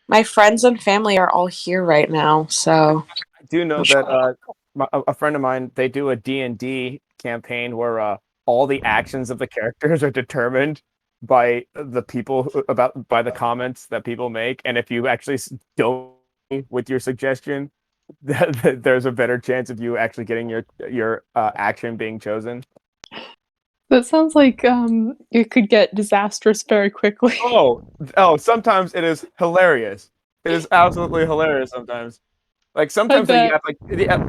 My friends and family are all here right now, so I do know that a friend of mine, they do a D&D campaign where all the actions of the characters are determined by the people about by the comments that people make, and if you actually don't with your suggestion, there's a better chance of you actually getting your action being chosen. That sounds like it could get disastrous very quickly. Oh, oh, sometimes it is hilarious. It is absolutely hilarious sometimes. Like I sometimes you bet. have like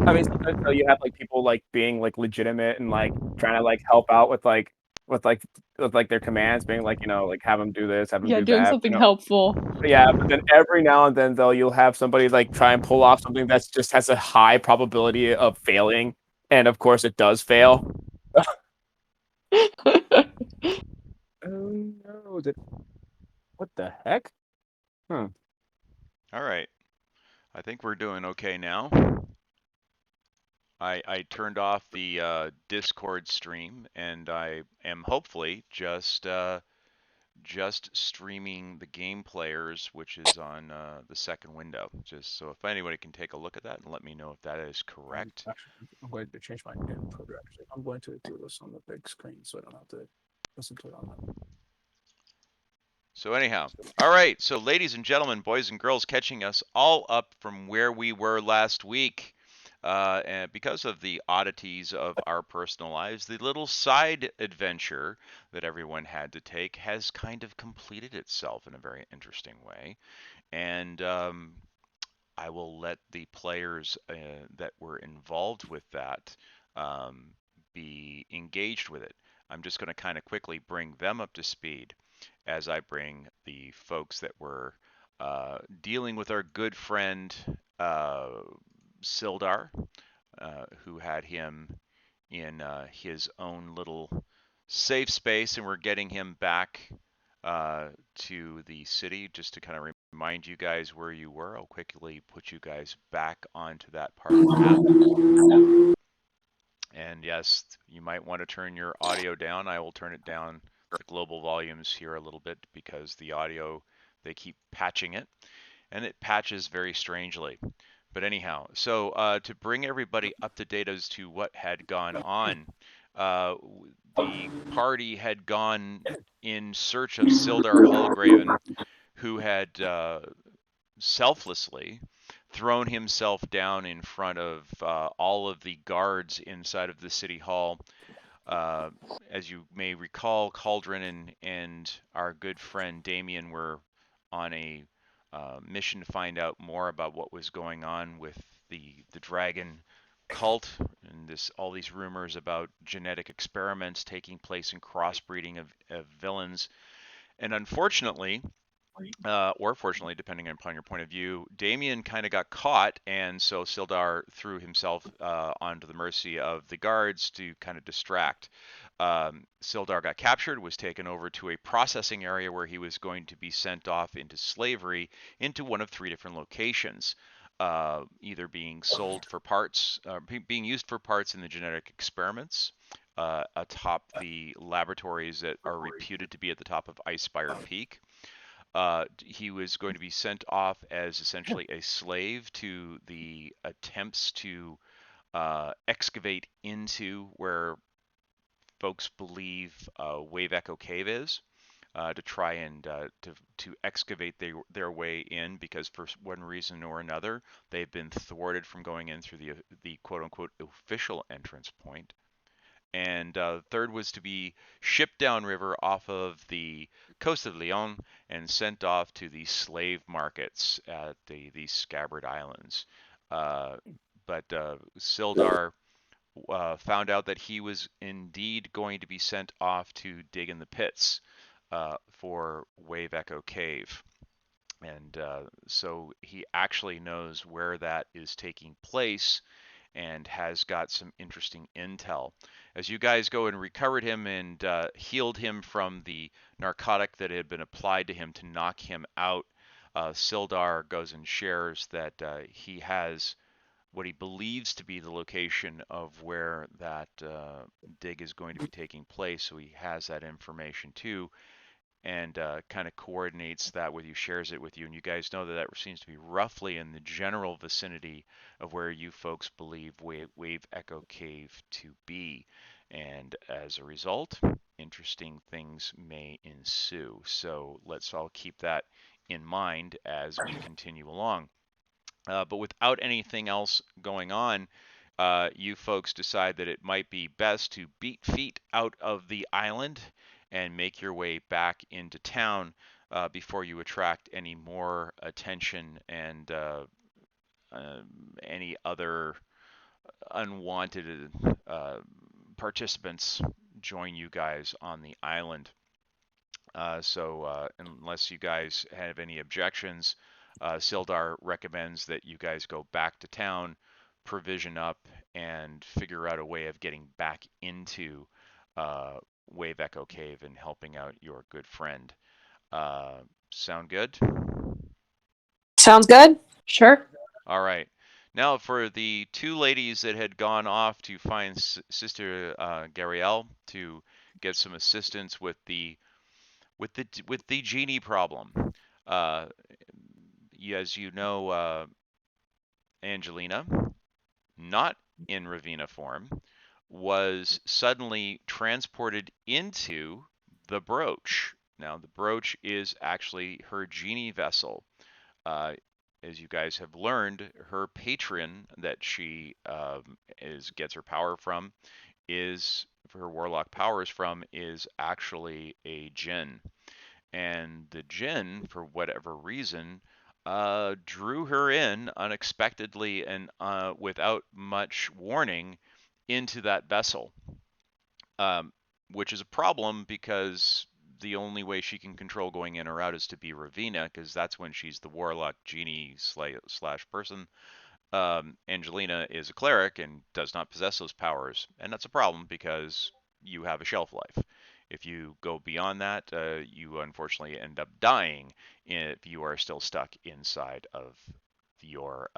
I mean sometimes you have like people like being like legitimate and like trying to like help out with like with like their commands, being like, like have them do this, have them Yeah, do doing that. something helpful. But yeah, but then every now and then though you'll have somebody like try and pull off something that's just has a high probability of failing, and of course it does fail. Oh no, what the heck? Hmm. All right. I think we're doing okay now. I turned off the Discord stream, and I am hopefully just streaming the game players, which is on the second window. Just so if anybody can take a look at that and let me know if that is correct. I'm going to change my input actually. I'm going to do this on the big screen so I don't have to listen to it on my. So anyhow, all right. So ladies and gentlemen, boys and girls, catching us all up from where we were last week. And because of the oddities of our personal lives, the little side adventure that everyone had to take has kind of completed itself in a very interesting way. And I will let the players that were involved with that um, be engaged with it. I'm just going to kind of quickly bring them up to speed as I bring the folks that were dealing with our good friend uh, Sildar, who had him in his own little safe space, and we're getting him back to the city. Just to kind of remind you guys where you were, I'll quickly put you guys back onto that part of the map. And yes, you might want to turn your audio down. I will turn it down, the global volumes here a little bit, because the audio, they keep patching it, and it patches very strangely. But anyhow, so to bring everybody up to date as to what had gone on, uh, the party had gone in search of Sildar Hallgraven, who had selflessly thrown himself down in front of all of the guards inside of the city hall. Uh, as you may recall, Cauldron and our good friend Damien were on a mission to find out more about what was going on with the dragon cult, and this all these rumors about genetic experiments taking place and crossbreeding of villains. And unfortunately, or fortunately, depending upon your point of view, Damien kind of got caught, and so Sildar threw himself onto the mercy of the guards to kind of distract. Sildar got captured, was taken over to a processing area where he was going to be sent off into slavery into one of three different locations. Either being sold for parts, being used for parts in the genetic experiments, atop the laboratories that are reputed to be at the top of Icespire Peak. He was going to be sent off as essentially a slave to the attempts to excavate into where folks believe Wave Echo Cave is, to try and to excavate their way in, because for one reason or another they've been thwarted from going in through the quote unquote official entrance point. And third was to be shipped downriver off of the coast of Leon and sent off to the slave markets at the Scabbard Islands. Uh, but Sildar found out that he was indeed going to be sent off to dig in the pits for Wave Echo Cave. And so he actually knows where that is taking place and has got some interesting intel. As you guys go and recovered him and healed him from the narcotic that had been applied to him to knock him out, Sildar goes and shares that he has what he believes to be the location of where that dig is going to be taking place. So he has that information too. and kind of coordinates that with you, shares it with you, and you guys know that that seems to be roughly in the general vicinity of where you folks believe Wave Echo Cave to be. And as a result, interesting things may ensue. So let's all keep that in mind as we continue along. But without anything else going on, you folks decide that it might be best to beat feet out of the island and make your way back into town before you attract any more attention and any other unwanted participants join you guys on the island. So unless you guys have any objections, Sildar recommends that you guys go back to town, provision up, and figure out a way of getting back into Wave Echo Cave and helping out your good friend. Sound good? Sounds good. Sure. All right. Now, for the two ladies that had gone off to find Sister Gariel to get some assistance with the genie problem. As you know, Angelina, not in Ravina form, was suddenly transported into the brooch. Now, the brooch is actually her genie vessel. As you guys have learned, her patron that she gets her power from is her warlock powers from is actually a djinn. And the djinn, for whatever reason, drew her in unexpectedly and without much warning into that vessel, which is a problem because the only way she can control going in or out is to be Ravina, because that's when she's the warlock genie slash person. Angelina is a cleric and does not possess those powers, and that's a problem because you have a shelf life. If you go beyond that, you unfortunately end up dying if you are still stuck inside of your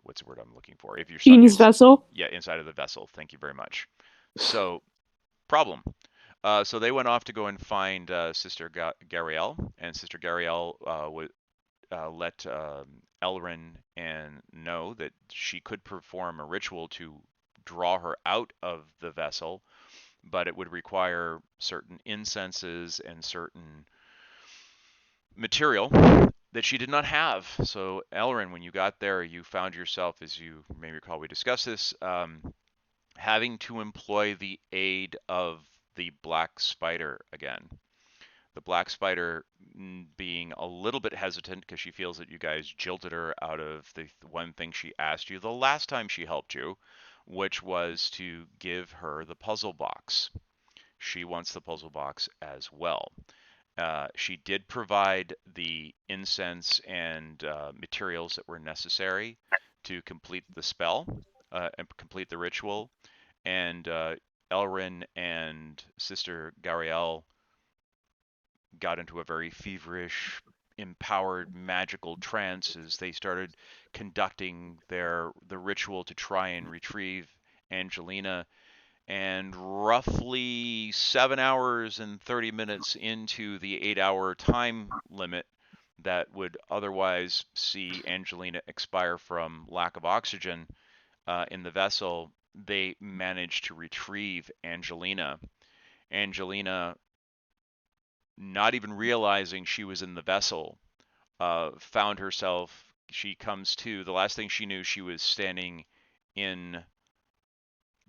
what's the word I'm looking for? If you're stuck Genie's vessel. yeah, inside of the vessel. Thank you very much. So, problem. So they went off to go and find Sister Gariel, and Sister Gariel let Elrin and know that she could perform a ritual to draw her out of the vessel, but it would require certain incenses and certain material that she did not have. So, Elrin, when you got there, you found yourself, as you may recall, we discussed this, having to employ the aid of the Black Spider again. The Black Spider being a little bit hesitant because she feels that you guys jilted her out of the one thing she asked you the last time she helped you, which was to give her the puzzle box. She wants the puzzle box as well. She did provide the incense and materials that were necessary to complete the spell and complete the ritual. And Elrin and Sister Gariel got into a very feverish, empowered, magical trance as they started conducting the ritual to try and retrieve Angelina. And roughly 7 hours and 30 minutes into the 8-hour time limit that would otherwise see Angelina expire from lack of oxygen in the vessel, they managed to retrieve Angelina. Angelina, not even realizing she was in the vessel, found herself, she comes to, the last thing she knew, she was standing in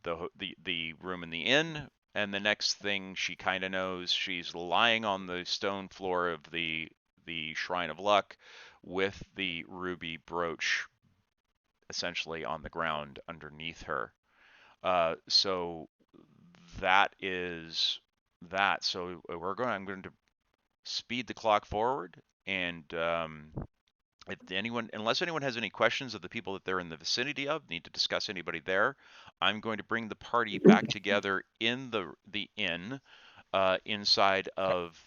the room in the inn, and the next thing she kind of knows, she's lying on the stone floor of the Shrine of Luck with the ruby brooch essentially on the ground underneath her. So that is that. So I'm going to speed the clock forward, and unless anyone has any questions of the people that they're in the vicinity of, need to discuss anybody there, I'm going to bring the party back together in the inn, inside of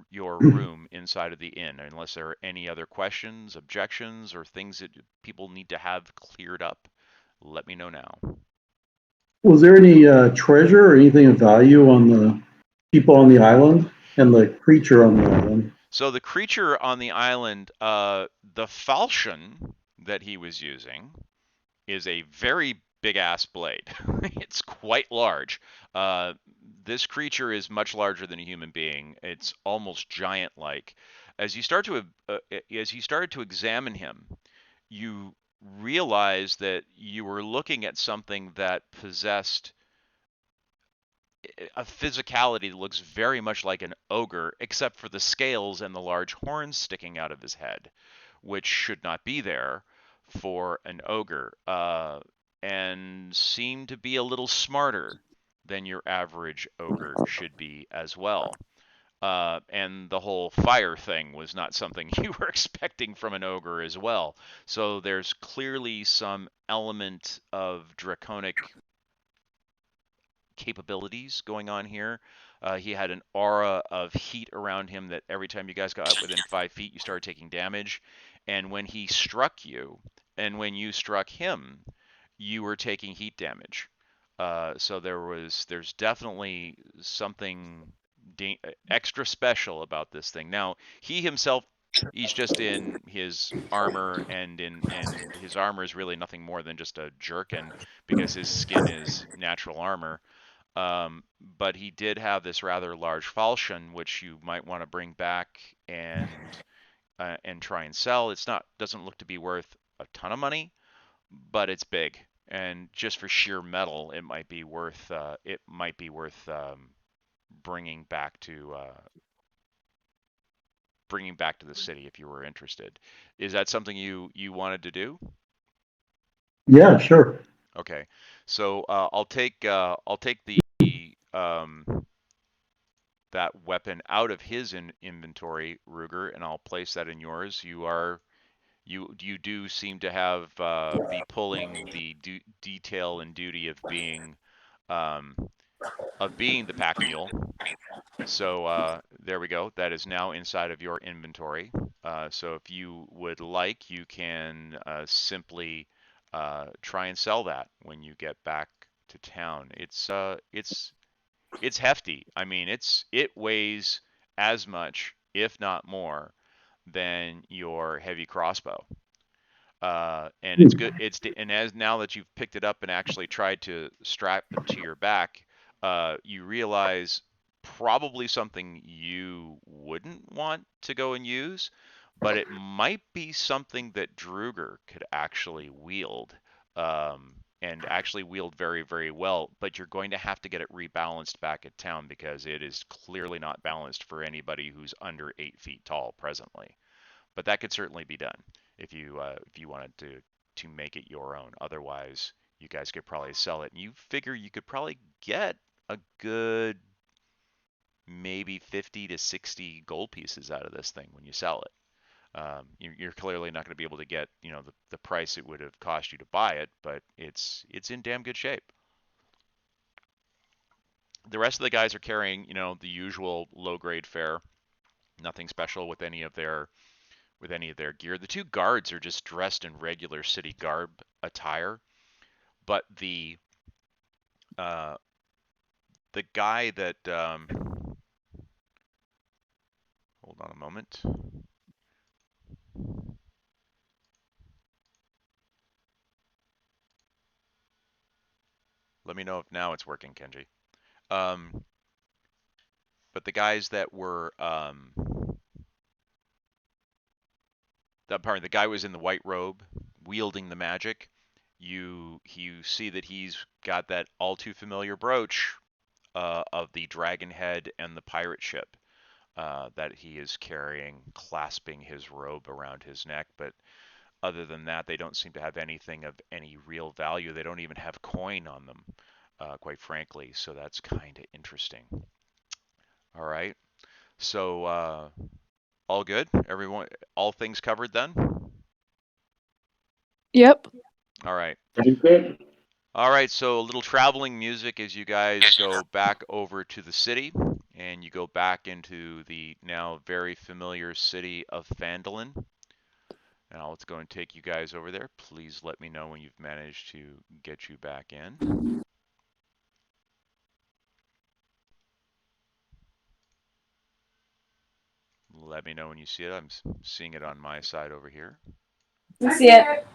your room inside of the inn. Unless there are any other questions, objections, or things that people need to have cleared up, let me know now. Was there any treasure or anything of value on people on the island and the creature on the island? So the creature on the island, the falchion that he was using is a very big ass blade. It's quite large. This creature is much larger than a human being. It's almost giant-like. As you started to examine him, you realize that you were looking at something that possessed a physicality that looks very much like an ogre, except for the scales and the large horns sticking out of his head, which should not be there for an ogre, and seem to be a little smarter than your average ogre should be as well. And the whole fire thing was not something you were expecting from an ogre as well. So there's clearly some element of draconic capabilities going on here. He had an aura of heat around him that every time you guys got within 5 feet, you started taking damage. And when he struck you, and when you struck him, you were taking heat damage. So there's definitely something extra special about this thing. Now, he himself, he's just in his armor, and his armor is really nothing more than just a jerkin because his skin is natural armor. But he did have this rather large falchion, which you might want to bring back and try and sell. Doesn't look to be worth a ton of money, but it's big, and just for sheer metal, it might be worth bringing back to the city if you were interested. Is that something you wanted to do? Yeah, sure. Okay, so I'll take the that weapon out of his inventory, Ruger, and I'll place that in yours. You do seem to have be pulling the detail and duty of being the pack mule. So there we go. That is now inside of your inventory. So if you would like, you can simply try and sell that when you get back to town. It's hefty. I mean, it weighs as much, if not more, than your heavy crossbow. And it's good. And as now that you've picked it up and actually tried to strap it to your back, you realize probably something you wouldn't want to go and use, but it might be something that Druger could actually wield, and actually wield very, very well. But you're going to have to get it rebalanced back at town because it is clearly not balanced for anybody who's under 8 feet tall presently. But that could certainly be done if you wanted to make it your own. Otherwise, you guys could probably sell it, and you figure you could probably get a good maybe 50 to 60 gold pieces out of this thing when you sell it. You're clearly not going to be able to get the price it would have cost you to buy it, but it's in damn good shape. The rest of the guys are carrying the usual low grade fare. Nothing special with any of their gear. The two guards are just dressed in regular city garb attire, but the guy that hold on a moment. Let me know if now it's working, Kenji. But the guys that were the guy was in the white robe wielding the magic. You see that he's got that all too familiar brooch of the dragon head and the pirate ship that he is carrying, clasping his robe around his neck. But other than that, they don't seem to have anything of any real value. They don't even have coin on them, quite frankly. So that's kind of interesting. All right. So all good? Everyone, all things covered then? Yep. All right. Good. All right, so a little traveling music as you guys go back over to the city, and you go back into the now very familiar city of Phandalin. Now let's go and take you guys over there. Please let me know when you've managed to get you back in. let me know when you see it. I'm seeing it on my side over here. I see it.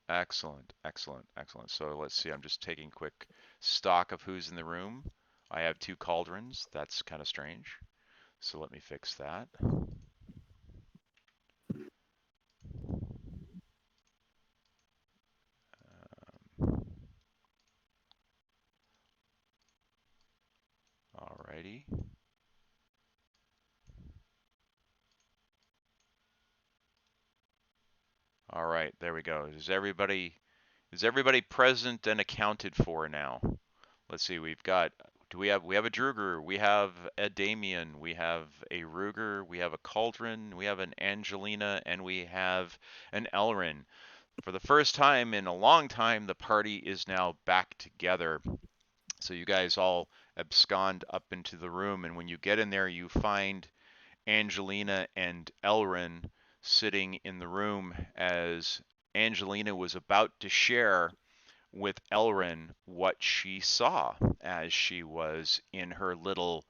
Excellent, excellent, excellent. So let's see, I'm just taking quick stock of who's in the room. I have 2 cauldrons. That's kind of strange. So let me fix that. Alrighty. All right, there we go. Is everybody present and accounted for now? Let's see. We have a Druger, we have a Damien, we have a Ruger, we have a Cauldron, we have an Angelina, and we have an Elrin. For the first time in a long time, the party is now back together. So you guys all abscond up into the room, and when you get in there, you find Angelina and Elrin sitting in the room as Angelina was about to share with Elrin what she saw as she was in her little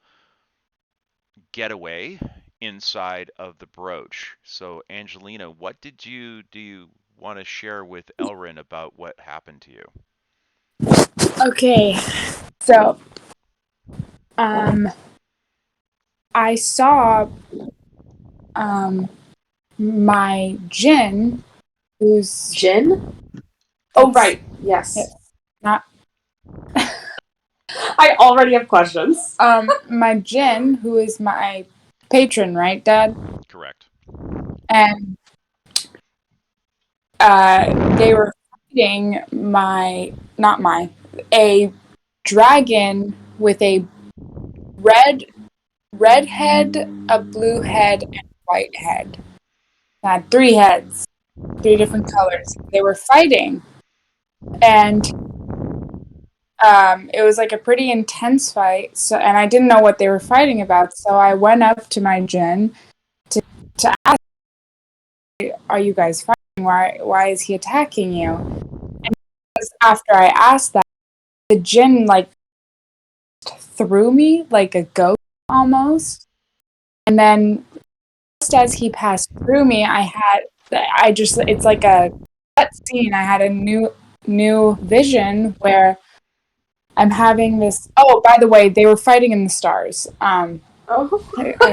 getaway inside of the brooch. So Angelina, what do you want to share with Elrin about what happened to you? Okay, so I saw my Jinn, who's Jin? Oh, right. Yes. not I already have questions. my Jinn, who is my patron, right, Dad? Correct. And they were fighting a dragon with a red head, a blue head, and a white head. It had 3 heads, 3 different colors. They were fighting, and it was like a pretty intense fight. So, and I didn't know what they were fighting about. So I went up to my Jinn to ask, "Are you guys fighting? Why is he attacking you?" And after I asked that, the Jinn like threw me like a ghost almost, and then just as he passed through me, it's like a cut scene. I had a new vision where I'm having this. Oh, by the way, they were fighting in the stars. I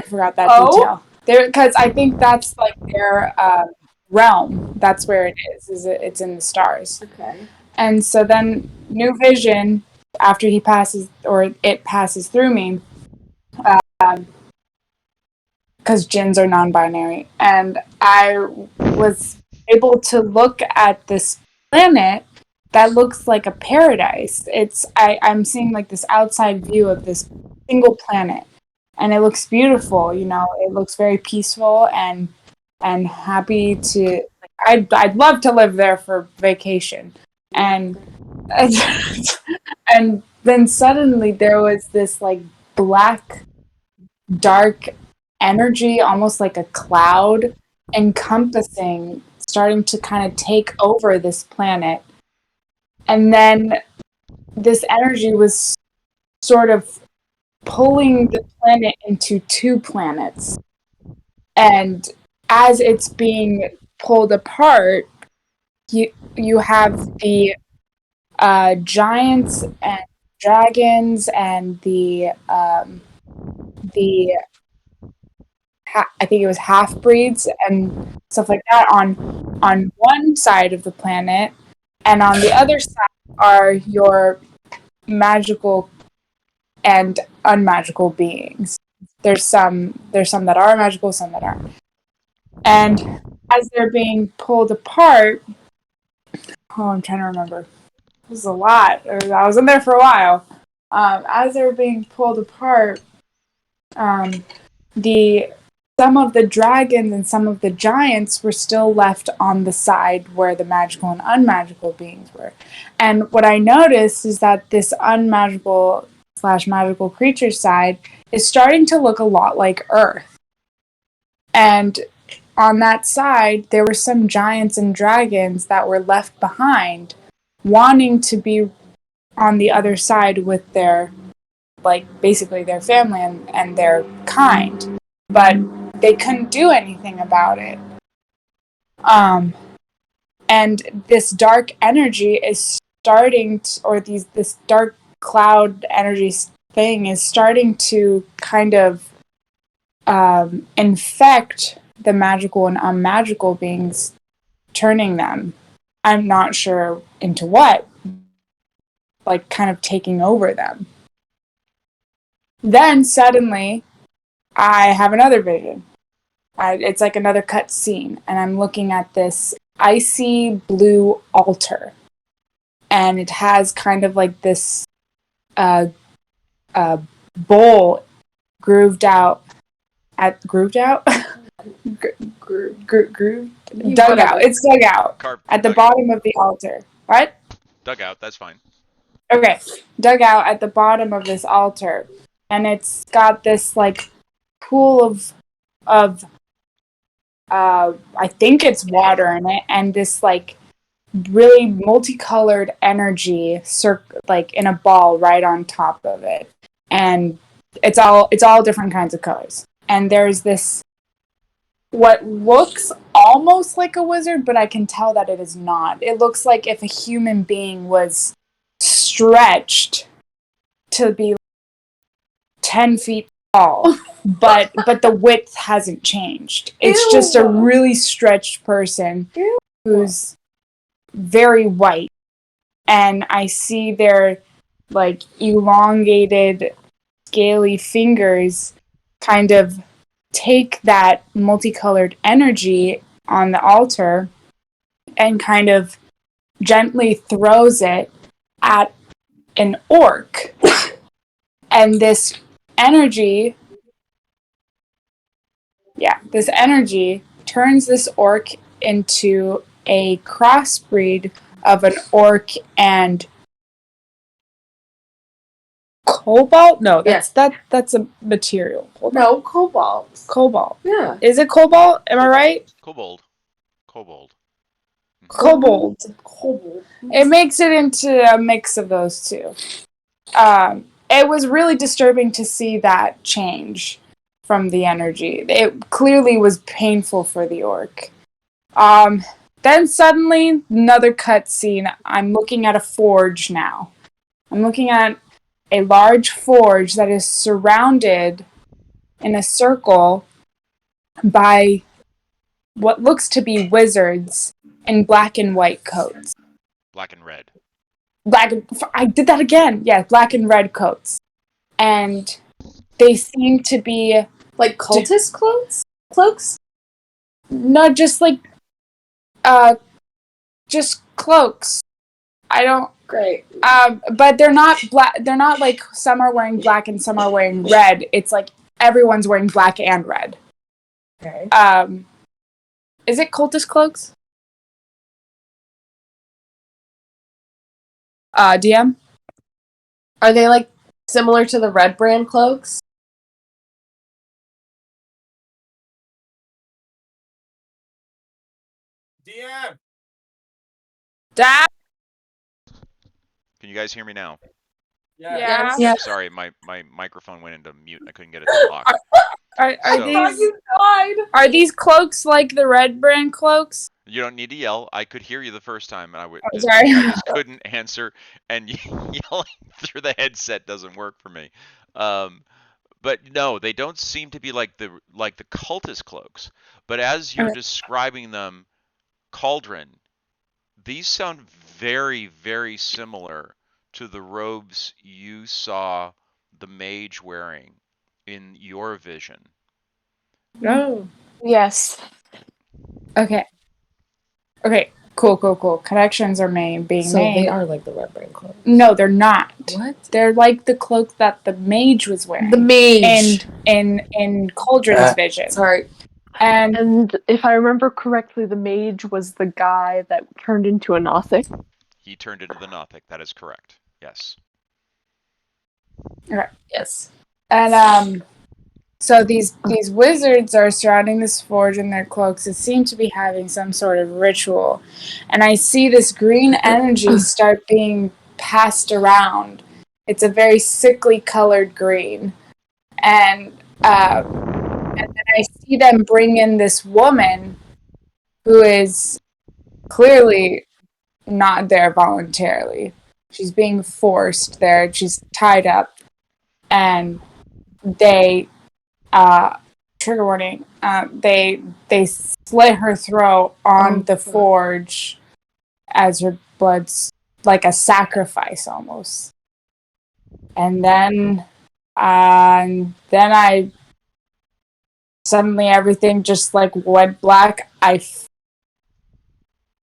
forgot that detail. Because I think that's like their realm. That's where it is. It's in the stars. Okay. And so then, new vision after he passes or it passes through me. Because jinns are non-binary, and I was able to look at this planet that looks like a paradise. I'm seeing like this outside view of this single planet, and it looks beautiful. You know, it looks very peaceful and happy to. I'd love to live there for vacation, and and then suddenly there was this like black, dark energy, almost like a cloud, encompassing, starting to kind of take over this planet. And then this energy was sort of pulling the planet into 2 planets. And as it's being pulled apart, you have the giants and dragons and the I think it was half breeds and stuff like that on one side of the planet, and on the other side are your magical and unmagical beings. There's some that are magical, some that aren't. And as they're being pulled apart, I'm trying to remember. This is a lot. I was in there for a while. As they're being pulled apart, some of the dragons and some of the giants were still left on the side where the magical and unmagical beings were. And what I noticed is that this unmagical / magical creature side is starting to look a lot like Earth. And on that side, there were some giants and dragons that were left behind, wanting to be on the other side with their, like, basically their family and their kind. But they couldn't do anything about it. And this dark energy is starting to, or this dark cloud energy thing is starting to kind of infect the magical and unmagical beings, turning them, I'm not sure into what, like kind of taking over them. Then suddenly, I have another vision. It's like another cut scene, and I'm looking at this icy blue altar, and it has kind of like this bowl grooved out. Dug out. It's dug out at the bottom of the altar. What? Dug out. That's fine. Okay, dug out at the bottom of this altar, and it's got this like pool of I think it's water in it, and this like really multicolored energy like in a ball right on top of it, and it's all different kinds of colors. And there's this what looks almost like a wizard, but I can tell that it is not. It looks like if a human being was stretched to be 10 feet tall, but the width hasn't changed. It's just a really stretched person who's very white, and I see their like elongated scaly fingers kind of take that multicolored energy on the altar and kind of gently throws it at an orc. And this energy turns this orc into a crossbreed of an orc and cobalt? No, that's a material. No, cobalt. Cobalt. Yeah. Is it cobalt? Am I right? Kobold. Kobold. Cobalt. It makes it into a mix of those two. It was really disturbing to see that change from the energy. It clearly was painful for the orc. Then suddenly, another cutscene. I'm looking at a forge now. I'm looking at a large forge that is surrounded in a circle by what looks to be wizards in black and white coats. Black and red. I did that again. Yeah, black and red coats. And they seem to be like cultist cloaks? No, just like just cloaks. I don't Great. but they're not black. They're not like some are wearing black and some are wearing red. It's like everyone's wearing black and red. Okay. Is it cultist cloaks? DM? Are they like similar to the red brand cloaks? DM. Can you guys hear me now? Yeah. Yeah. Sorry, my microphone went into mute and I couldn't get it to lock. Are these cloaks like the red brand cloaks? You don't need to yell. I could hear you the first time, and Sorry. I just couldn't answer. And yelling through the headset doesn't work for me. But no, they don't seem to be like the cultist cloaks. But as you're describing them, Cauldron, these sound very, very similar to the robes you saw the mage wearing in your vision. No. Yes. Okay. Cool. Connections are being made. So they are like the red brand cloaks. No, they're not. What? They're like the cloak that the mage was wearing. The mage. In Cauldron's vision. Sorry. And if I remember correctly, the mage was the guy that turned into a Nothic. He turned into the Nothic. That is correct. Yes. Okay. Yes. And so these wizards are surrounding this forge in their cloaks and seem to be having some sort of ritual. And I see this green energy start being passed around. It's a very sickly colored green. And and then I see them bring in this woman who is clearly not there voluntarily. She's being forced there. She's tied up, and they trigger warning. They slit her throat on the forge as her blood's like a sacrifice almost. And then I suddenly everything just like went black. I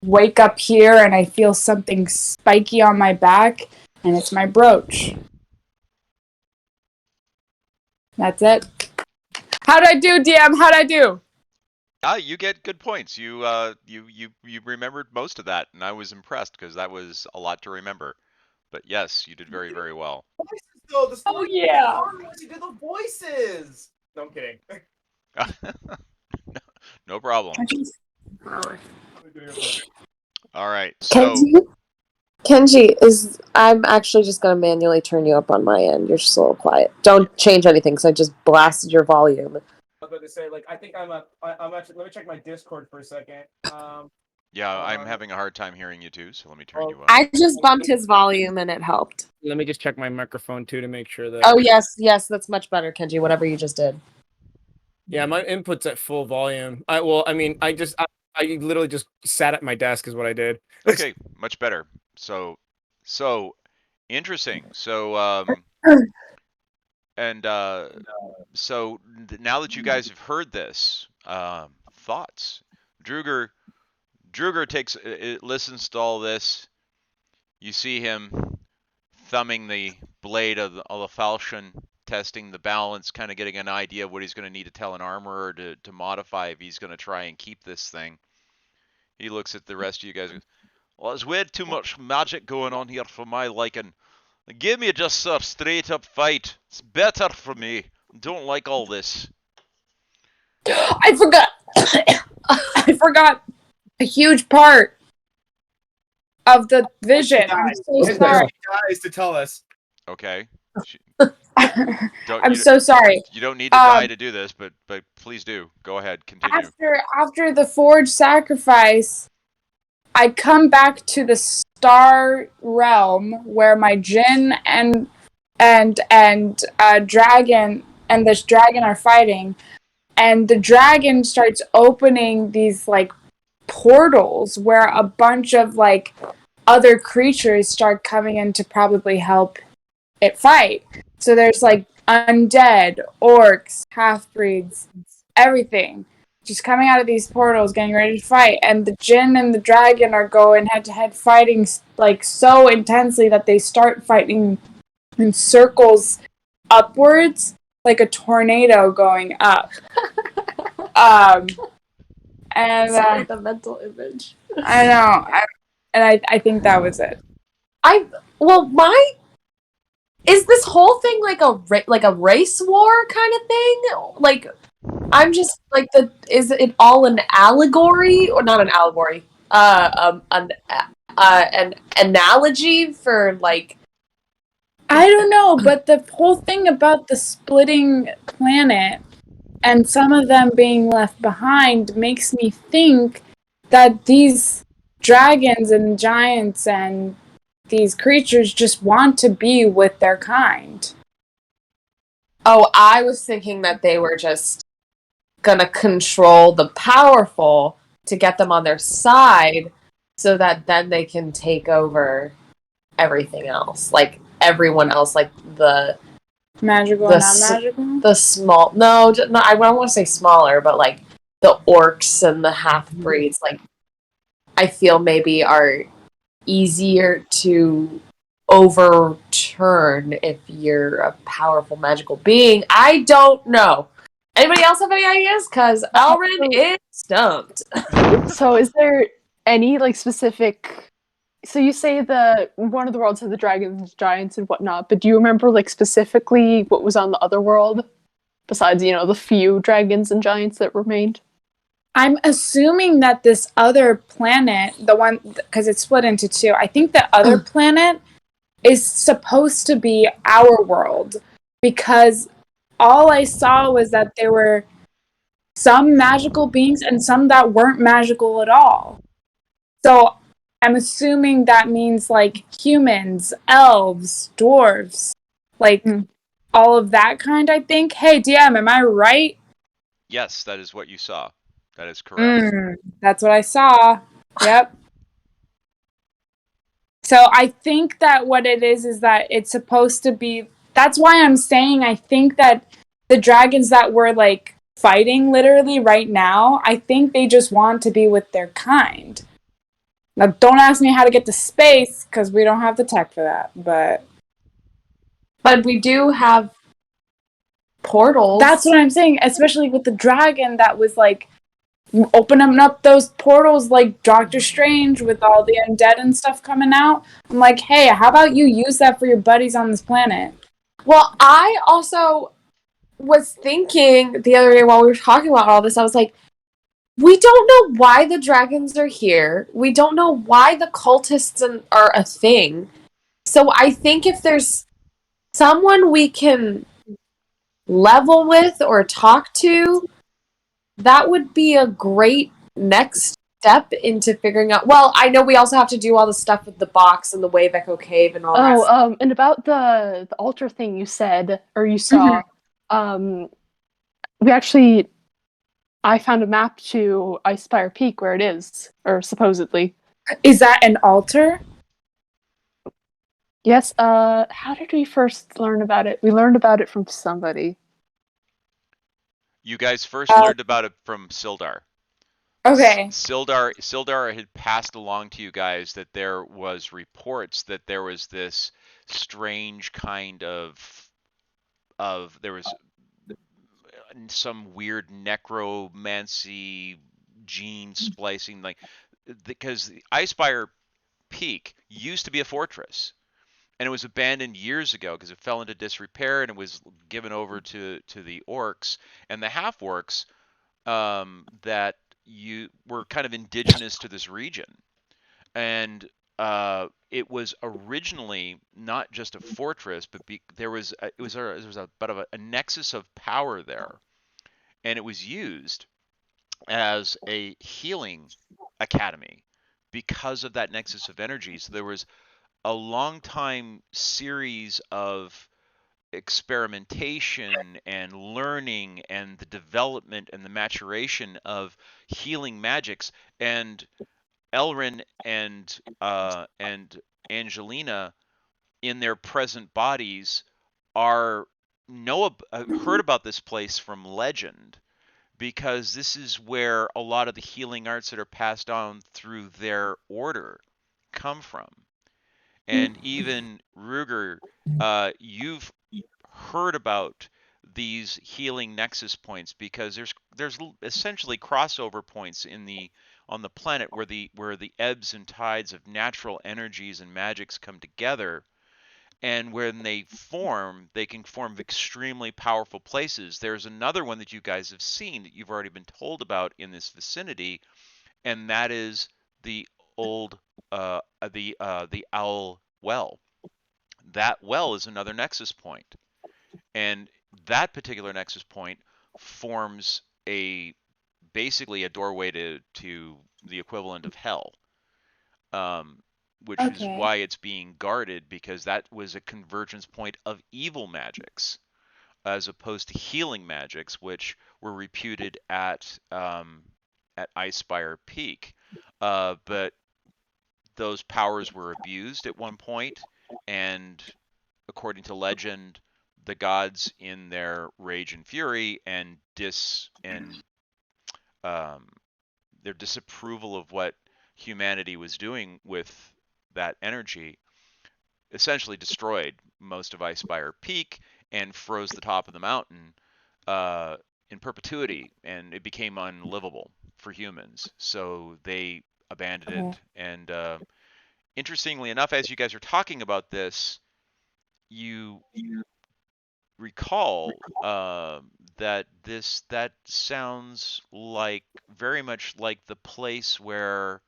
wake up here and I feel something spiky on my back, and it's my brooch. That's it. How'd I do, DM? How'd I do? You get good points. You remembered most of that, and I was impressed because that was a lot to remember. But yes, you did very, very well. Voices, though. The story yeah. once you did the voices. No, I'm kidding. No problem. All right. So Kenji, I'm actually just gonna manually turn you up on my end. You're just a little quiet. Don't change anything, because I just blasted your volume. I was about to say, like, I think I'm actually. Let me check my Discord for a second. yeah, I'm having a hard time hearing you too. So let me turn you up. I just bumped his volume and it helped. Let me just check my microphone too to make sure that. Oh yes, that's much better, Kenji. Whatever you just did. Yeah, my input's at full volume. I literally just sat at my desk is what I did. Okay, much better. So interesting. So so now that you guys have heard this, thoughts. Druger listens to all this. You see him thumbing the blade of the falchion, testing the balance, kind of getting an idea of what he's going to need to tell an armorer to modify if he's going to try and keep this thing. He looks at the rest of you guys and goes, well, there's way too much magic going on here for my liking. Give me just a straight up fight. It's better for me. Don't like all this. I forgot. I forgot a huge part of the vision. I'm so sorry. Guys, to tell us. Okay. I'm so sorry. You don't need to die to do this, but please do. Go ahead. Continue. After the forge sacrifice, I come back to the star realm where my djinn and dragon and this dragon are fighting, and the dragon starts opening these like portals where a bunch of like other creatures start coming in to probably help it fight. So there's like undead, orcs, half-breeds, everything just coming out of these portals getting ready to fight, and the djinn and the dragon are going head-to-head fighting like so intensely that they start fighting in circles upwards like a tornado going up. And Sorry, the mental image. I know, I think that was it. Is this whole thing like a race war kind of thing? Like, I'm just like is it all an allegory or not an allegory? An analogy for like. I don't know, but the whole thing about the splitting planet and some of them being left behind makes me think that these dragons and giants and these creatures just want to be with their kind. Oh, I was thinking that they were just gonna control the powerful to get them on their side so that then they can take over everything else. Like everyone else, like the Magical and non-magical? The small, no, I don't want to say smaller, but like the orcs and the half-breeds, like I feel maybe are easier to overturn if you're a powerful magical being. I don't know. Anybody else have any ideas? Because Elrin is stumped. So is there any like specific... So you say one of the worlds had the dragons, giants, and whatnot, but do you remember like specifically what was on the other world? Besides, the few dragons and giants that remained? I'm assuming that this other planet, the one, because it's split into two, I think the other planet is supposed to be our world, because all I saw was that there were some magical beings and some that weren't magical at all. So I'm assuming that means like humans, elves, dwarves, like all of that kind, I think. Hey, DM, am I right? Yes, that is what you saw. That is correct. That's what I saw. Yep. So I think that what it is that it's supposed to be. That's why I'm saying I think that the dragons that we're like fighting literally right now, I think they just want to be with their kind. Now, don't ask me how to get to space because we don't have the tech for that. But we do have portals. That's what I'm saying, especially with the dragon that was like opening up those portals like Doctor Strange with all the undead and stuff coming out. I'm like, hey, how about you use that for your buddies on this planet? Well, I also was thinking the other day while we were talking about all this, I was like, we don't know why the dragons are here. We don't know why the cultists are a thing. So I think if there's someone we can level with or talk to, that would be a great next step into figuring out. Well, I know we also have to do all the stuff with the box and the Wave Echo Cave and all that stuff. And about the altar thing you said or you saw, we actually, I found a map to Icespire Peak where it is, or supposedly. Is that an altar? Yes. How did we first learn about it? We learned about it from somebody. You guys first learned about it from Sildar. Okay. Sildar had passed along to you guys that there was reports that there was this strange kind of there was some weird necromancy gene splicing, like, because the Icespire Peak used to be a fortress, and it was abandoned years ago because it fell into disrepair and it was given over to the orcs and the half orcs that you were kind of indigenous to this region. And it was originally not just a fortress, but there was a bit of a nexus of power there, and it was used as a healing academy because of that nexus of energy. So there was a long time series of experimentation and learning and the development and the maturation of healing magics, and Elrin and Angelina in their present bodies are heard about this place from legend, because this is where a lot of the healing arts that are passed on through their order come from. And even Ruger, you've heard about these healing nexus points because there's essentially crossover points on the planet where the ebbs and tides of natural energies and magics come together, and when they can form extremely powerful places. There's another one that you guys have seen that you've already been told about in this vicinity, and that is the old the Owl Well. That well is another nexus point, and that particular nexus point forms basically a doorway to the equivalent of hell, which is why it's being guarded, because that was a convergence point of evil magics as opposed to healing magics, which were reputed at Icespire Peak. But those powers were abused at one point, and according to legend, the gods, in their rage and fury and their disapproval of what humanity was doing with that energy, essentially destroyed most of Icespire Peak and froze the top of the mountain in perpetuity, and it became unlivable for humans. So they abandoned it. And interestingly enough, as you guys are talking about this, you recall that sounds like very much like the place where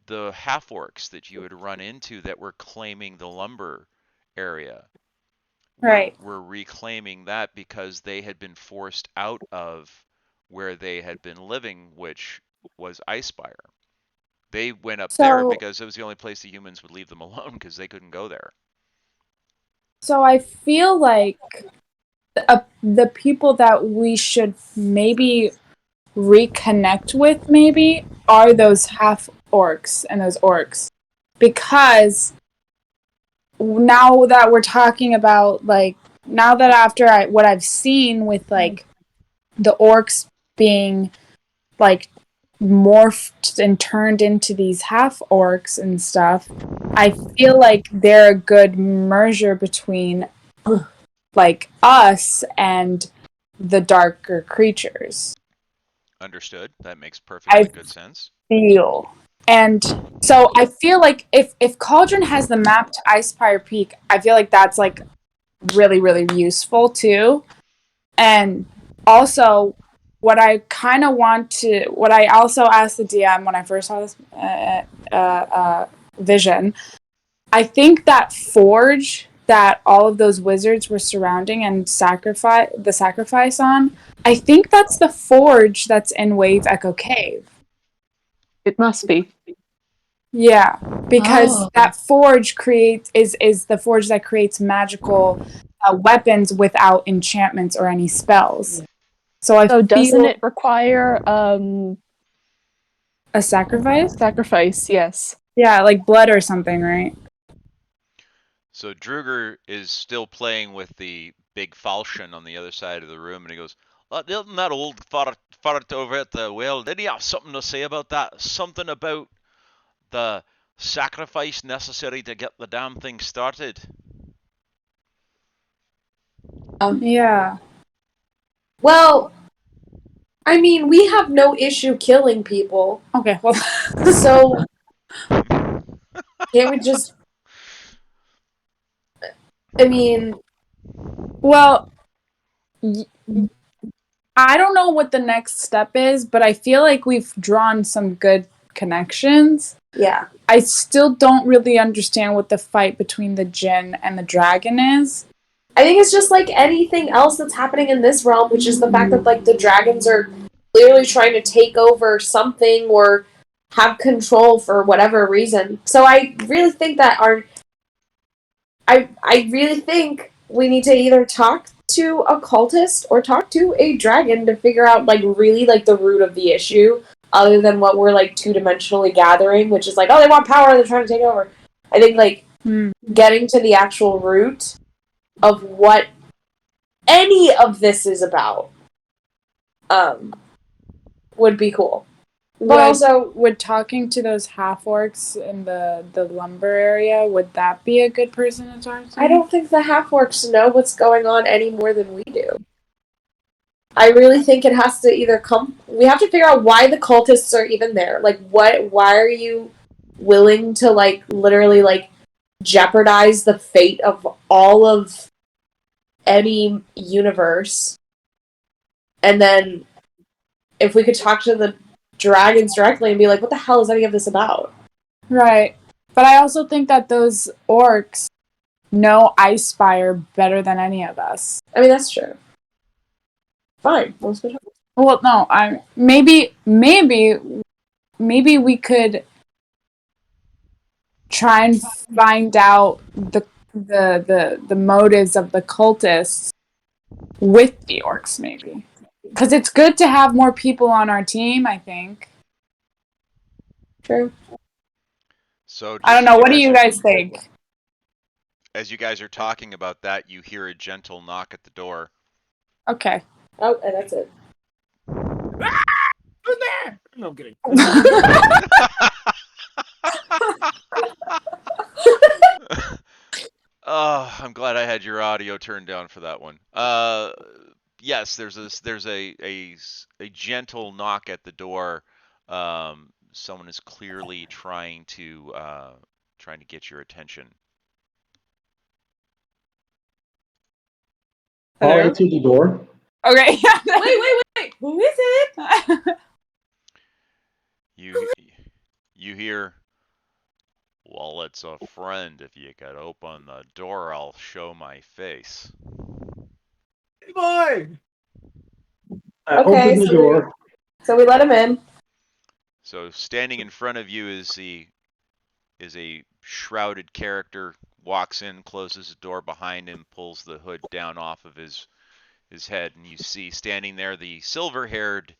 the half orcs that you had run into that were claiming the lumber area were reclaiming that because they had been forced out of where they had been living, which was Icespire. They went up there So, because it was the only place the humans would leave them alone because they couldn't go there. so I feel like the people that we should maybe reconnect with maybe are those half orcs and those orcs, because now that we're talking about like now that after what I've seen with like the orcs being like morphed and turned into these half orcs and stuff, I feel like they're a good merger between like us and the darker creatures. Understood. That makes perfectly good sense. Feel. And so I feel like if Cauldron has the map to Icespire Peak, I feel like that's like really, really useful too. And also, what I also asked the DM when I first saw this vision, I think that forge that all of those wizards were surrounding and sacrifice on, I think that's the forge that's in Wave Echo Cave. It must be. Yeah, because that forge is the forge that creates magical weapons without enchantments or any spells. So doesn't it require a sacrifice? Sacrifice, yes. Yeah, like blood or something, right? So Druger is still playing with the big falchion on the other side of the room, and he goes, "Didn't that old fart over at the well, did he have something to say about that? Something about the sacrifice necessary to get the damn thing started?" Yeah. Well, I mean, we have no issue killing people. Okay, well, So can't we just? I mean, well, I don't know what the next step is, but I feel like we've drawn some good connections. yeah. I still don't really understand what the fight between the djinn and the dragon is. I think it's just like anything else that's happening in this realm, which is the fact that like the dragons are clearly trying to take over something or have control for whatever reason. So I really think that I really think we need to either talk to a cultist or talk to a dragon to figure out like really like the root of the issue, other than what we're like two-dimensionally gathering, which is like, oh, they want power, they're trying to take over. I think like getting to the actual root of what any of this is about would be cool. But also, would talking to those half orcs in the lumber area, would that be a good person to talk to? I don't think the half-orcs know what's going on any more than we do. I really think it has to either come... We have to figure out why the cultists are even there. Like, why are you willing to, like, literally, like, jeopardize the fate of all of any universe? And then, if we could talk to the dragons directly and be like, what the hell is any of this about? Right. But I also think that those orcs know Icespire better than any of us. I mean, that's true. Fine. Let's go talk. Well, no, maybe we could try and find out the motives of the cultists with the orcs, maybe. Because it's good to have more people on our team, I think. True. So I don't know. What do you guys think? As you guys are talking about that, you hear a gentle knock at the door. Okay. Oh, and that's it. Who's there? No, I'm kidding. Oh, I'm glad I had your audio turned down for that one. Yes, there's a gentle knock at the door. Someone is clearly trying to get your attention. I'll answer the door. Okay. Wait. Who is it? You hear, well, it's a friend. If you could open the door, I'll show my face. Hey, boy! Okay, Open the so door. So we let him in. So standing in front of you is a shrouded character. Walks in, closes the door behind him, pulls the hood down off of his head, and you see standing there the silver-haired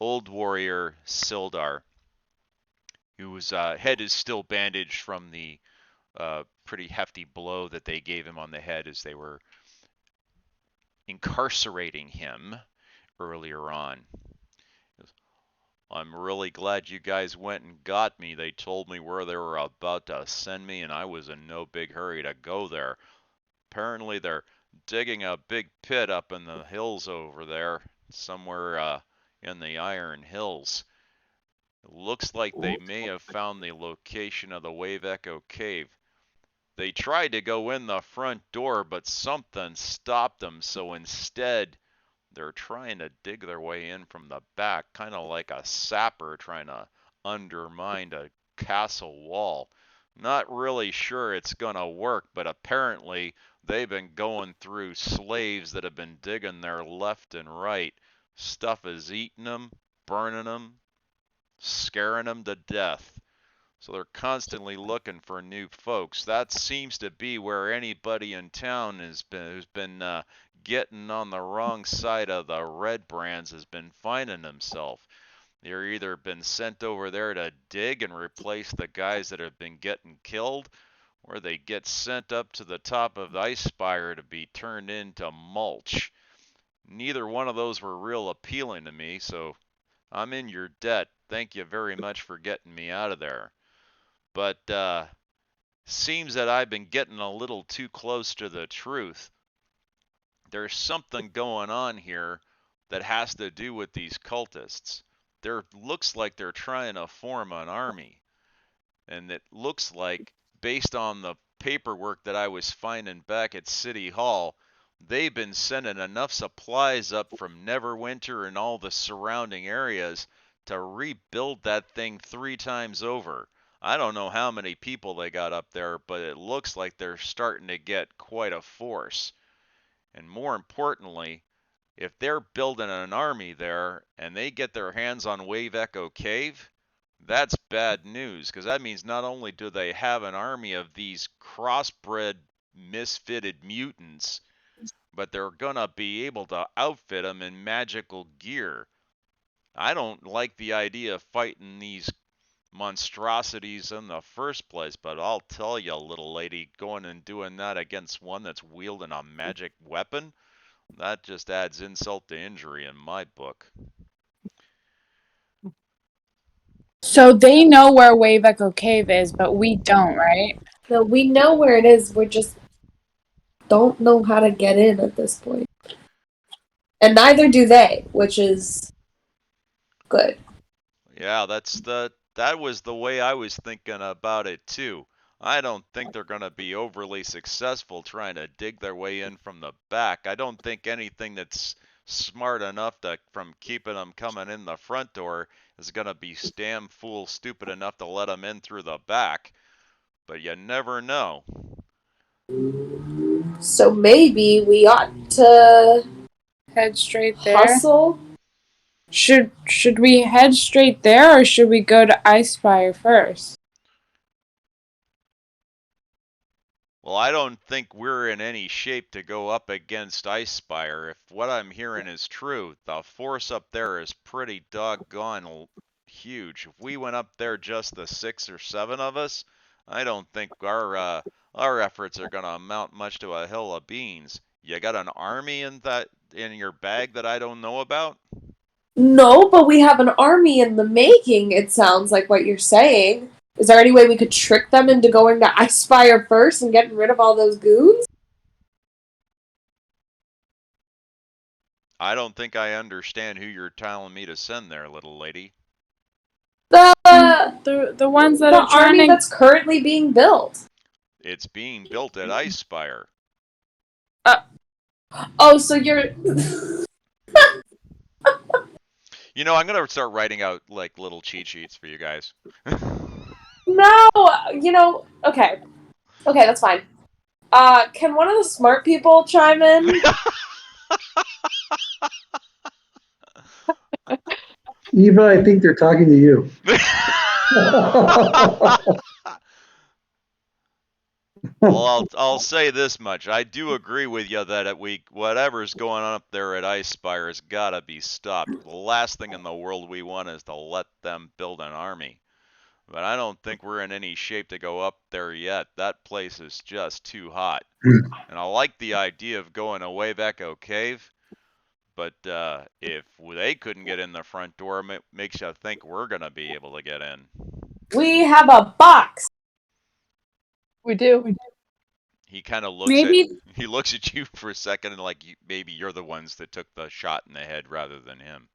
old warrior Sildar, whose head is still bandaged from the pretty hefty blow that they gave him on the head as they were incarcerating him earlier on. I'm really glad you guys went and got me. They told me where they were about to send me, and I was in no big hurry to go there. Apparently, they're digging a big pit up in the hills over there, somewhere in the Iron Hills. It looks like they may have found the location of the Wave Echo Cave. They tried to go in the front door, but something stopped them, so instead, they're trying to dig their way in from the back, kind of like a sapper trying to undermine a castle wall. Not really sure it's gonna work, but apparently they've been going through slaves that have been digging there left and right. Stuff is eating them, burning them, scaring them to death. So they're constantly looking for new folks. That seems to be where anybody in town who's been getting on the wrong side of the red brands has been finding themselves. They're either been sent over there to dig and replace the guys that have been getting killed, or they get sent up to the top of the Icespire to be turned into mulch. Neither one of those were real appealing to me, so I'm in your debt. Thank you very much for getting me out of there. But seems that I've been getting a little too close to the truth. There's something going on here that has to do with these cultists. There looks like they're trying to form an army. And it looks like, based on the paperwork that I was finding back at City Hall, they've been sending enough supplies up from Neverwinter and all the surrounding areas to rebuild that thing 3 times over. I don't know how many people they got up there, but it looks like they're starting to get quite a force. And more importantly, if they're building an army there and they get their hands on Wave Echo Cave, that's bad news, because that means not only do they have an army of these crossbred, misfitted mutants, but they're gonna be able to outfit them in magical gear. I don't like the idea of fighting these monstrosities in the first place, but I'll tell you, little lady, going and doing that against one that's wielding a magic weapon, that just adds insult to injury in my book. So they know where Wave Echo Cave is, but we don't, right? No, we know where it is. We just don't know how to get in at this point. And neither do they, which is good. Yeah, that was the way I was thinking about it too. I don't think they're going to be overly successful trying to dig their way in from the back. I don't think anything that's smart enough from keeping them coming in the front door is going to be damn fool stupid enough to let them in through the back. But you never know. So maybe we ought to Head straight there. hustle. Should we head straight there, or should we go to Icespire first? Well, I don't think we're in any shape to go up against Icespire. If what I'm hearing is true, the force up there is pretty doggone huge. If we went up there just the 6 or 7 of us, I don't think our efforts are going to amount much to a hill of beans. You got an army in your bag that I don't know about? No, but we have an army in the making, it sounds like what you're saying. Is there any way we could trick them into going to Icespire first and getting rid of all those goons? I don't think I understand who you're telling me to send there, little lady. The ones that the are trying army to... that's currently being built. It's being built at Icespire. Oh, so you're... You know, I'm going to start writing out, like, little cheat sheets for you guys. No, okay. Okay, that's fine. Can one of the smart people chime in? Eva, I think they're talking to you. Well, I'll say this much. I do agree with you that whatever's going on up there at Icespire has got to be stopped. The last thing in the world we want is to let them build an army. But I don't think we're in any shape to go up there yet. That place is just too hot. And I like the idea of going to Wave Echo Cave, but if they couldn't get in the front door, it makes you think we're going to be able to get in. We have a box. We do. He kind of looks he looks at you for a second and like maybe you're the ones that took the shot in the head rather than him.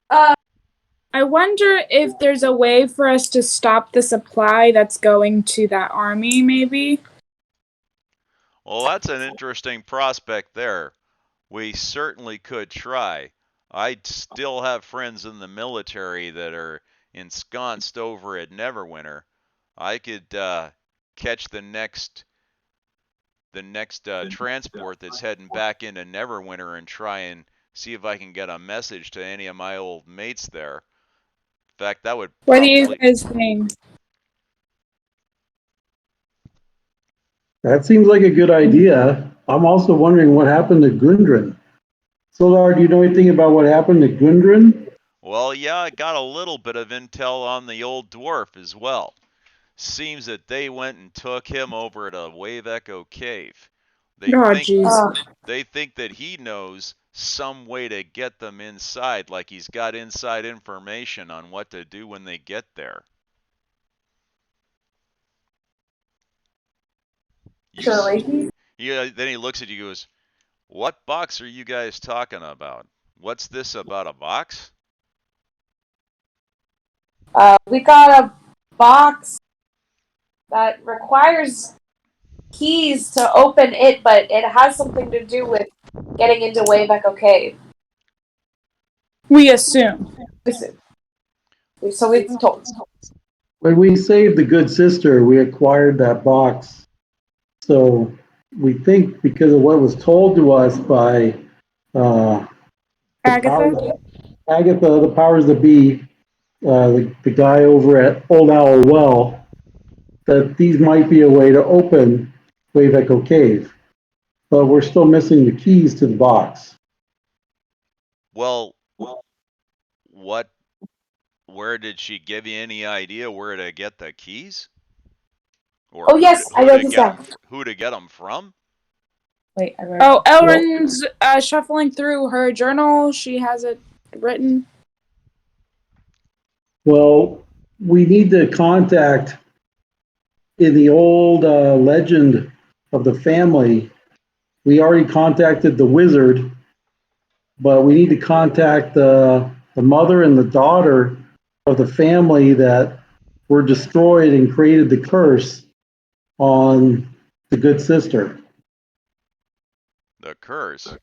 I wonder if there's a way for us to stop the supply that's going to that army, maybe? Well, that's an interesting prospect there. We certainly could try. I still have friends in the military that are ensconced over at Neverwinter. I could catch the next transport that's heading back into Neverwinter and try and see if I can get a message to any of my old mates there. In fact, that would What do you guys think? That seems like a good idea. I'm also wondering what happened to Gundren. Sildar, do you know anything about what happened to Gundren? Well, yeah, I got a little bit of intel on the old dwarf as well. Seems that they went and took him over to Wave Echo Cave. They think that he knows some way to get them inside, like he's got inside information on what to do when they get there. Surely. Yeah, then he looks at you and goes, "What box are you guys talking about? What's this about a box?" We got a box that requires keys to open it, but it has something to do with getting into Wave Echo Cave. We assume. So we told. When we saved the good sister, we acquired that box. So we think because of what was told to us by Agatha? Agatha, the powers that be, the guy over at Old Owl Well, that these might be a way to open Wave Echo Cave. But we're still missing the keys to the box. Well, where did she give you any idea where to get the keys? Or Oh, yes, I wrote this down. Who to get them from? Wait, I wrote. Oh, Elrin's shuffling through her journal. She has it written. Well, we need to contact, in the old legend of the family, we already contacted the wizard, but we need to contact the mother and the daughter of the family that were destroyed and created the curse on the good sister. The curse?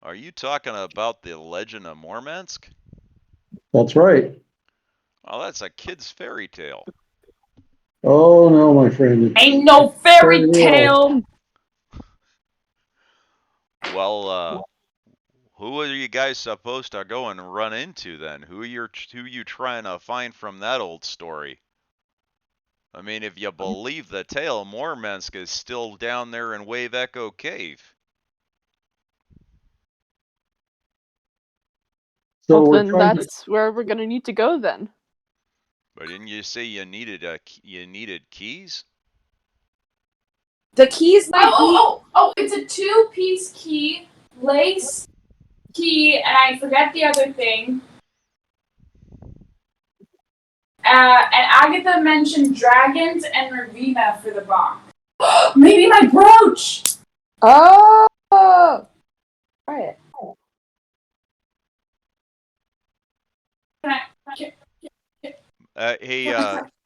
Are you talking about the legend of Mormansk? That's right. Oh, that's a kid's fairy tale. Oh no, my friend. Ain't no fairy tale. Well, who are you guys supposed to go and run into then? Who you trying to find from that old story? I mean, if you believe the tale, Mormansk is still down there in Wave Echo Cave. So Well, we're then trying that's where we're gonna need to go then. But didn't you say you needed keys? The keys might be. It's a 2-piece key, lace key, and I forget the other thing. And Agatha mentioned dragons and Ravina for the box. Maybe my brooch! Oh! Try it. Hey,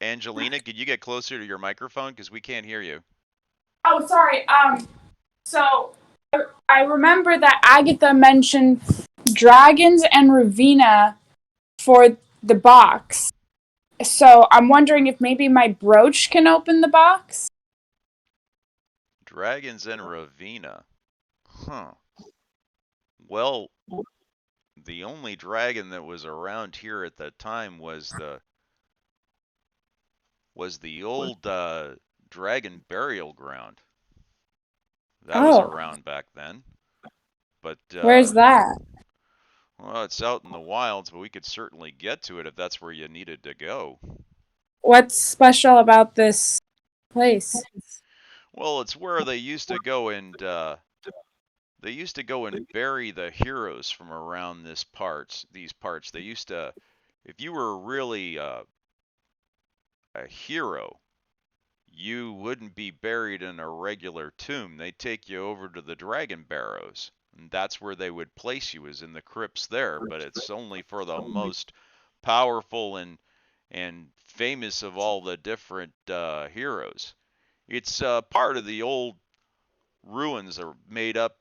Angelina, could you get closer to your microphone? Because we can't hear you. Oh, sorry. So I remember that Agatha mentioned dragons and Ravina for the box. So I'm wondering if maybe my brooch can open the box? Dragons and Ravina. Huh. Well, the only dragon that was around here at the time was the old dragon burial ground. That was Oh, around back then. But where's that? well, it's out in the wilds, but we could certainly get to it if that's where you needed to go. What's special about this place? Well, it's where they used to go and bury the heroes from around these parts. They used to, if you were really a hero, you wouldn't be buried in a regular tomb. They'd take you over to the Dragon Barrows, and that's where they would place you, is in the crypts there. But it's only for the most powerful and famous of all the different heroes. It's part of the old ruins that made up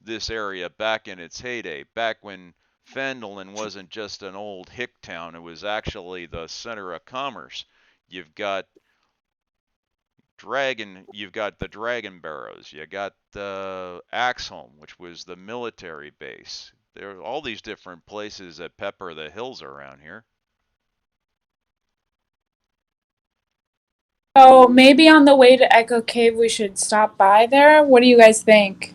this area back in its heyday, back when Phandalin wasn't just an old hick town, it was actually the center of commerce. You've got the Dragon Barrows, you got the Axholm, which was the military base. There are all these different places that pepper the hills around here. So maybe on the way to Echo Cave we should stop by there? What do you guys think?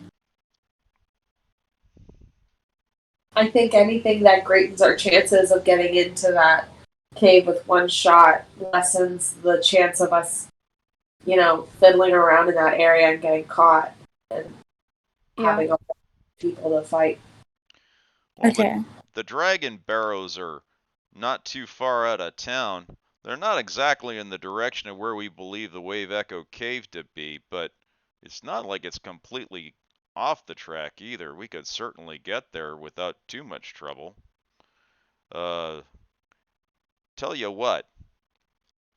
I think anything that greatens our chances of getting into that cave with one shot lessens the chance of us, fiddling around in that area and getting caught and having a people to fight. Well, Okay. the Dragon Barrows are not too far out of town. They're not exactly in the direction of where we believe the Wave Echo Cave to be, but it's not like it's completely off the track either. We could certainly get there without too much trouble. Tell you what,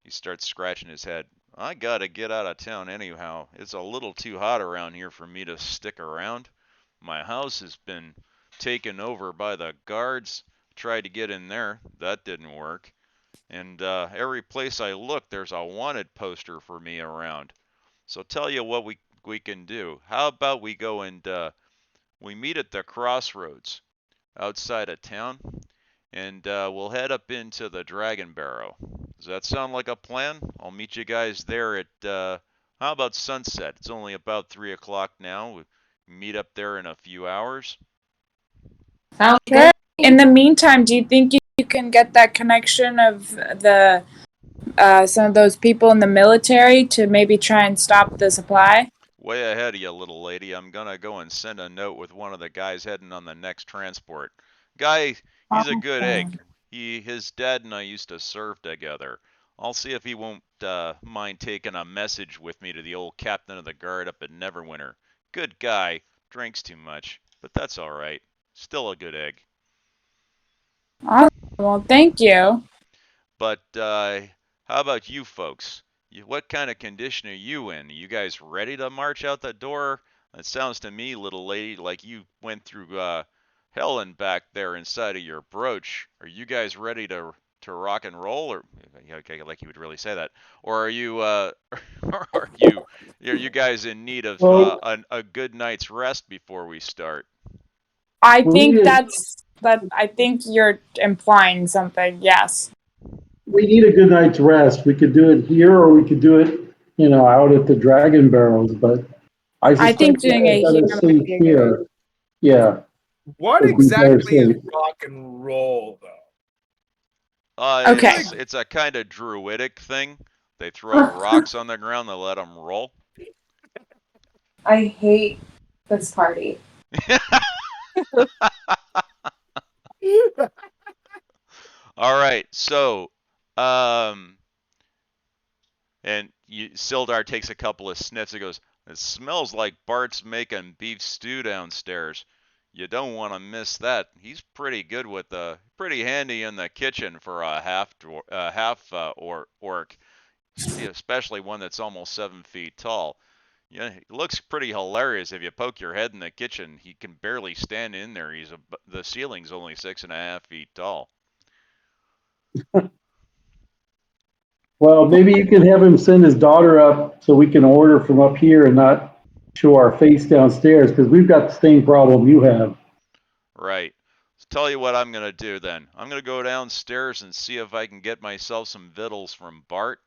he starts scratching his head. I gotta get out of town anyhow. It's a little too hot around here for me to stick around. My house has been taken over by the guards. Tried to get in there. That didn't work. And every place I look, there's a wanted poster for me around. So tell you what we can do. How about we go and we meet at the crossroads outside of town, and we'll head up into the Dragon Barrow. Does that sound like a plan? I'll meet you guys there at, how about sunset? It's only about 3 o'clock now. We meet up there in a few hours. Sounds Sure. good. In the meantime, do you think you can get that connection of the some of those people in the military to maybe try and stop the supply? Way ahead of you, little lady. I'm gonna go and send a note with one of the guys heading on the next transport. Guy, he's a good egg. His dad and I used to serve together. I'll see if he won't mind taking a message with me to the old captain of the guard up at Neverwinter. Good guy. Drinks too much, but that's all right. Still a good egg. Awesome. Well, thank you. But how about you folks? What kind of condition are you in? Are you guys ready to march out the door? It sounds to me, little lady, like you went through hell and back there inside of your brooch. Are you guys ready to rock and roll? Or okay, like you would really say that. Or are you are you guys in need of a good night's rest before we start? I think I think you're implying something. Yes. We need a good night's rest. We could do it here, or we could do it, out at the Dragon Barrows. But I think doing it here better might sleep be a good here. Yeah. What Would be better exactly is sleep. rock and roll, though? Okay. It's a kind of druidic thing. They throw rocks on the ground, they let them roll. I hate this party. All right, so and Sildar takes a couple of sniffs and goes, "It smells like Bart's making beef stew downstairs. You don't want to miss that. He's pretty good with pretty handy in the kitchen for a half orc, especially one that's almost 7 feet tall. Yeah, it looks pretty hilarious if you poke your head in the kitchen. He can barely stand in there. The ceiling's only 6.5 feet tall." Well, maybe you can have him send his daughter up so we can order from up here and not show our face downstairs, because we've got the same problem you have. Right. So tell you what I'm going to do then. I'm going to go downstairs and see if I can get myself some victuals from Bart.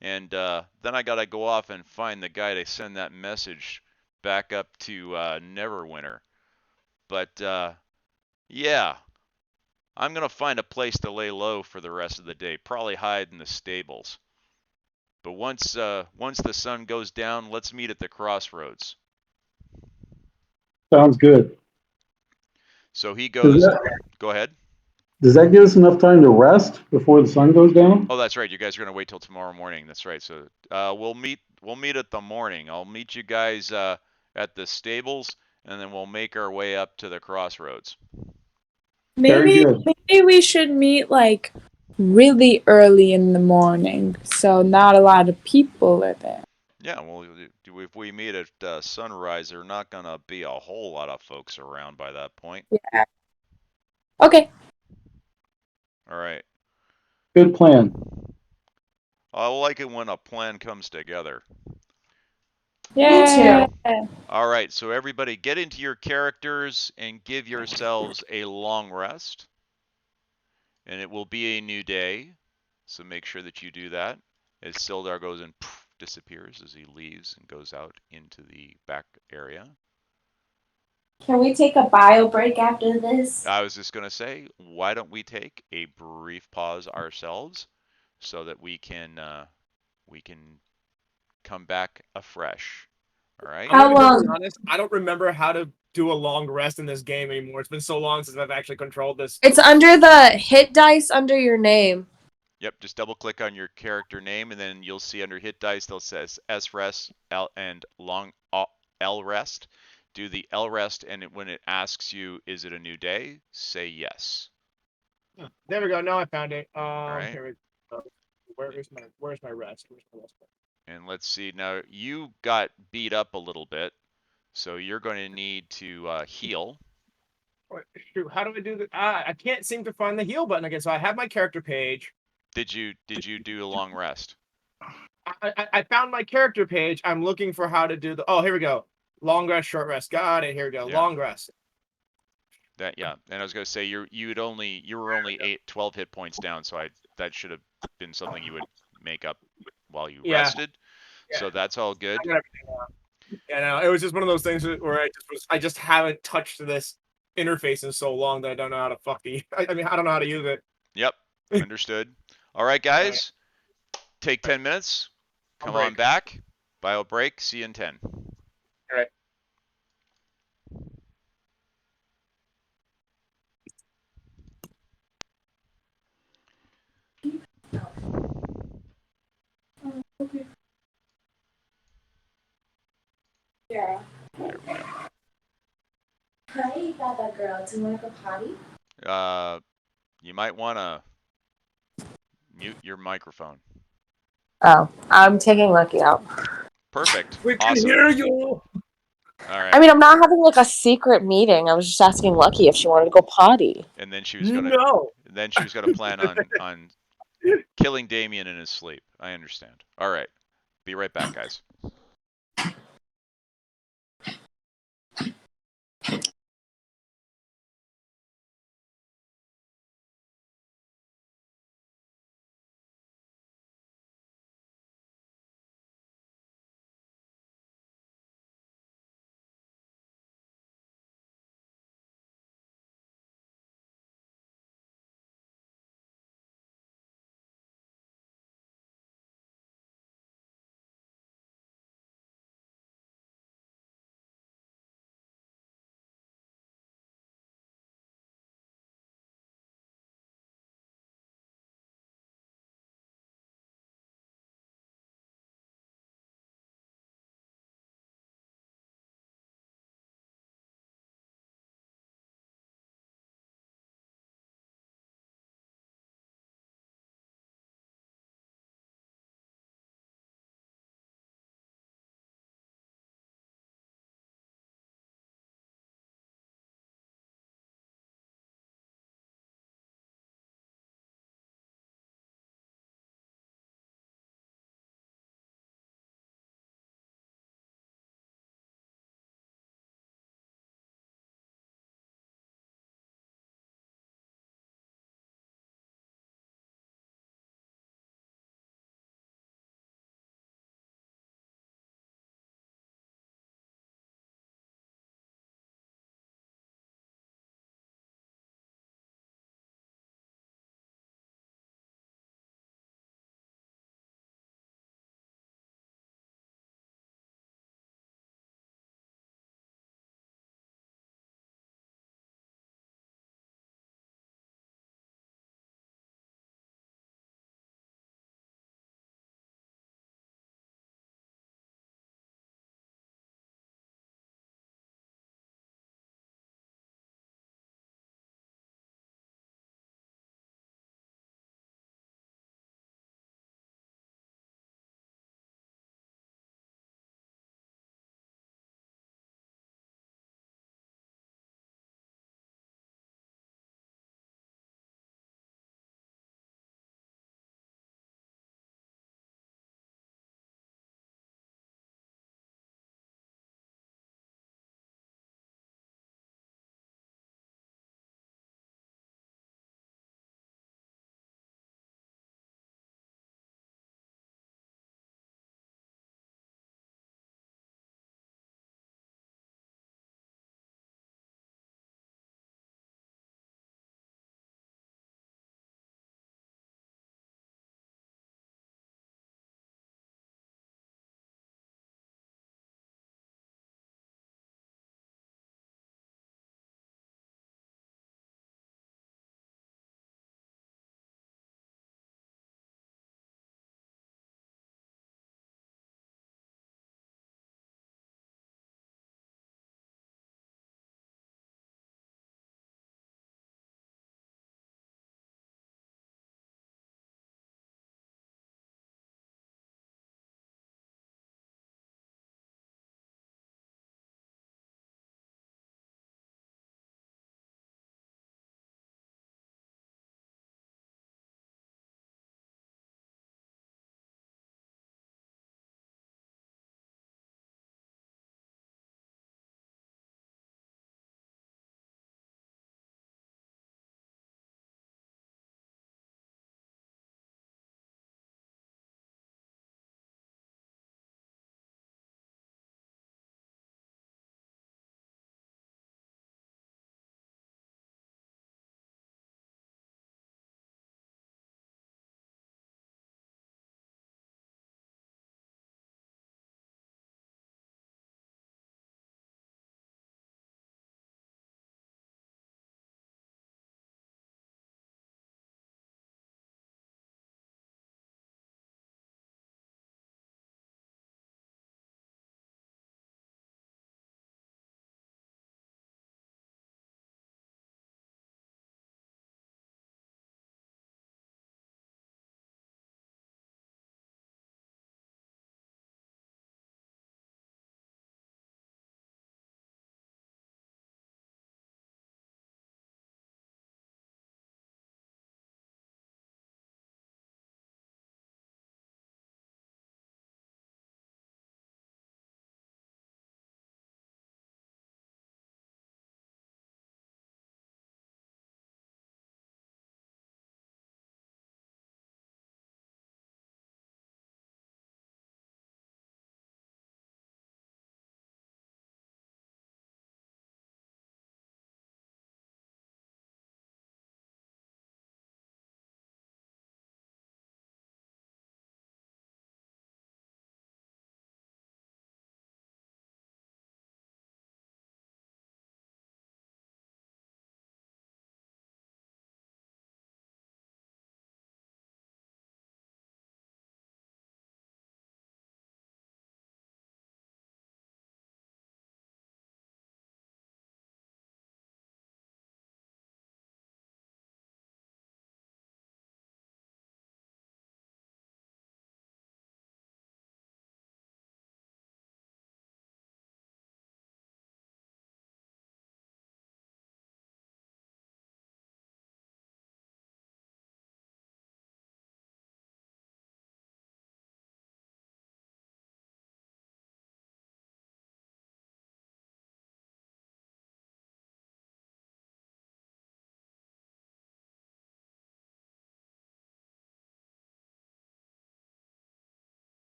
And then I got to go off and find the guy to send that message back up to Neverwinter. But yeah, I'm going to find a place to lay low for the rest of the day. Probably hide in the stables. But once the sun goes down, let's meet at the crossroads. Sounds good. So he Does goes, that, go ahead. does that give us enough time to rest before the sun goes down? Oh, that's right. You guys are gonna wait till tomorrow morning. That's right. So we'll meet at the morning. I'll meet you guys at the stables, and then we'll make our way up to the crossroads. Very Maybe good. maybe we should meet like really early in the morning, so not a lot of people are there. Yeah. Well, if we meet at sunrise, there's not gonna be a whole lot of folks around by that point. Yeah. Okay. All right. Good plan. I like it when a plan comes together. Yeah. All right, so everybody get into your characters and give yourselves a long rest. And it will be a new day, so make sure that you do that. As Sildar goes and disappears as he leaves and goes out into the back area. Can we take a bio break after this? I was just going to say, why don't we take a brief pause ourselves so that we can come back afresh. All right. How I'm gonna be long? honest, I don't remember how to do a long rest in this game anymore. It's been so long since I've actually controlled this. It's under the hit dice under your name. Yep, just double click on your character name and then you'll see under hit dice they'll says S rest L and long L rest. Do the L rest and when it asks you is it a new day, say yes. There we go. Now I found it. right. Here we go. Where's my rest? Where's my rest? And let's see. Now you got beat up a little bit, so you're going to need to heal. Shoot, how do I do that? I can't seem to find the heal button again. So I have my character page. Did you do a long rest? I found my character page. I'm looking for how to do the. Oh, here we go. Long rest, short rest. Got it. Here we go. Yeah. Long rest. That yeah. And I was going to say you were only 12 hit points down, so that should have been something you would make up while you rested. Yeah. So that's all good. I got everything out. Yeah, no, it was just one of those things where I just haven't touched this interface in so long that I don't know how to I mean, I don't know how to use it. Yep. Understood. All right, guys. Take 10 minutes. Come on back. Bio break. See you in 10. All right. Okay. Yeah. Hi, Baba girl. Do you want to go potty? You might want to mute your microphone. Oh, I'm taking Lucky out. Perfect. We can Awesome. hear you. All right. I mean, I'm not having like a secret meeting. I was just asking Lucky if she wanted to go potty. And then she was gonna. No. Then she was gonna plan on killing Damien in his sleep. I understand. All right. Be right back, guys.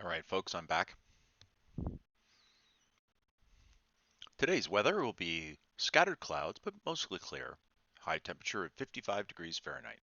All right, folks, I'm back. Today's weather will be scattered clouds, but mostly clear. High temperature of 55 degrees Fahrenheit.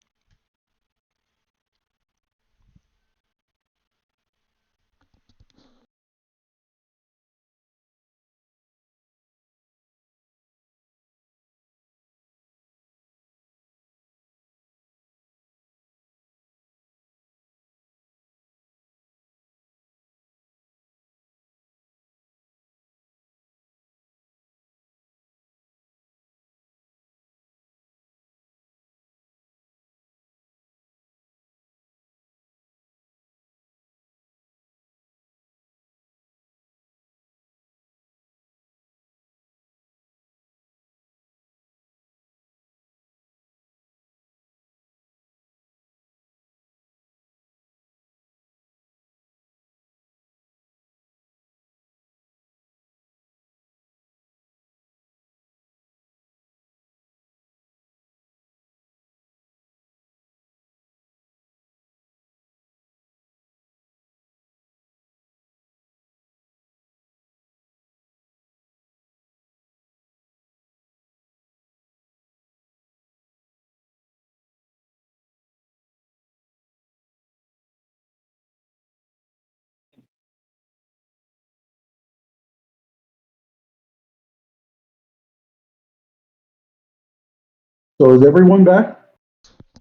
So is everyone back?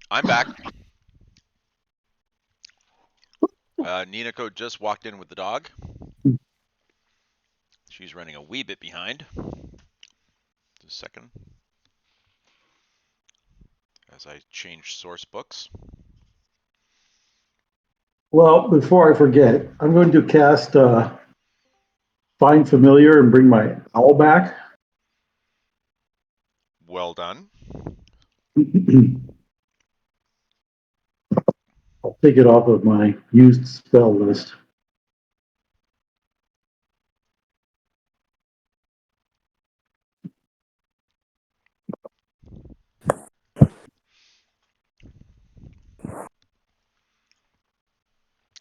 I'm back. Ninako just walked in with the dog. She's running a wee bit behind. Just a second. As I change source books. Well, before I forget, I'm going to cast Find Familiar and bring my owl back. Well done. I'll take it off of my used spell list.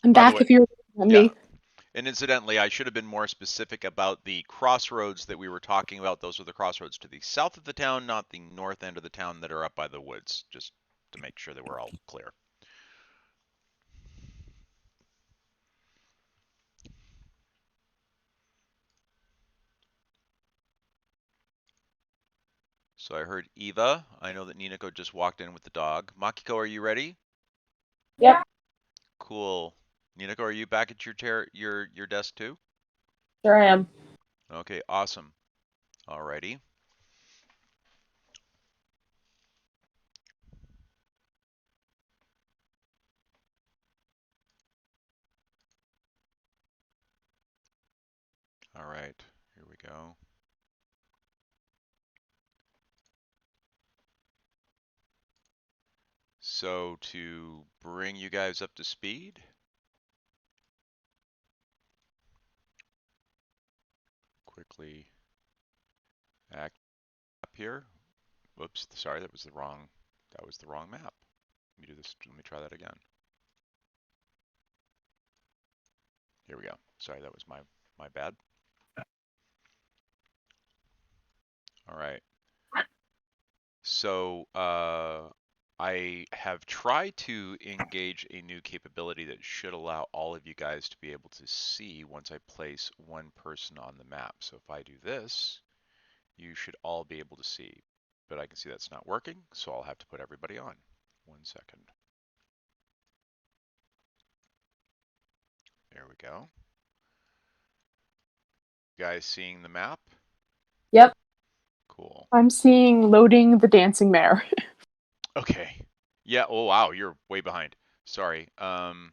I'm By the back way, if you're on yeah. me. And incidentally, I should have been more specific about the crossroads that we were talking about. Those are the crossroads to the south of the town, not the north end of the town that are up by the woods, just to make sure that we're all clear. So I heard Eva. I know that Ninako just walked in with the dog. Makiko, are you ready? Yep, Cool. Ninako, are you back at your desk too? sure am. Okay, awesome. Alrighty. All right, here we go. So to bring you guys up to speed, quickly act up here. Whoops, sorry, that was the wrong map. Let me do this, let me try that again. Here we go. Sorry, that was my bad. All right. So I have tried to engage a new capability that should allow all of you guys to be able to see once I place one person on the map. So if I do this, you should all be able to see. But I can see that's not working, so I'll have to put everybody on. 1 second. There we go. You guys seeing the map? Yep. Cool. I'm seeing loading the dancing mare. Okay. Yeah, oh wow, you're way behind. Sorry. That's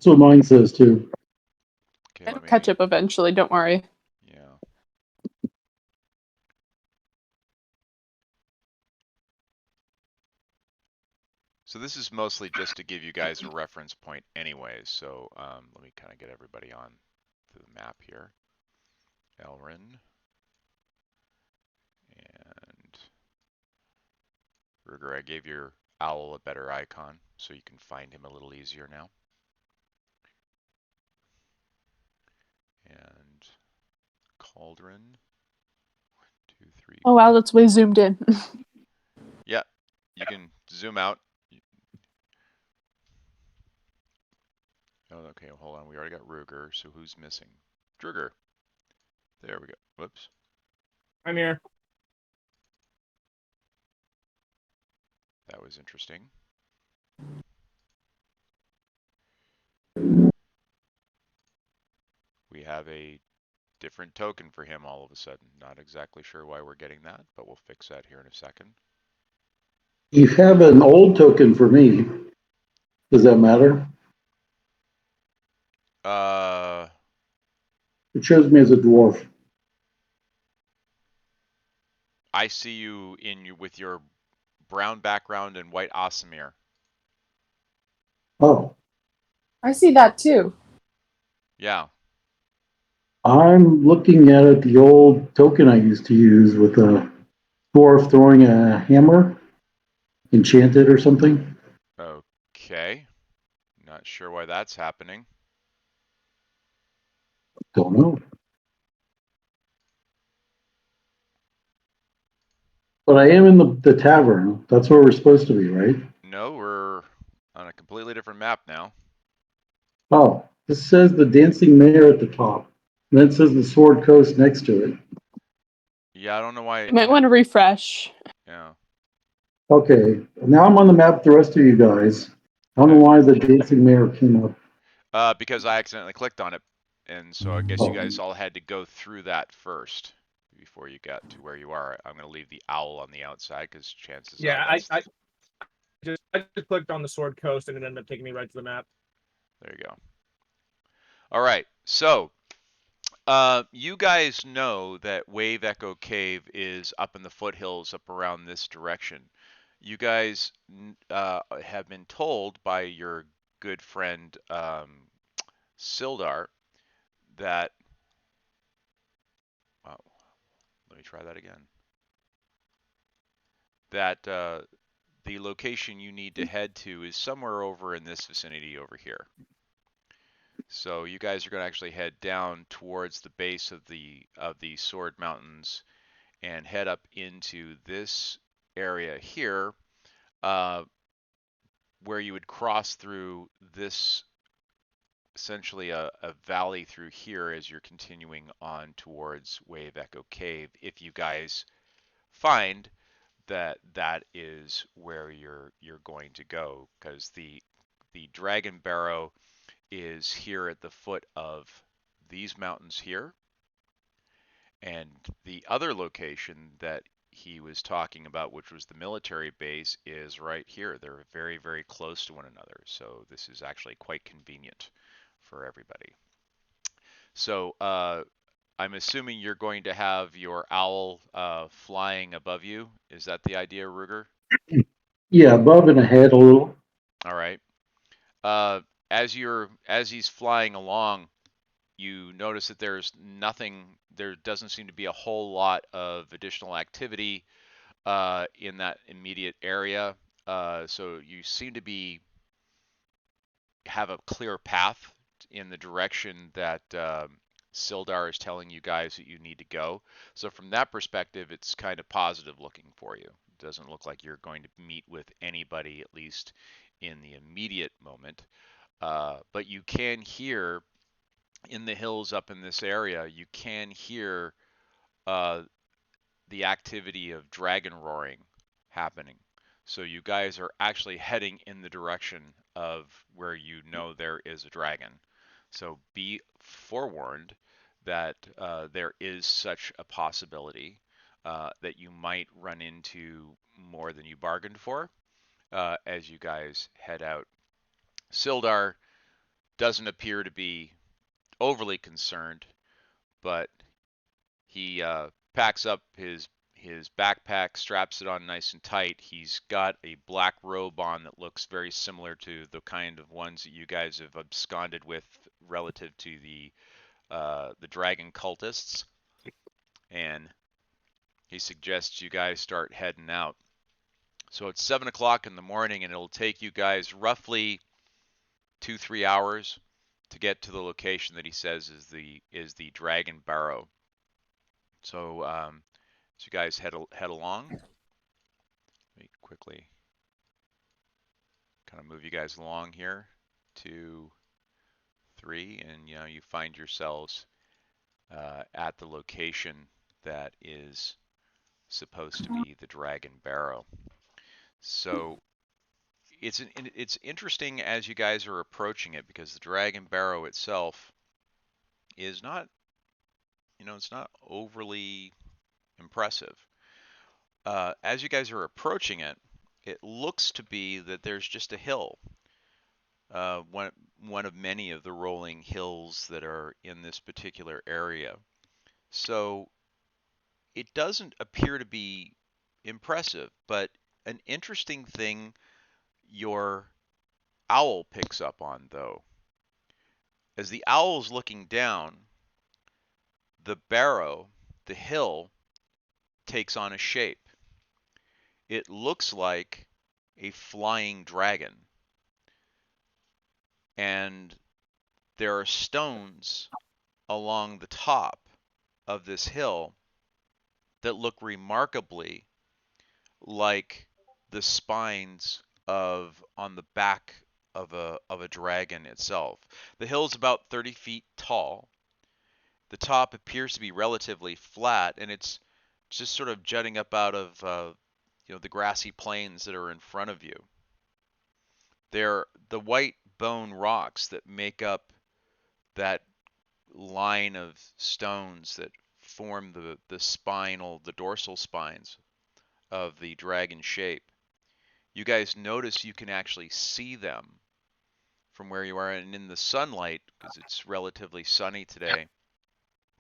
what mine says too. Okay, It'll let me catch up eventually, don't worry. yeah. So this is mostly just to give you guys a reference point anyways. So let me kind of get everybody on to the map here. Elrin and Ruger, I gave your owl a better icon so you can find him a little easier now. And cauldron. 1, 2, 3. Oh wow, that's way zoomed in. Yeah, you can zoom out. Oh, okay, hold on. We already got Ruger, so who's missing? Druger. There we go. Whoops. I'm here. That was interesting. We have a different token for him all of a sudden. Not exactly sure why we're getting that, but we'll fix that here in a second. You have an old token for me. Does that matter? It shows me as a dwarf. I see you with your brown background and white Asamir. Oh, I see that too. Yeah. I'm looking at it, the old token I used to use with a dwarf throwing a hammer, enchanted or something. Okay. Not sure why that's happening. Don't know. But I am in the tavern. That's where we're supposed to be, right? No, we're on a completely different map now. Oh, this says the Dancing Mayor at the top. And then it says the Sword Coast next to it. Yeah, I don't know why. You might want to refresh. Yeah. Okay, now I'm on the map with the rest of you guys. I don't know why the Dancing Mayor came up. Because I accidentally clicked on it, and so I guess you guys all had to go through that first before you got to where you are. I'm going to leave the owl on the outside because chances Yeah, are I just clicked on the Sword Coast and it ended up taking me right to the map. There you go. All right, so you guys know that Wave Echo Cave is up in the foothills up around this direction. You guys have been told by your good friend Sildar that, wow, let me try that again, that the location you need to head to is somewhere over in this vicinity over here. So you guys are going to actually head down towards the base of the Sword Mountains and head up into this area here, where you would cross through this, essentially a valley through here as you're continuing on towards Wave Echo Cave, if you guys find that that is where you're going to go, because the Dragon Barrow is here at the foot of these mountains here, and the other location that he was talking about, which was the military base, is right here. They're very, very close to one another, so this is actually quite convenient for everybody. So I'm assuming you're going to have your owl flying above you. Is that the idea, Ruger? Yeah, above and ahead a little. All right. As he's flying along, you notice that there's nothing. There doesn't seem to be a whole lot of additional activity in that immediate area. So you seem to have a clear path in the direction that Sildar is telling you guys that you need to go. So from that perspective, it's kind of positive looking for you. It doesn't look like you're going to meet with anybody, at least in the immediate moment. But you can hear in the hills up in this area, you can hear the activity of dragon roaring happening. So you guys are actually heading in the direction of where you know there is a dragon. So be forewarned that there is such a possibility that you might run into more than you bargained for as you guys head out. Sildar doesn't appear to be overly concerned, but he packs up his backpack, straps it on nice and tight. He's got a black robe on that looks very similar to the kind of ones that you guys have absconded with relative to the dragon cultists, and he suggests you guys start heading out. So it's 7 o'clock in the morning, and it'll take you guys roughly 2-3 hours to get to the location that he says is the Dragon Barrow. So as you guys head along, let me quickly kind of move you guys along here. 2, 3, and you find yourselves at the location that is supposed to be the Dragon Barrow. So it's interesting as you guys are approaching it, because the Dragon Barrow itself is not, it's not overly impressive. As you guys are approaching it, it looks to be that there's just a hill, one of many of the rolling hills that are in this particular area. So it doesn't appear to be impressive, but an interesting thing your owl picks up on, though. As the owl's looking down, the barrow, the hill, takes on a shape. It looks like a flying dragon. And there are stones along the top of this hill that look remarkably like the spines on the back of a dragon itself. The hill is about 30 feet tall. The top appears to be relatively flat, and it's just sort of jutting up out of the grassy plains that are in front of you. They're the white bone rocks that make up that line of stones that form the dorsal spines of the dragon shape. You guys notice you can actually see them from where you are, and in the sunlight, because it's relatively sunny today,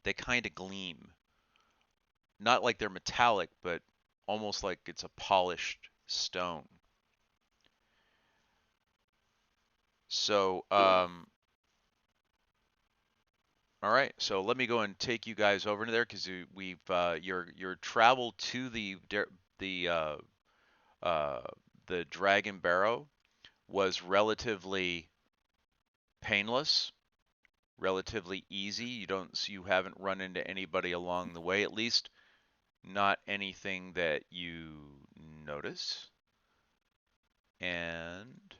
they kind of gleam. Not like they're metallic, but almost like it's a polished stone. So, all right. So let me go and take you guys over to there, because we've your travel to the Dragon Barrow was relatively painless, relatively easy. You haven't run into anybody along the way, at least not anything that you notice. And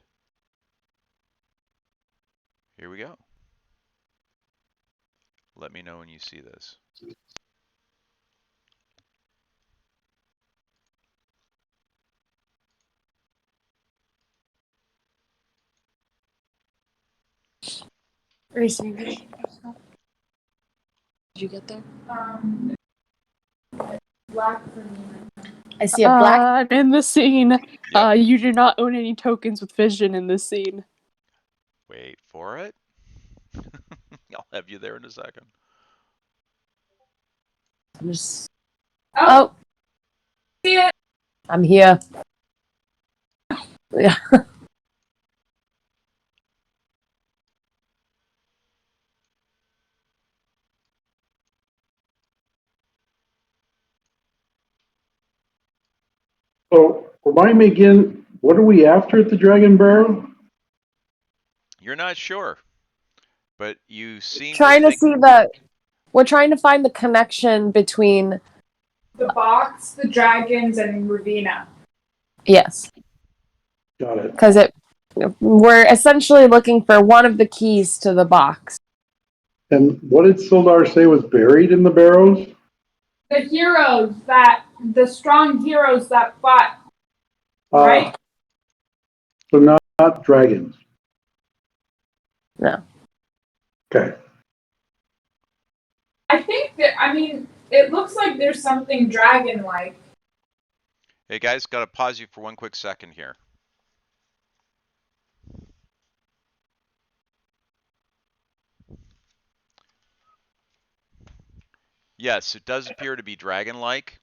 here we go. Let me know when you see this. Did you get there? Black for me. I see a black. In this scene, Yep. you do not own any tokens with vision in this scene. Wait for it. I'll have you there in a second. I'm just. Oh, Oh, see it. I'm here. Yeah. So remind me again, what are we after at the Dragon Barrow? You're not sure, but you seem Trying to to see the. We're trying to find the connection between. The box, the dragons, and Ravina. Yes, Got it. because we're essentially looking for one of the keys to the box. And what did Sildar say was buried in the barrows? The strong heroes that fought, right? So not dragons. No. Okay. I think it looks like there's something dragon-like. Hey guys, gotta pause you for one quick second here. Yes, it does appear to be dragon-like.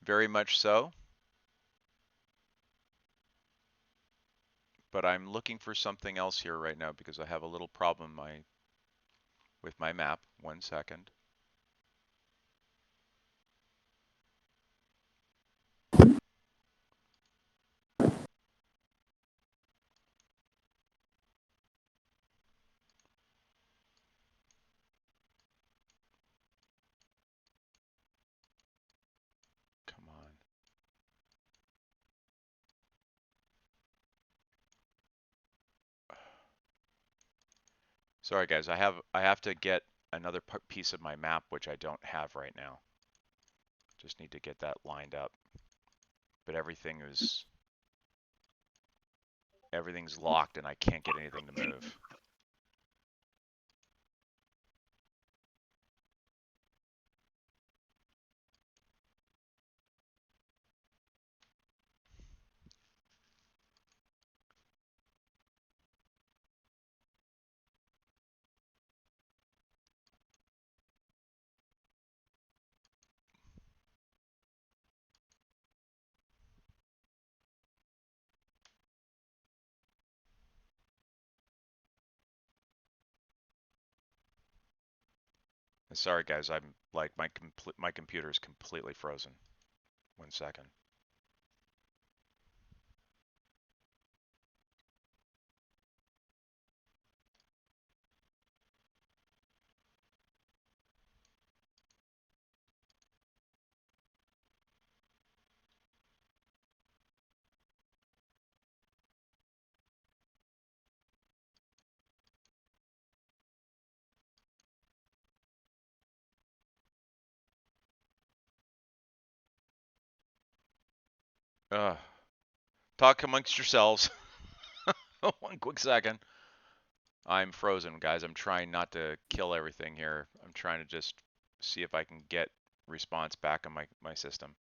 Very much so. But I'm looking for something else here right now, because I have a little problem with my map. 1 second. Sorry, guys. I have to get another piece of my map, which I don't have right now. Just need to get that lined up. But everything's locked, and I can't get anything to move. Sorry, guys. I'm like my computer is completely frozen. 1 second. Talk amongst yourselves. 1 quick second. I'm frozen, guys. I'm trying not to kill everything here. I'm trying to just see if I can get response back on my system.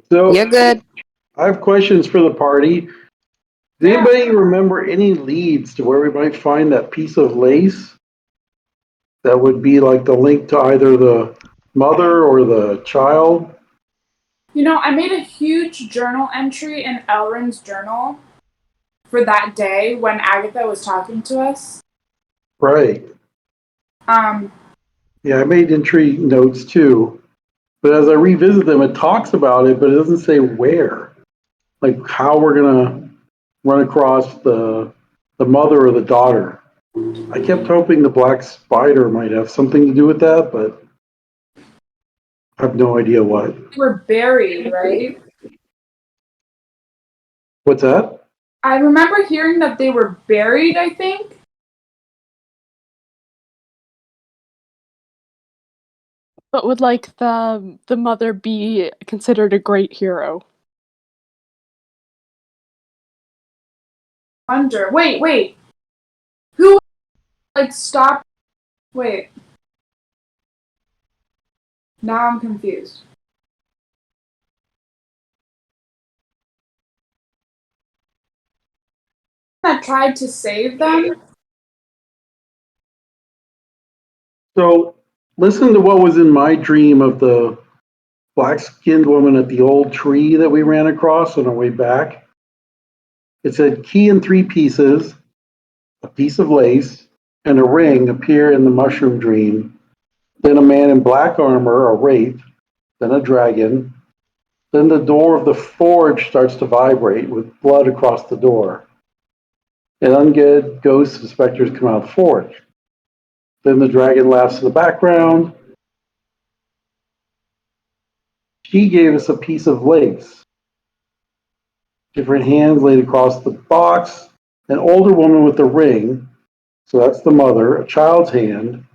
So You're good. I have questions for the party. Does anybody remember any leads to where we might find that piece of lace that would be like the link to either the mother or the child? You know, I made a huge journal entry in Elrin's journal for that day when Agatha was talking to us. Right. Yeah, I made entry notes too. But as I revisit them, it talks about it, but it doesn't say where. Like how we're gonna run across the mother or the daughter. I kept hoping the black spider might have something to do with that, but I have no idea what. They were buried, right? What's that? I remember hearing that they were buried, I think. But would like the mother be considered a great hero? Wait. Who, like, stopped? Wait. Now I'm confused. That tried to save them? So listen to what was in my dream of the black-skinned woman at the old tree that we ran across on our way back. It said key in 3 pieces, a piece of lace, and a ring appear in the mushroom dream. Then a man in black armor, a wraith, then a dragon. Then the door of the forge starts to vibrate with blood across the door. And undead ghosts and specters come out of the forge. Then the dragon laughs in the background. She gave us a piece of lace. Different hands laid across the box. An older woman with a ring, so that's the mother, a child's hand,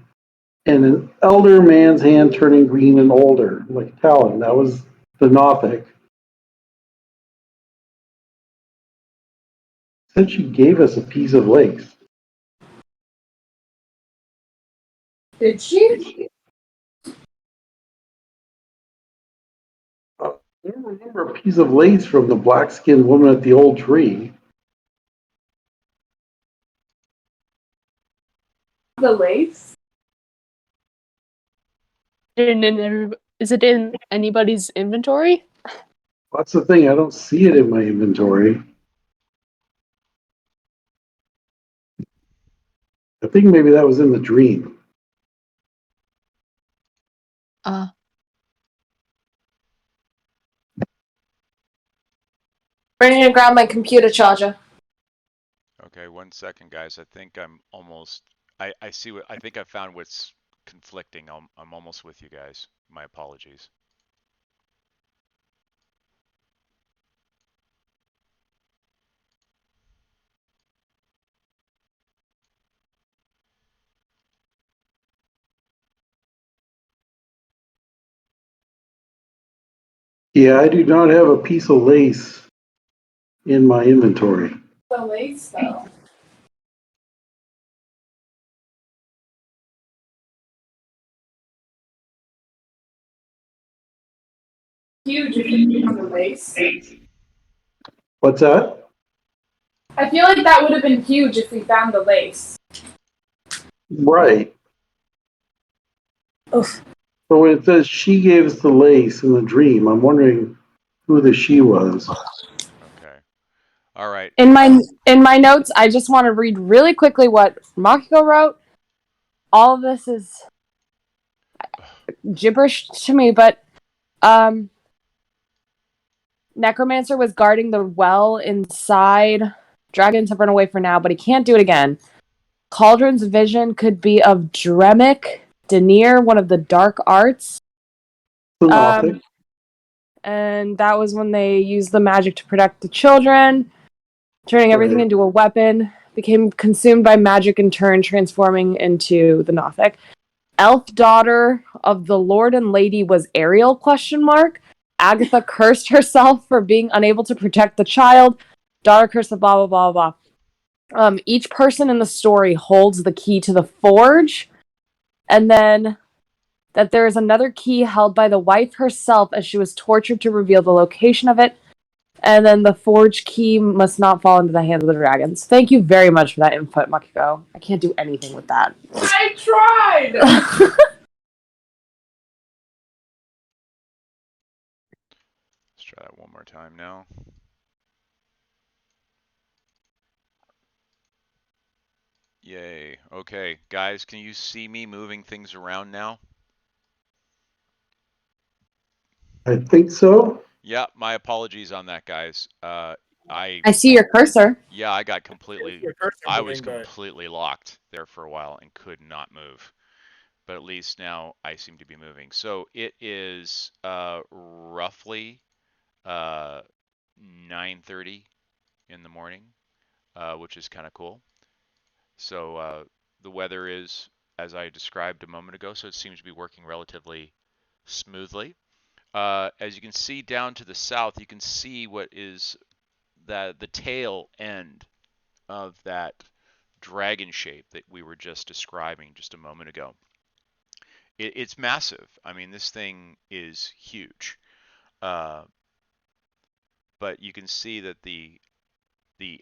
and an elder man's hand turning green and older, like Talon. That was the Nothic. Said she gave us a piece of lace. Did she? I don't remember a piece of lace from the black-skinned woman at the old tree. The lace? Is it in anybody's inventory? That's the thing. I don't see it in my inventory. I think maybe that was in the dream. Ready to grab my computer charger. Okay, 1 second, guys. I think I'm almost. I see what I think I found what's conflicting. I'm almost with you guys. My apologies. Yeah, I do not have a piece of lace in my inventory. The lace, though. Huge if you found the lace. What's that? I feel like that would have been huge if we found the lace. Right. Oof. So when it says she gave us the lace in the dream, I'm wondering who the she was. Okay. All right. In my notes, I just want to read really quickly what Makiko wrote. All of this is gibberish to me, but Necromancer was guarding the well inside. Dragons have run away for now, but he can't do it again. Cauldron's vision could be of Dremic, Denier, one of the dark arts. And that was when they used the magic to protect the children, turning everything into a weapon, became consumed by magic in turn, transforming into the Nothic. Elf daughter of the Lord and Lady was Ariel, ? Agatha cursed herself for being unable to protect the child. Daughter cursed the blah, blah, blah, blah. Each person in the story holds the key to the forge, and then that there is another key held by the wife herself as she was tortured to reveal the location of it, and then the forge key must not fall into the hands of the dragons. Thank you very much for that input, Makiko. I can't do anything with that. I tried! Let's try that one more time now. Yay. Okay, guys, can you see me moving things around now? I think so. Yeah, my apologies on that, guys. I see your cursor. Yeah, I got completely, Your cursor I was moving, but- completely locked there for a while and could not move. But at least now I seem to be moving. So it is roughly 9:30 in the morning, which is kind of cool. So the weather is, as I described a moment ago, so it seems to be working relatively smoothly. As you can see down to the south, you can see what is the tail end of that dragon shape that we were just describing just a moment ago. It's massive. I mean, this thing is huge. But you can see that the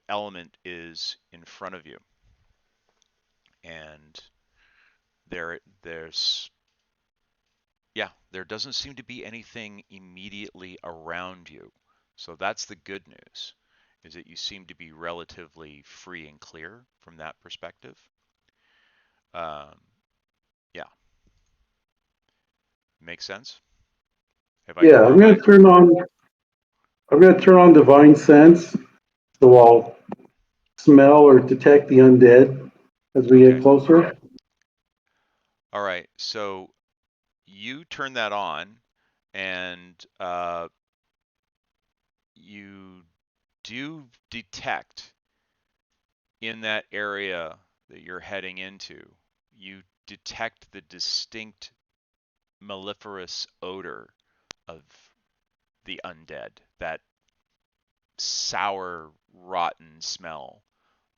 element is in front of you. And there doesn't seem to be anything immediately around you. So that's the good news, is that you seem to be relatively free and clear from that perspective. Yeah. Makes sense? Yeah, I'm gonna turn on Divine Sense, so I'll smell or detect the undead as we get closer. All right, so you turn that on, and you do detect in that area that you're heading into, you detect the distinct mellifluous odor of the undead, that sour, rotten smell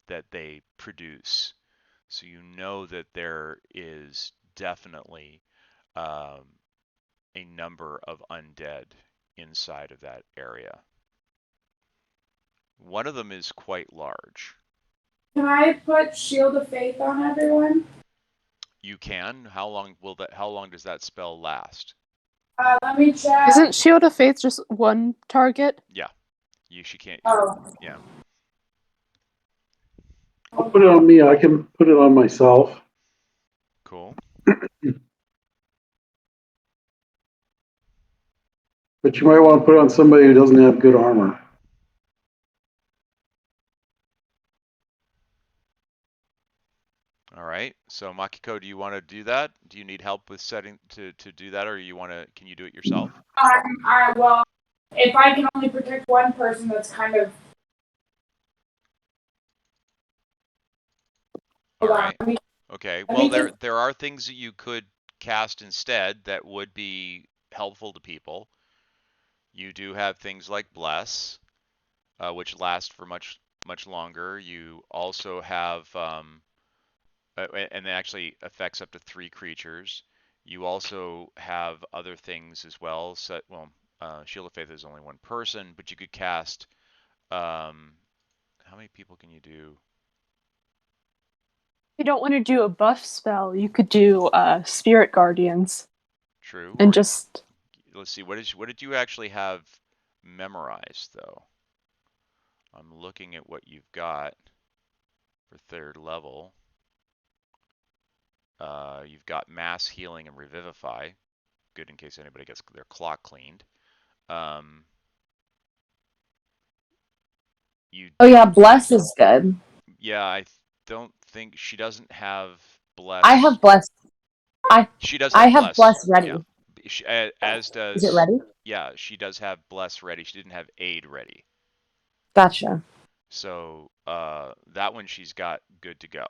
that they produce. So you know that there is definitely a number of undead inside of that area. One of them is quite large. Can I put Shield of Faith on everyone? You can. How long does that spell last? Let me check. Isn't Shield of Faith just one target? Yeah. She can't. Oh. Yeah. I'll put it on me. I can put it on myself. Cool. But you might want to put it on somebody who doesn't have good armor. All right. So Makiko, do you want to do that? Do you need help with setting to do that, or can you do it yourself? Well, if I can only protect one person, that's kind of. All right. Okay. Well, there are things that you could cast instead that would be helpful to people. You do have things like Bless, which last for much longer. You also have, and it actually affects up to 3 creatures. You also have other things as well. Shield of Faith is only 1 person, but you could cast. How many people can you do? If you don't want to do a buff spell, you could do Spirit Guardians. True. And just let's see. What did you actually have memorized though? I'm looking at what you've got for 3rd level. You've got Mass Healing and Revivify. Good in case anybody gets their clock cleaned. Oh yeah, Bless is good. Yeah, I don't think she doesn't have Bless. I have Bless. She does I have have Bless ready. Yeah. As does. Is it ready? Yeah, she does have Bless ready. She didn't have Aid ready. Gotcha. So that one she's got good to go.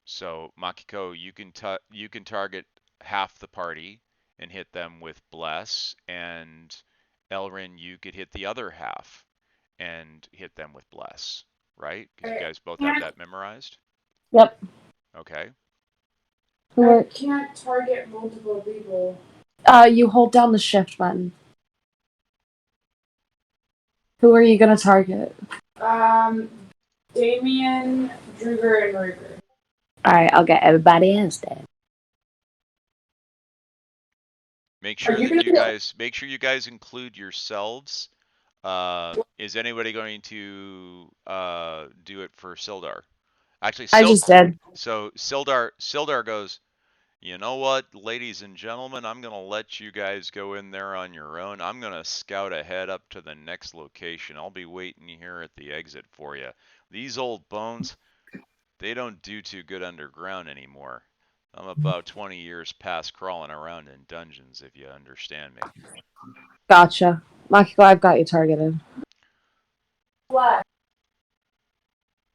So Makiko, you can target half the party and hit them with Bless, and Elrin, you could hit the other half and hit them with Bless, right? Because you guys both have that memorized. Yep. Okay. I can't target multiple people. You hold down the shift button. Who are you gonna target? Damien, Druger, and Ruger. Alright, I'll get everybody else then. Make sure you guys include yourselves. Is anybody going to do it for Sildar? Actually, I just did. So Sildar goes, you know what, ladies and gentlemen, I'm going to let you guys go in there on your own. I'm going to scout ahead up to the next location. I'll be waiting here at the exit for you. These old bones, they don't do too good underground anymore. I'm about 20 years past crawling around in dungeons, if you understand me. Gotcha. Makiko, I've got you targeted. What?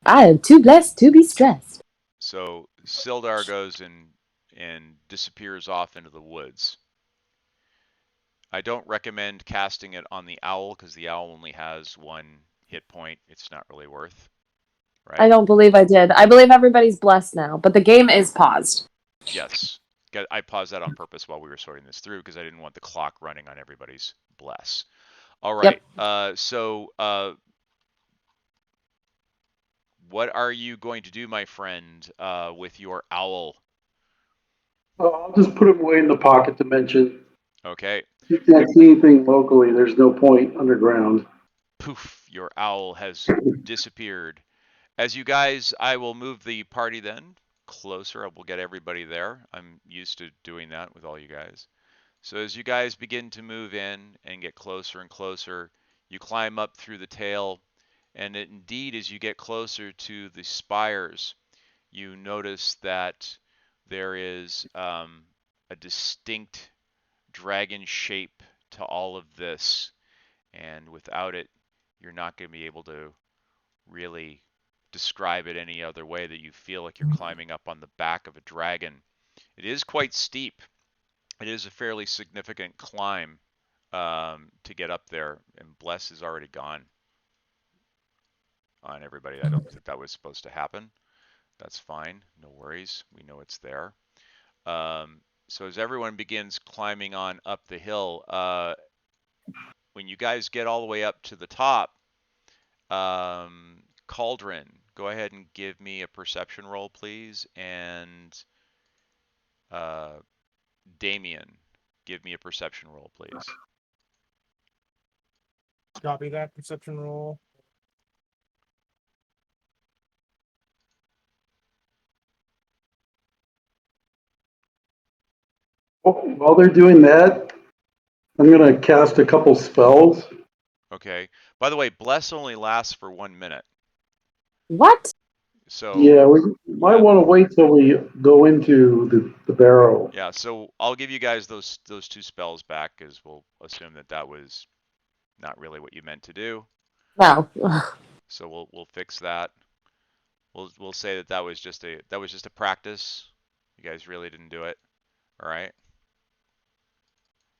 I am too blessed to be stressed. So Sildar goes and disappears off into the woods. I don't recommend casting it on the owl because the owl only has 1 hit point. It's not really worth, right? I don't believe I did. I believe everybody's blessed now, but the game is paused. Yes. I paused that on purpose while we were sorting this through because I didn't want the clock running on everybody's bless. All right. Yep. What are you going to do, my friend, with your owl? I'll just put him away in the pocket dimension. Okay. You can't see anything locally. There's no point underground. Poof, your owl has disappeared. As you guys, I will move the party then closer. I will get everybody there. I'm used to doing that with all you guys. So as you guys begin to move in and get closer and closer, you climb up through the tail. And indeed, as you get closer to the spires, you notice that there is a distinct dragon shape to all of this. And without it, you're not going to be able to really describe it any other way that you feel like you're climbing up on the back of a dragon. It is quite steep. It is a fairly significant climb to get up there, and Bless is already gone on everybody. I don't think that was supposed to happen. That's fine. No worries. We know it's there. So as everyone begins climbing on up the hill, when you guys get all the way up to the top, Cauldron, go ahead and give me a perception roll, please. And Damien, give me a perception roll, please. Copy that perception roll. While they're doing that, I'm going to cast a couple spells. Okay. By the way, Bless only lasts for 1 minute. What? So yeah, we might want to wait till we go into the barrow. Yeah, so I'll give you guys those 2 spells back, because we'll assume that was not really what you meant to do. No. So we'll fix that. We'll say that was just a practice. You guys really didn't do it. All right.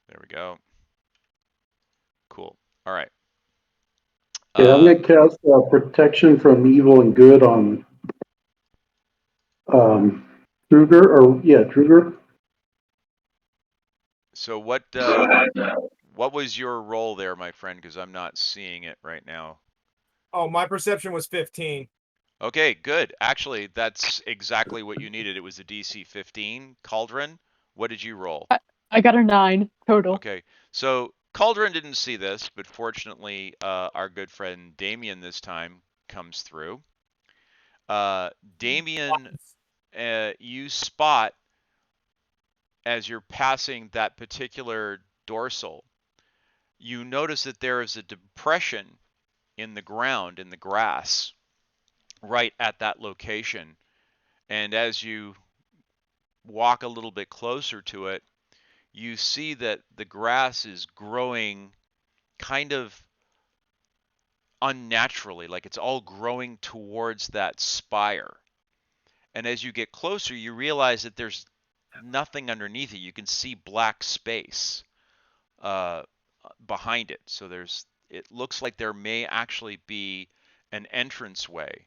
There we go. Cool. All right. Yeah, I'm gonna cast protection from evil and good on Druger. So what was your role there, my friend? Because I'm not seeing it right now. Oh, my perception was 15. Okay, good. Actually, that's exactly what you needed. It was a DC 15. Cauldron, what did you roll? I got a 9 total. Okay, so Cauldron didn't see this, but fortunately, our good friend Damien this time comes through. Damien, you spot as you're passing that particular dorsal, you notice that there is a depression in the ground, in the grass, right at that location. And as you walk a little bit closer to it, you see that the grass is growing kind of unnaturally, like it's all growing towards that spire. And as you get closer, you realize that there's nothing underneath it. You can see black space behind it. So it looks like there may actually be an entranceway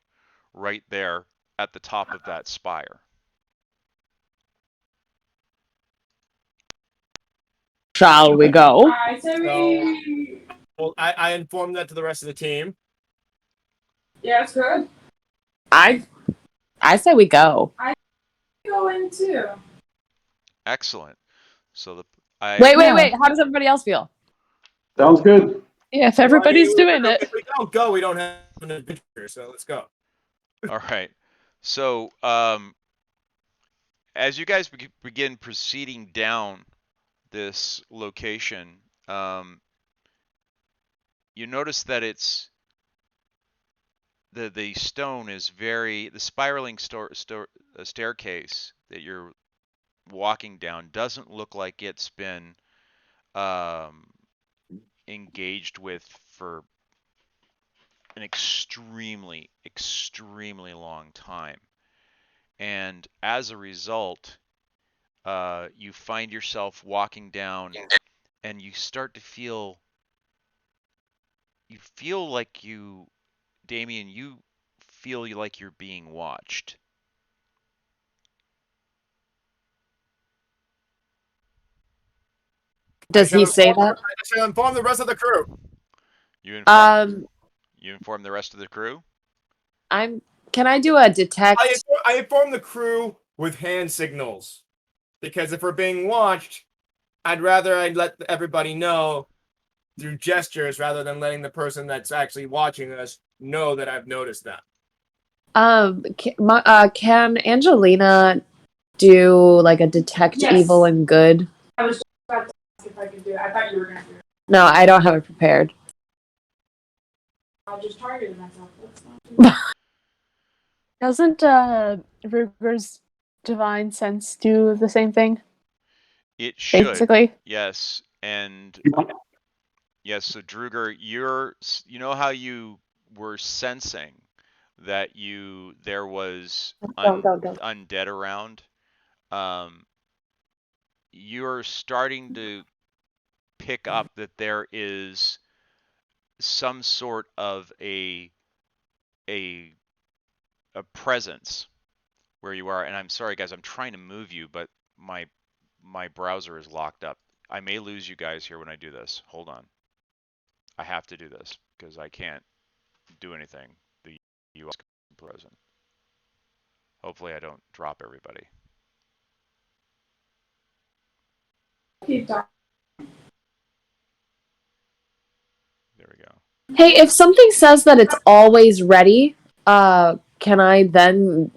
right there at the top of that spire. Shall we go? Well, I informed that to the rest of the team. Yeah, it's good. I say we go. Go in too. Excellent. So Wait. How does everybody else feel? Sounds good. Yeah, if everybody's doing it. If we don't go, we don't have an adventure. So let's go. All right. So as you guys begin proceeding down this location, you notice that it's the stone is the spiraling staircase that you're walking down doesn't look like it's been engaged with for an extremely long time. And as a result, you find yourself walking down and you start to feel like Damien, you feel like you're being watched. Does he say that? I shall inform the rest of the crew. You inform the rest of the crew? Can I do a detect? I inform the crew with hand signals. Because if we're being watched, I'd let everybody know through gestures rather than letting the person that's actually watching us know that I've noticed that. Can Angelina do like a detect evil and good? I was just about to ask if I could do it. I thought you were going to do it. No, I don't have it prepared. I just targeted myself. That's not Doesn't Ruger's divine sense do the same thing? It should. Basically. Yes. And yes, so Druger, you know how you were sensing that there was undead around? You're starting to pick up that there is some sort of a presence where you are. And I'm sorry guys, I'm trying to move you, but my browser is locked up. I may lose you guys here when I do this. Hold on. I have to do this because I can't do anything. The US present. Hopefully I don't drop everybody. keep talking. There we go. Hey, if something says that it's always ready, can I then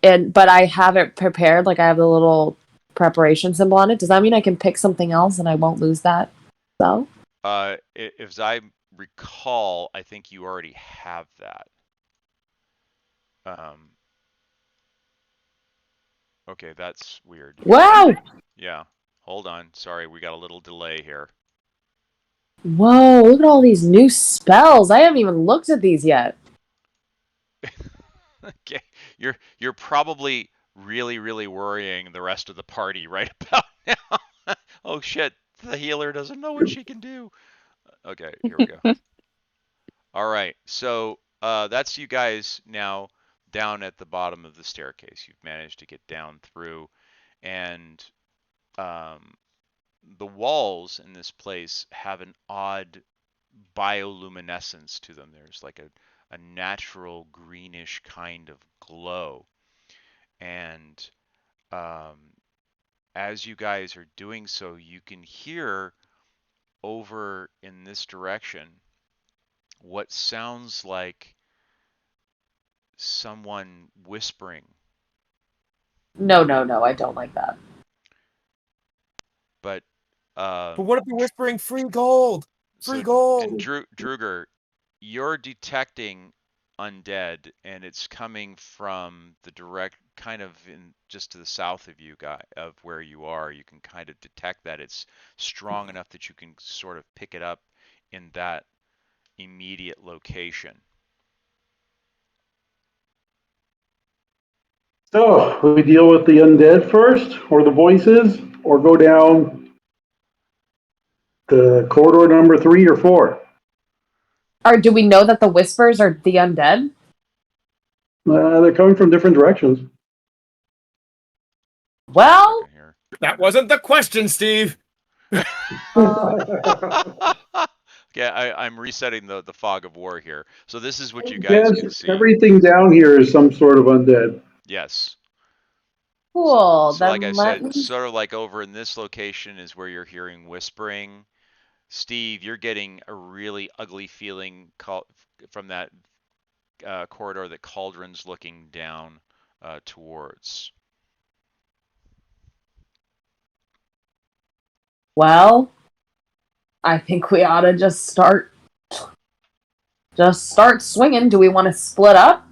but I have it prepared, like I have the little preparation symbol on it. Does that mean I can pick something else and I won't lose that spell? If I recall, I think you already have that. Okay, that's weird. Wow! Yeah, hold on. Sorry, we got a little delay here. Whoa, look at all these new spells. I haven't even looked at these yet. Okay, you're probably really worrying the rest of the party right about now. Oh shit, The healer doesn't know what she can do. Okay, here we go. All right, so that's you guys now down at the bottom of the staircase. You've managed to get down through, and the walls in this place have an odd bioluminescence to them. There's like a natural greenish kind of glow. And as you guys are doing so, you can hear over in this direction what sounds like someone whispering. No, I don't like that. But But what if you're whispering free gold? Free so gold. Druger, you're detecting undead, and it's coming from the direct, kind of in just to the south of you, guy, of where you are. You can kind of detect that it's strong enough that you can sort of pick it up in that immediate location. So, we deal with the undead first, or the voices, or go down to corridor number 3 or 4? Or do we know that the whispers are the undead? They're coming from different directions. Well, That wasn't the question, Steve. Yeah, I'm resetting the fog of war here. So this is what you guys can see. Everything down here is some sort of undead. Yes. cool. So Then like I let said, me... sort of like over in this location is where you're hearing whispering. Steve, you're getting a really ugly feeling from that corridor that Cauldron's looking down towards. Well, I think we ought to just start swinging. Do we want to split up?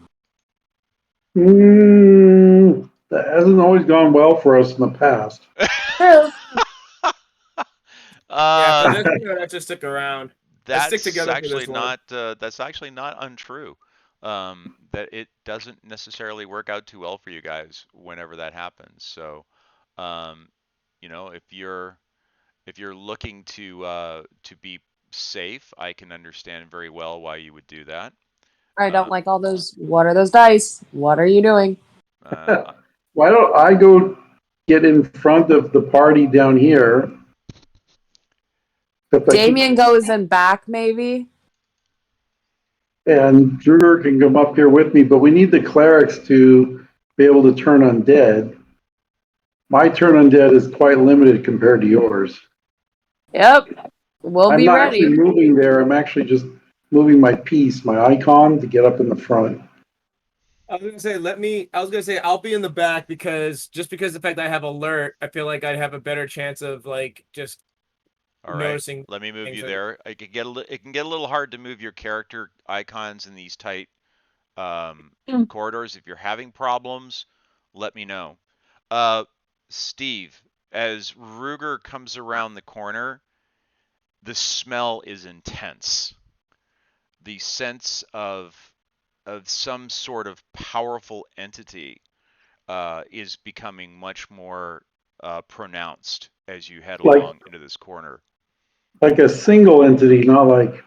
That hasn't always gone well for us in the past. True. Yeah, for this one, let's just stick around. Let's stick That's together for actually this one. that's actually not untrue. That it doesn't necessarily work out too well for you guys whenever that happens. So, you know, if you're looking to be safe, I can understand very well why you would do that. I don't like all those. What are those dice? What are you doing? Why don't I go get in front of the party down here? Damien goes in back, maybe. And Druger can come up here with me, but we need the clerics to be able to turn undead. My turn undead is quite limited compared to yours. Yep. We'll I'm be not ready. actually moving there. I'm actually just moving my piece, my icon, to get up in the front. I was gonna say I'll be in the back because the fact that I have alert, I feel like I'd have a better chance of like just All right, noticing. let me move you there. It can get a little hard to move your character icons in these tight corridors. If you're having problems, let me know. Steve, as Ruger comes around the corner, the smell is intense. The sense of some sort of powerful entity is becoming much more pronounced as you head along into this corner. Like a single entity, not like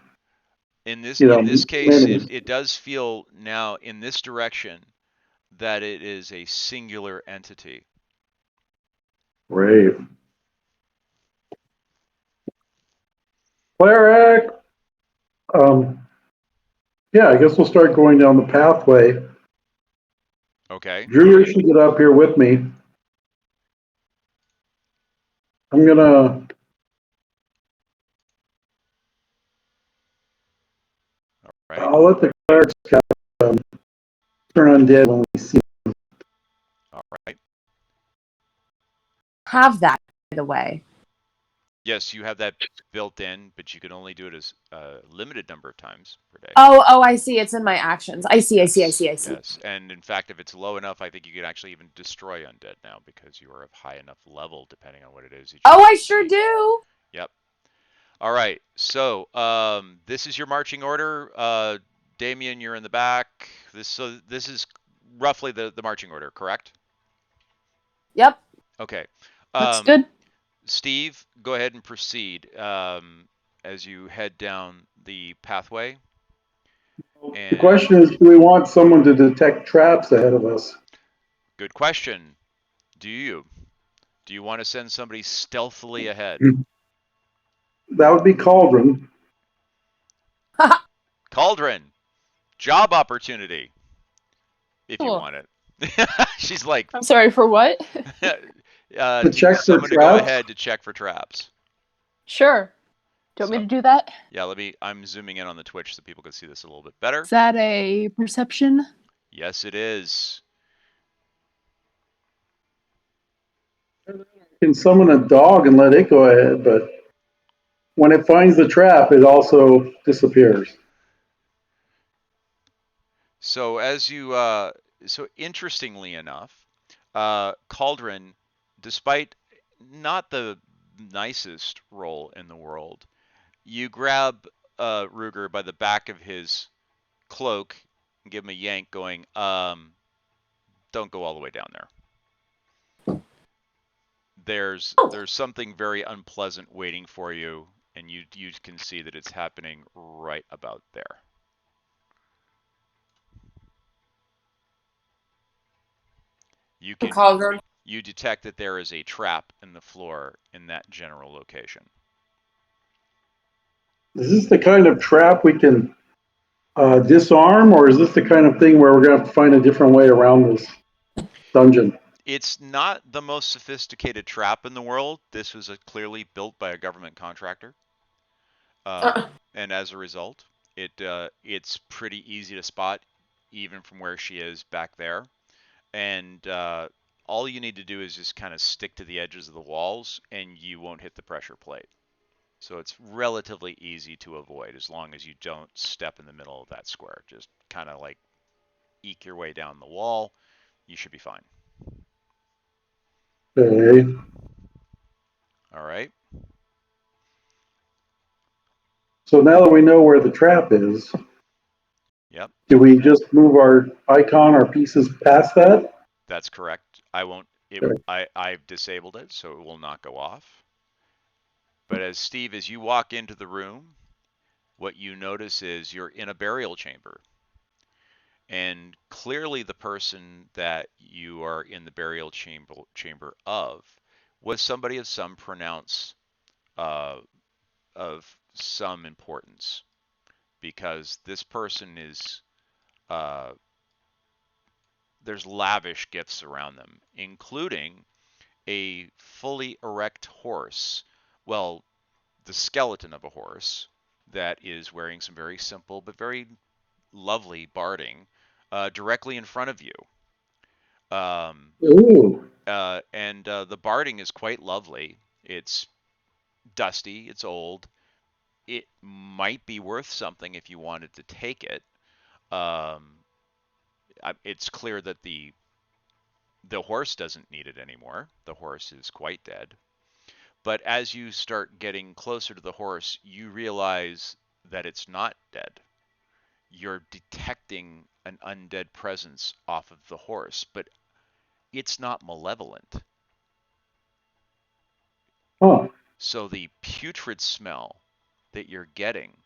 in this case, many. it does feel now in this direction that it is a singular entity. Great. Cleric. Yeah, I guess we'll start going down the pathway. Okay. Drew should get up here with me. I'm gonna. All right. I'll let the clerics turn undead when we see them. All right. Have that, by the way. Yes, you have that built in, but you can only do it as a limited number of times per day. Oh, I see. It's in my actions. I see. Yes, and in fact, if it's low enough, I think you can actually even destroy undead now because you are of high enough level, depending on what it is. Oh, I sure do. Yep. All right. So this is your marching order. Damien, you're in the back. This is roughly the marching order, correct? Yep. Okay. That's good. Steve, go ahead and proceed as you head down the pathway. The question is, do we want someone to detect traps ahead of us? Good question. Do you want to send somebody stealthily ahead? That would be Cauldron. Cauldron, job opportunity, if you Cool. want it. She's like, I'm sorry, for what? To check for someone to go traps? ahead to check for traps. Sure. Do you want me to do that? Yeah, I'm zooming in on the Twitch so people can see this a little bit better. Is that a perception? Yes, it is. Can summon a dog and let it go ahead, but when it finds the trap, it also disappears. So so interestingly enough, Cauldron, despite not the nicest role in the world, you grab Ruger by the back of his cloak and give him a yank, going, don't go all the way down there. There's something very unpleasant waiting for you, and you can see that it's happening right about there. Cauldron. You detect that there is a trap in the floor in that general location. Is this the kind of trap we can disarm, or is this the kind of thing where we're going to have to find a different way around this dungeon? It's not the most sophisticated trap in the world. This was clearly built by a government contractor. And as a result, it's pretty easy to spot even from where she is back there. And all you need to do is just kind of stick to the edges of the walls and you won't hit the pressure plate. So it's relatively easy to avoid as long as you don't step in the middle of that square. Just kind of like eke your way down the wall. You should be fine. Okay. All right. So now that we know where the trap is, Yep, do we just move our icon, our pieces past that? that's correct. I won't. I've disabled it, so it will not go off. But as you walk into the room, what you notice is you're in a burial chamber. And clearly the person that you are in the burial chamber of was somebody of some pronounce, of some importance, because this person is, there's lavish gifts around them, including a fully erect horse. Well, the skeleton of a horse that is wearing some very simple but very lovely barding directly in front of you. Ooh. And the barding is quite lovely. It's dusty, it's old. It might be worth something if you wanted to take it. It's clear that the horse doesn't need it anymore. The horse is quite dead. But as you start getting closer to the horse, you realize that it's not dead. You're detecting an undead presence off of the horse, but it's not malevolent. Huh. So the putrid smell that you're getting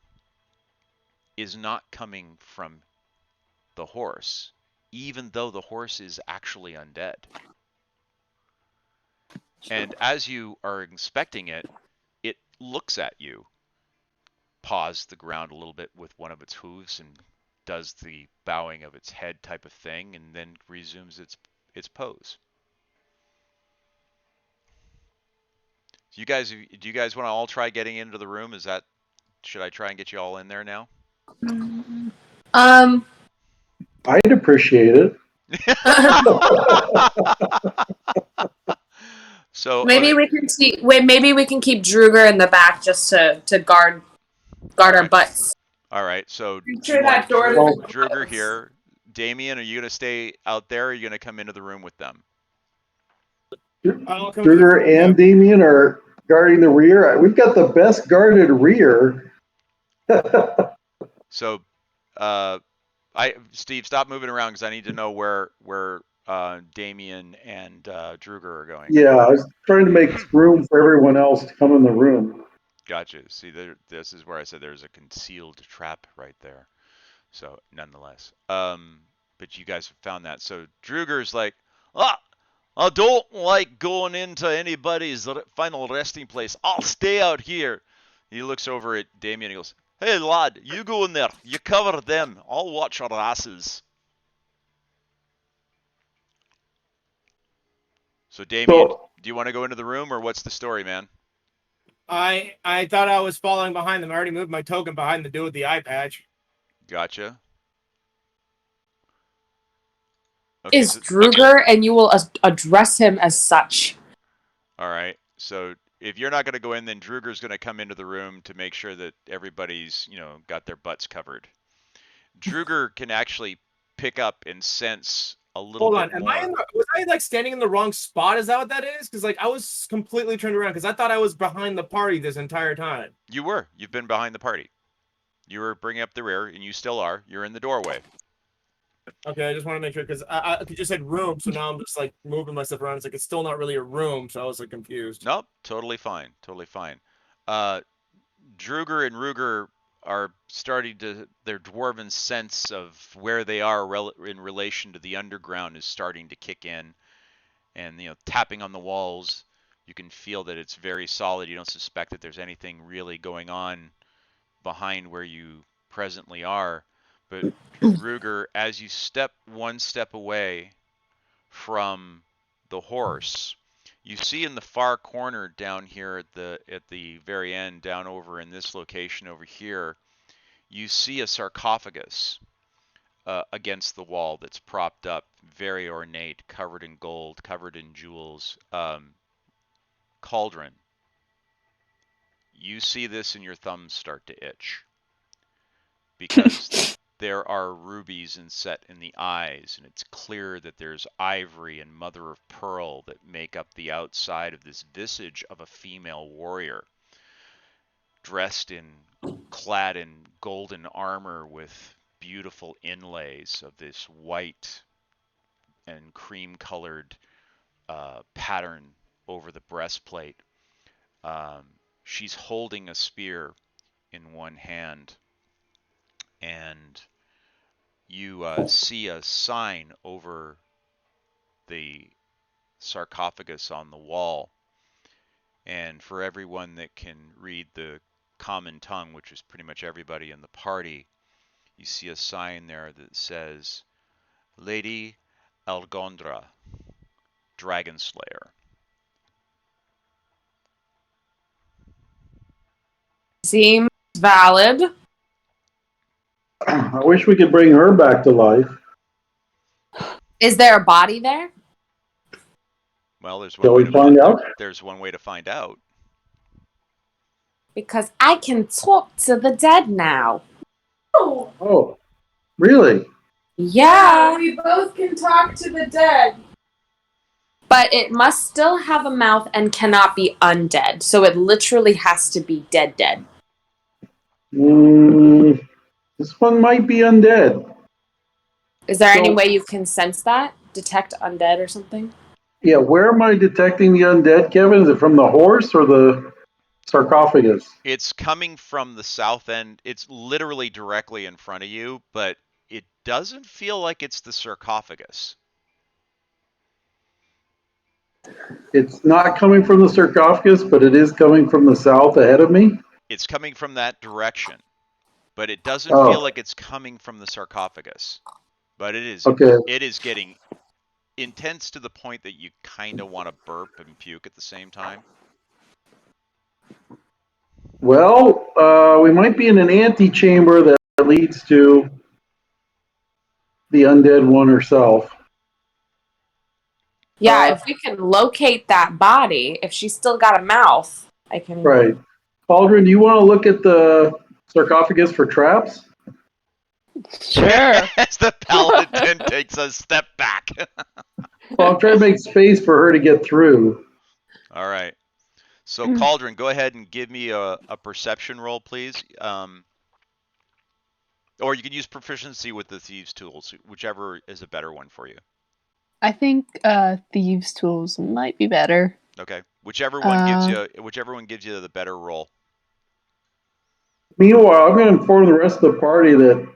is not coming from the horse, even though the horse is actually undead. And as you are inspecting it, it looks at you, paws the ground a little bit with one of its hooves, and does the bowing of its head type of thing, and then resumes its pose. Do you guys want to all try getting into the room? Should I try and get you all in there now? I'd appreciate it. So maybe we can maybe we can keep Druger in the back just to guard our butts. All right. So Sure that door Druger here. Damien, are you gonna stay out there? Or are you gonna come into the room with them? Druger and Damien are guarding the rear. We've got the best guarded rear. So, Steve, stop moving around because I need to know where Damien and Druger are going. Yeah, I was trying to make room for everyone else to come in the room. Gotcha. See, this is where I said there's a concealed trap right there. So, nonetheless, but you guys have found that. So Druger's like, ah, I don't like going into anybody's final resting place. I'll stay out here. He looks over at Damien and he goes, hey, lad, you go in there. You cover them. I'll watch our asses. So, Damien, So, do you want to go into the room or what's the story, man? I thought I was following behind them. I already moved my token behind the dude with the eye patch. Gotcha. Okay, Is Druger, and you will address him as such. all right. So if you're not going to go in, then Druger's going to come into the room to make sure that everybody's, got their butts covered. Druger can actually pick up and sense a little Hold bit on, more. was I like standing in the wrong spot? Is that what that is? Because like I was completely turned around because I thought I was behind the party this entire time. You were. You've been behind the party. You were bringing up the rear, and you still are. You're in the doorway. Okay, I just want to make sure because I just said room, so now I'm just like moving myself around. It's like it's still not really a room, so I was like confused. Nope, totally fine. Totally fine. Druger and Ruger are starting to, their dwarven sense of where they are in relation to the underground is starting to kick in. And, tapping on the walls, you can feel that it's very solid. You don't suspect that there's anything really going on behind where you presently are. But Ruger, as you step one step away from the horse, you see in the far corner down here at the very end, down over in this location over here, you see a sarcophagus against the wall that's propped up, very ornate, covered in gold, covered in jewels. Cauldron. You see this and your thumbs start to itch because there are rubies inset in the eyes, and it's clear that there's ivory and mother of pearl that make up the outside of this visage of a female warrior, clad in golden armor with beautiful inlays of this white and cream-colored pattern over the breastplate. She's holding a spear in one hand, and you see a sign over the sarcophagus on the wall. And for everyone that can read the common tongue, which is pretty much everybody in the party, you see a sign there that says, Lady Alagondar, Dragon Slayer. Seems valid. I wish we could bring her back to life. Is there a body there? Well, there's Shall we find out? There's one way to find out. Because I can talk to the dead now. Oh, really? Yeah. We both can talk to the dead. But it must still have a mouth and cannot be undead. So it literally has to be dead. This one might be undead. Is there any way you can sense that? Detect undead or something? Yeah, where am I detecting the undead, Kevin? Is it from the horse or the sarcophagus? It's coming from the south end. It's literally directly in front of you, but it doesn't feel like it's the sarcophagus. It's not coming from the sarcophagus, but it is coming from the south ahead of me? It's coming from that direction, but it doesn't feel like it's coming from the sarcophagus. But it is. Okay. It is getting intense to the point that you kind of want to burp and puke at the same time. Well, we might be in an antechamber that leads to the undead one herself. Yeah, if we can locate that body, if she's still got a mouth, I can. Right. Cauldron, do you want to look at the sarcophagus for traps? Sure. As the paladin takes a step back. Well, I'm trying to make space for her to get through. All right. So, Cauldron, go ahead and give me a perception roll, please. Or you can use proficiency with the thieves' tools, whichever is a better one for you. I think thieves' tools might be better. Okay. Whichever one gives you the better roll. Meanwhile, I'm going to inform the rest of the party that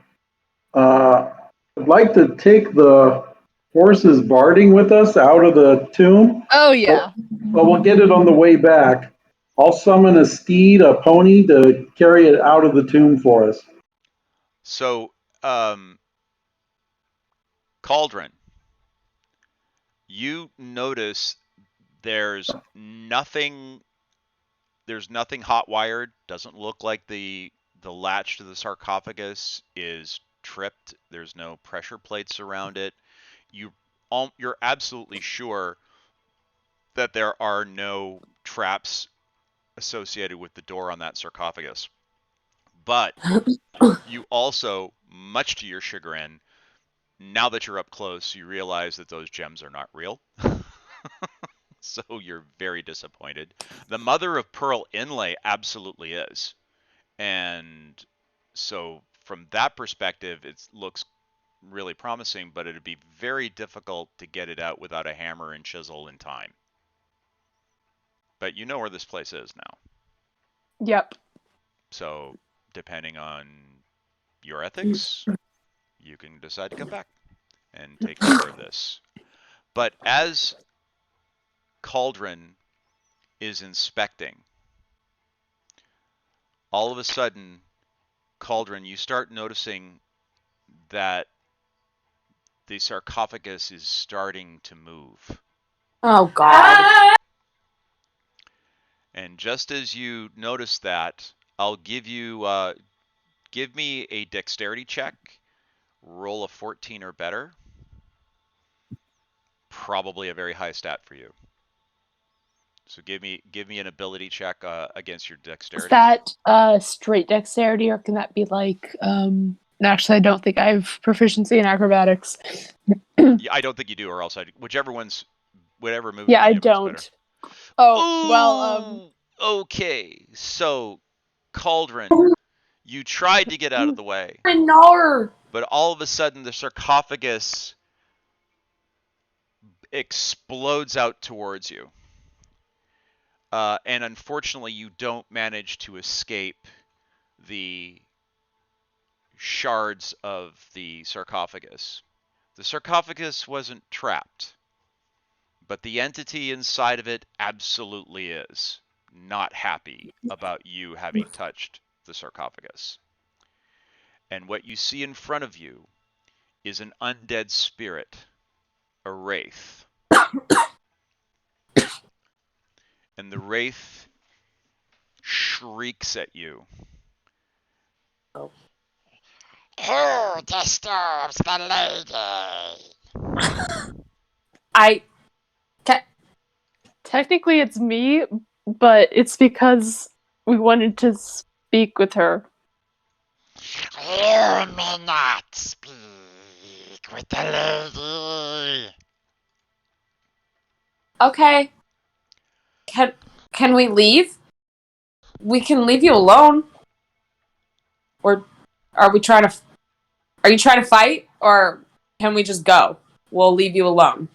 I'd like to take the horses barding with us out of the tomb, Oh yeah. but we'll get it on the way back. I'll summon a steed, a pony, to carry it out of the tomb for us. So, Cauldron, you notice there's nothing hot wired. Doesn't look like the latch to the sarcophagus is tripped. There's no pressure plates around it. You're absolutely sure that there are no traps associated with the door on that sarcophagus. But you also, much to your chagrin, now that you're up close, you realize that those gems are not real. So you're very disappointed. The mother of pearl inlay absolutely is. And so from that perspective, it looks really promising, but it'd be very difficult to get it out without a hammer and chisel in time. But you know where this place is now. Yep. So depending on your ethics, you can decide to come back and take care of this. But as Cauldron is inspecting, all of a sudden, Cauldron, you start noticing that the sarcophagus is starting to move. Oh, God. And just as you notice that, I'll give you, give me a dexterity check. Roll a 14 or better. Probably a very high stat for you. So give me an ability check against your dexterity. Is that straight dexterity, or can that be like? Actually, I don't think I have proficiency in acrobatics. Yeah, I don't think you do, or else whatever move. Yeah, I you don't. better. Oh, Ooh, well. Okay, so Cauldron, you tried to get out of the way, No. but all of a sudden the sarcophagus explodes out towards you. And unfortunately, you don't manage to escape the shards of the sarcophagus. The sarcophagus wasn't trapped, but the entity inside of it absolutely is not happy about you having touched the sarcophagus. And what you see in front of you is an undead spirit, a wraith. And the wraith shrieks at you. Who disturbs the lady? Technically, it's me, but it's because we wanted to speak with her. You may not speak with the lady. Okay. Can we leave? We can leave you alone. Or are you trying to fight, or can we just go? We'll leave you alone.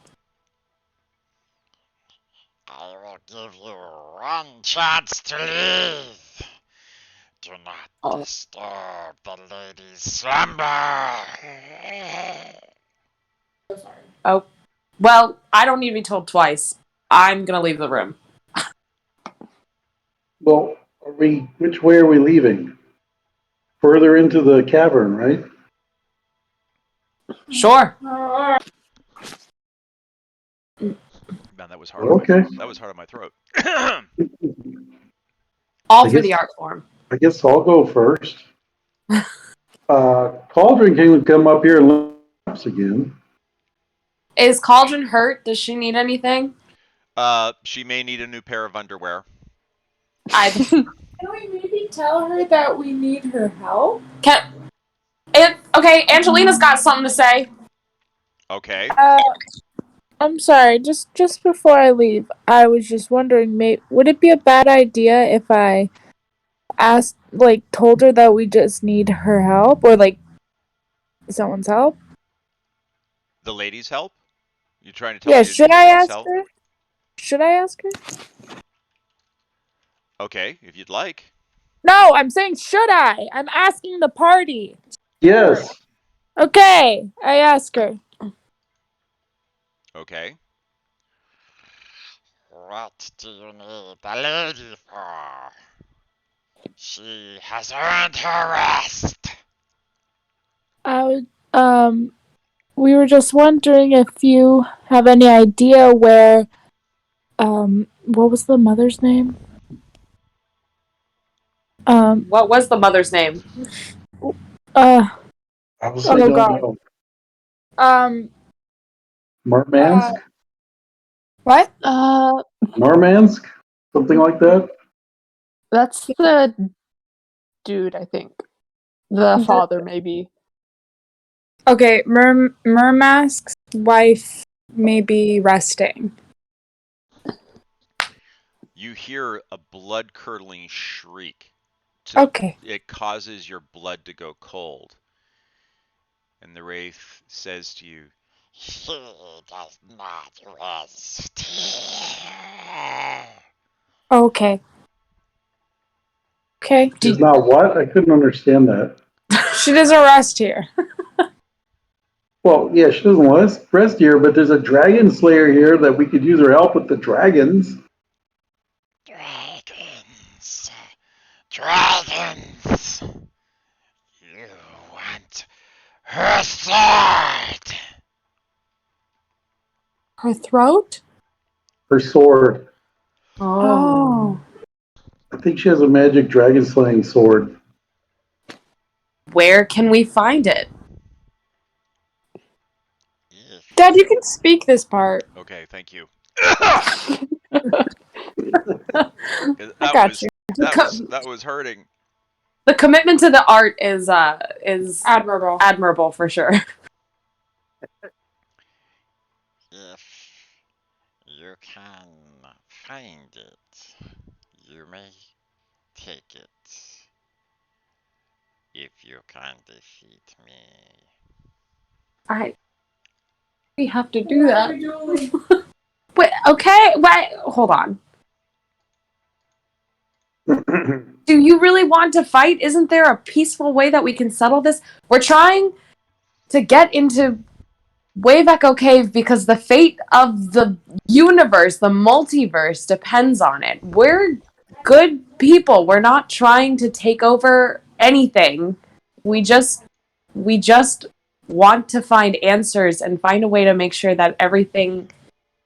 I will give you one chance to leave. Do not disturb the lady's slumber. Oh, well, I don't need to be told twice. I'm gonna leave the room. Well, which way are we leaving? Further into the cavern, right? Sure. Man, that was hard. Okay. That was hard on my throat. All for the art form. I guess I'll go first. Cauldron can come up here and look again. Is Cauldron hurt? Does she need anything? She may need a new pair of underwear. Can we maybe tell her that we need her help? Okay, Angelina's got something to say. Okay. I'm sorry, just before I leave, I was just wondering, would it be a bad idea if I told her that we just need her help, or someone's help? The lady's help? You trying to tell Yeah, me to should do I it ask myself? her? Should I ask her? Okay, if you'd like. No, I'm saying should I? I'm asking the party. Yes. Okay, I ask her. Okay. What do you need the lady for? She has earned her rest. I would, we were just wondering if you have any idea where, what was the mother's name? What was the mother's name? Obviously Oh don't god. know. Uh, Murmansk? What? Murmansk? Something like that? That's the dude, I think. The father, maybe. Okay, Mermask's wife may be resting. You hear a blood-curdling shriek. Okay. It causes your blood to go cold. And the wraith says to you, She does not rest. Okay. Okay. She's not what? I couldn't understand that. She doesn't rest here. Well, yeah, she doesn't rest here, but there's a dragon slayer here that we could use her help with the dragons. Dragons. Dragons. You want her sword. Her throat? Her sword. Oh. I think she has a magic dragon slaying sword. Where can we find it? Dad, you can speak this part. okay, thank you. I That got was you. that was hurting. The commitment to the art is Admirable. admirable for sure. If you can find it, you may take it. If you can defeat me. We have to do that. Wait, okay, wait, hold on. Do you really want to fight? Isn't there a peaceful way that we can settle this? We're trying to get into Wave Echo Cave because the fate of the universe, the multiverse, depends on it. We're good people. We're not trying to take over anything. We just want to find answers and find a way to make sure that everything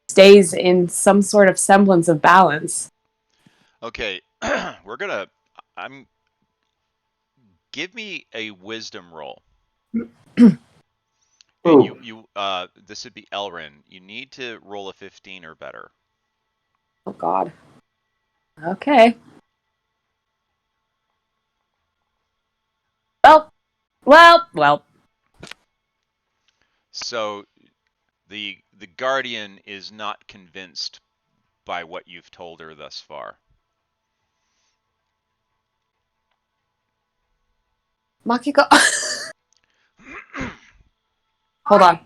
stays in some sort of semblance of balance. Okay, give me a wisdom roll. And this would be Elrin. You need to roll a 15 or better. Oh God. Okay. Well. So the guardian is not convinced by what you've told her thus far. Makiko. Hold on.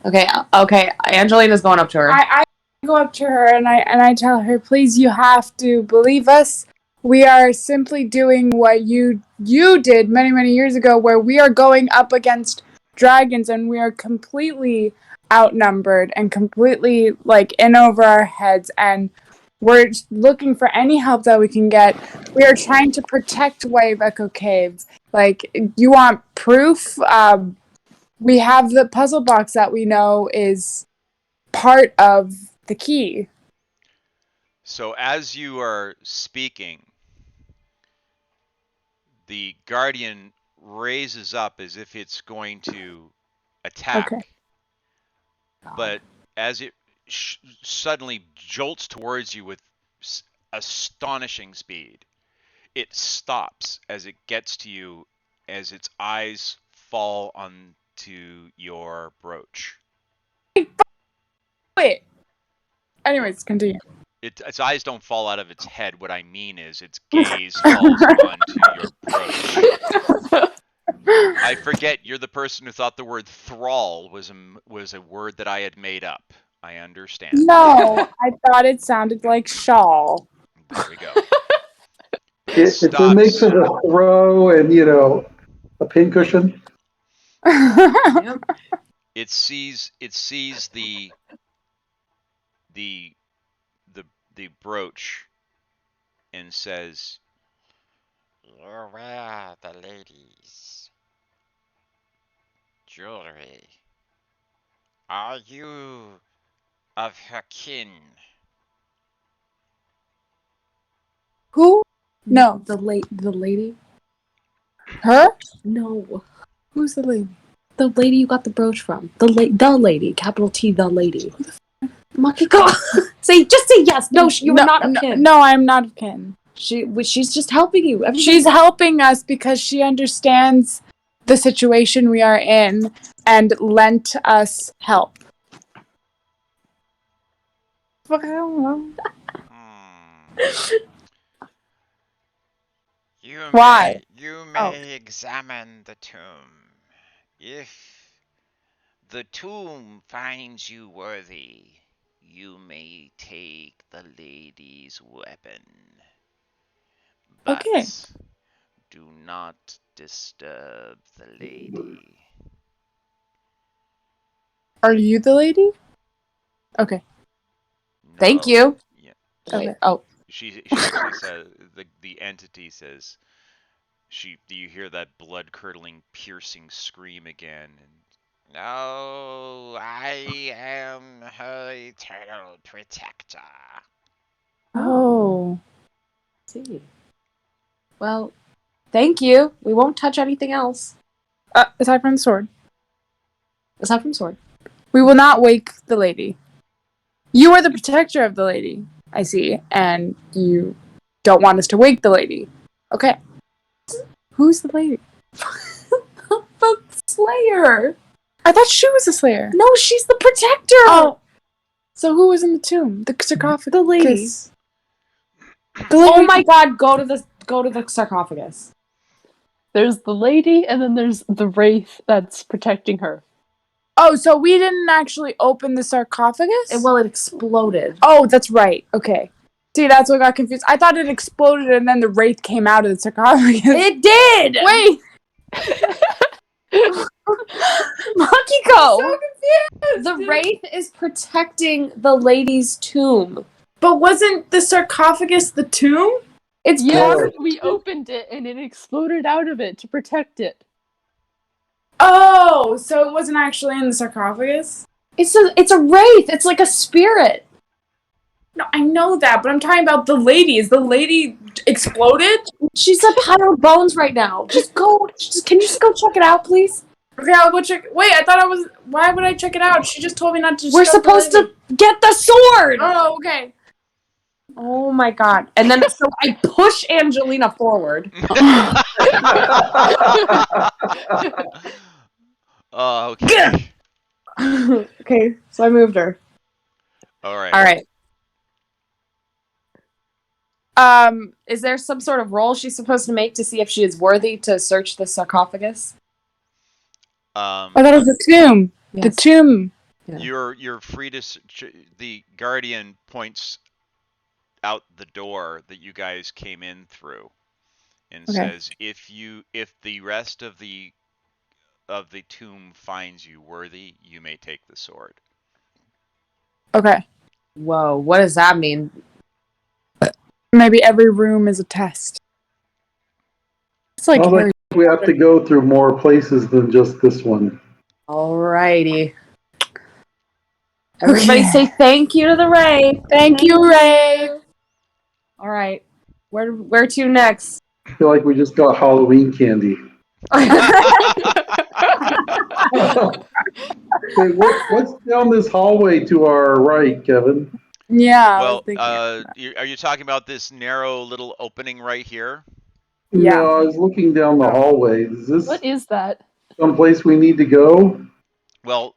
Okay. Angelina's going up to her. I go up to her and I tell her, please, you have to believe us. We are simply doing what you did many, many years ago, where we are going up against dragons and we are completely outnumbered and completely in over our heads, and we're looking for any help that we can get. We are trying to protect Wave Echo Caves. You want proof? We have the puzzle box that we know is part of the key. So as you are speaking, the guardian raises up as if it's going to attack. Okay. But as it suddenly jolts towards you with astonishing speed, it stops as it gets to you, as its eyes fall onto your brooch. Wait. Anyways, continue. Its eyes don't fall out of its head. What I mean is its gaze falls onto your brooch. I forget you're the person who thought the word thrall was a word that I had made up. I understand. No, I thought it sounded like shawl. There we go. It's a mix of a throw and, a pincushion. It sees the brooch and says, You wear the lady's jewelry. Are you of her kin? Who? No. The lady? Her? No. Who's the lady? The lady you got the brooch from. The lady. Capital T, the lady. Makiko! Just say yes. No, you are not of kin. No, I'm not of kin. She's just helping you. She's helping us because she understands the situation we are in and lent us help. Fuck, I don't know. Why? You may examine the tomb. If the tomb finds you worthy, you may take the lady's weapon. But Okay. do not disturb the lady. Are you the lady? Okay. Thank you. Yeah. Okay. Oh. She actually says the entity says you hear that blood curdling piercing scream again, and No, I am her eternal protector. Oh. See. Well, thank you. We won't touch anything else. Aside from the sword. Aside from sword. We will not wake the lady. You are the protector of the lady, I see, and you don't want us to wake the lady. Okay. Who's the lady? The Slayer. I thought she was the Slayer. No, she's the protector. Oh. So who was in the tomb? The sarcophagus? The lady. The lady. Oh my god, go to the sarcophagus. There's the lady, and then there's the wraith that's protecting her. Oh, so we didn't actually open the sarcophagus? It exploded. Oh, that's right. Okay. See, that's what got confused. I thought it exploded and then the wraith came out of the sarcophagus. It did! Wait! Makiko! So confused! The wraith is protecting the lady's tomb. But wasn't the sarcophagus the tomb? It's Yes, we opened it and it exploded out of it to protect it. Oh, so it wasn't actually in the sarcophagus? It's a wraith. It's like a spirit. No, I know that, but I'm talking about the lady. Is the lady exploded? She's a pile of bones right now. Can you just go check it out, please? Okay, I'll go check. Wait, I thought I was. Why would I check it out? She just told me not to. We're supposed to get the sword. Oh, okay. Oh my god! And then so I push Angelina forward. Oh, okay. Okay, so I moved her. All right. All right. Is there some sort of roll she's supposed to make to see if she is worthy to search the sarcophagus? I thought it was the tomb. Yes. The tomb. Yeah. You're free to. The guardian points out the door that you guys came in through, and says, "If the rest of the tomb finds you worthy, you may take the sword." Okay. Whoa, what does that mean? Maybe every room is a test. It's like Sounds like we have to go through more places than just this one. Alrighty. Everybody say thank you to the Ray. Thank you, Ray. All right. Where to next? I feel like we just got Halloween candy. Hey, what's down this hallway to our right, Kevin? Yeah. Well, are you talking about this narrow little opening right here? Yeah. No, I was looking down the hallway. Is this What is that? someplace we need to go? Well,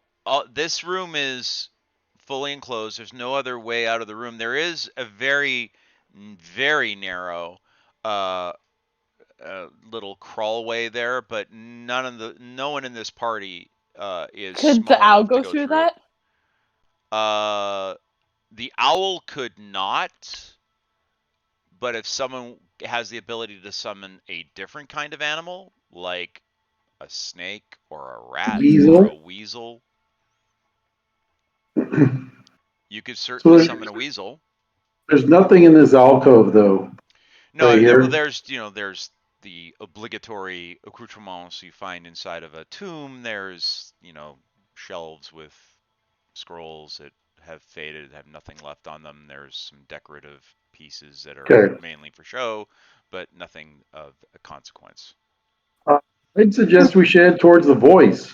this room is fully enclosed. There's no other way out of the room. There is a very, very narrow little crawlway there, but no one in this party is Could small the owl enough to go go through through it. that? The owl could not, but if someone has the ability to summon a different kind of animal, like a snake or a rat or a weasel, you could certainly summon a weasel. There's nothing in this alcove, though. No, right here. well, there's the obligatory accoutrements you find inside of a tomb. There's shelves with scrolls that have faded, have nothing left on them. There's some decorative pieces that are mainly for show, but nothing of a consequence. I'd suggest we should head towards the voice.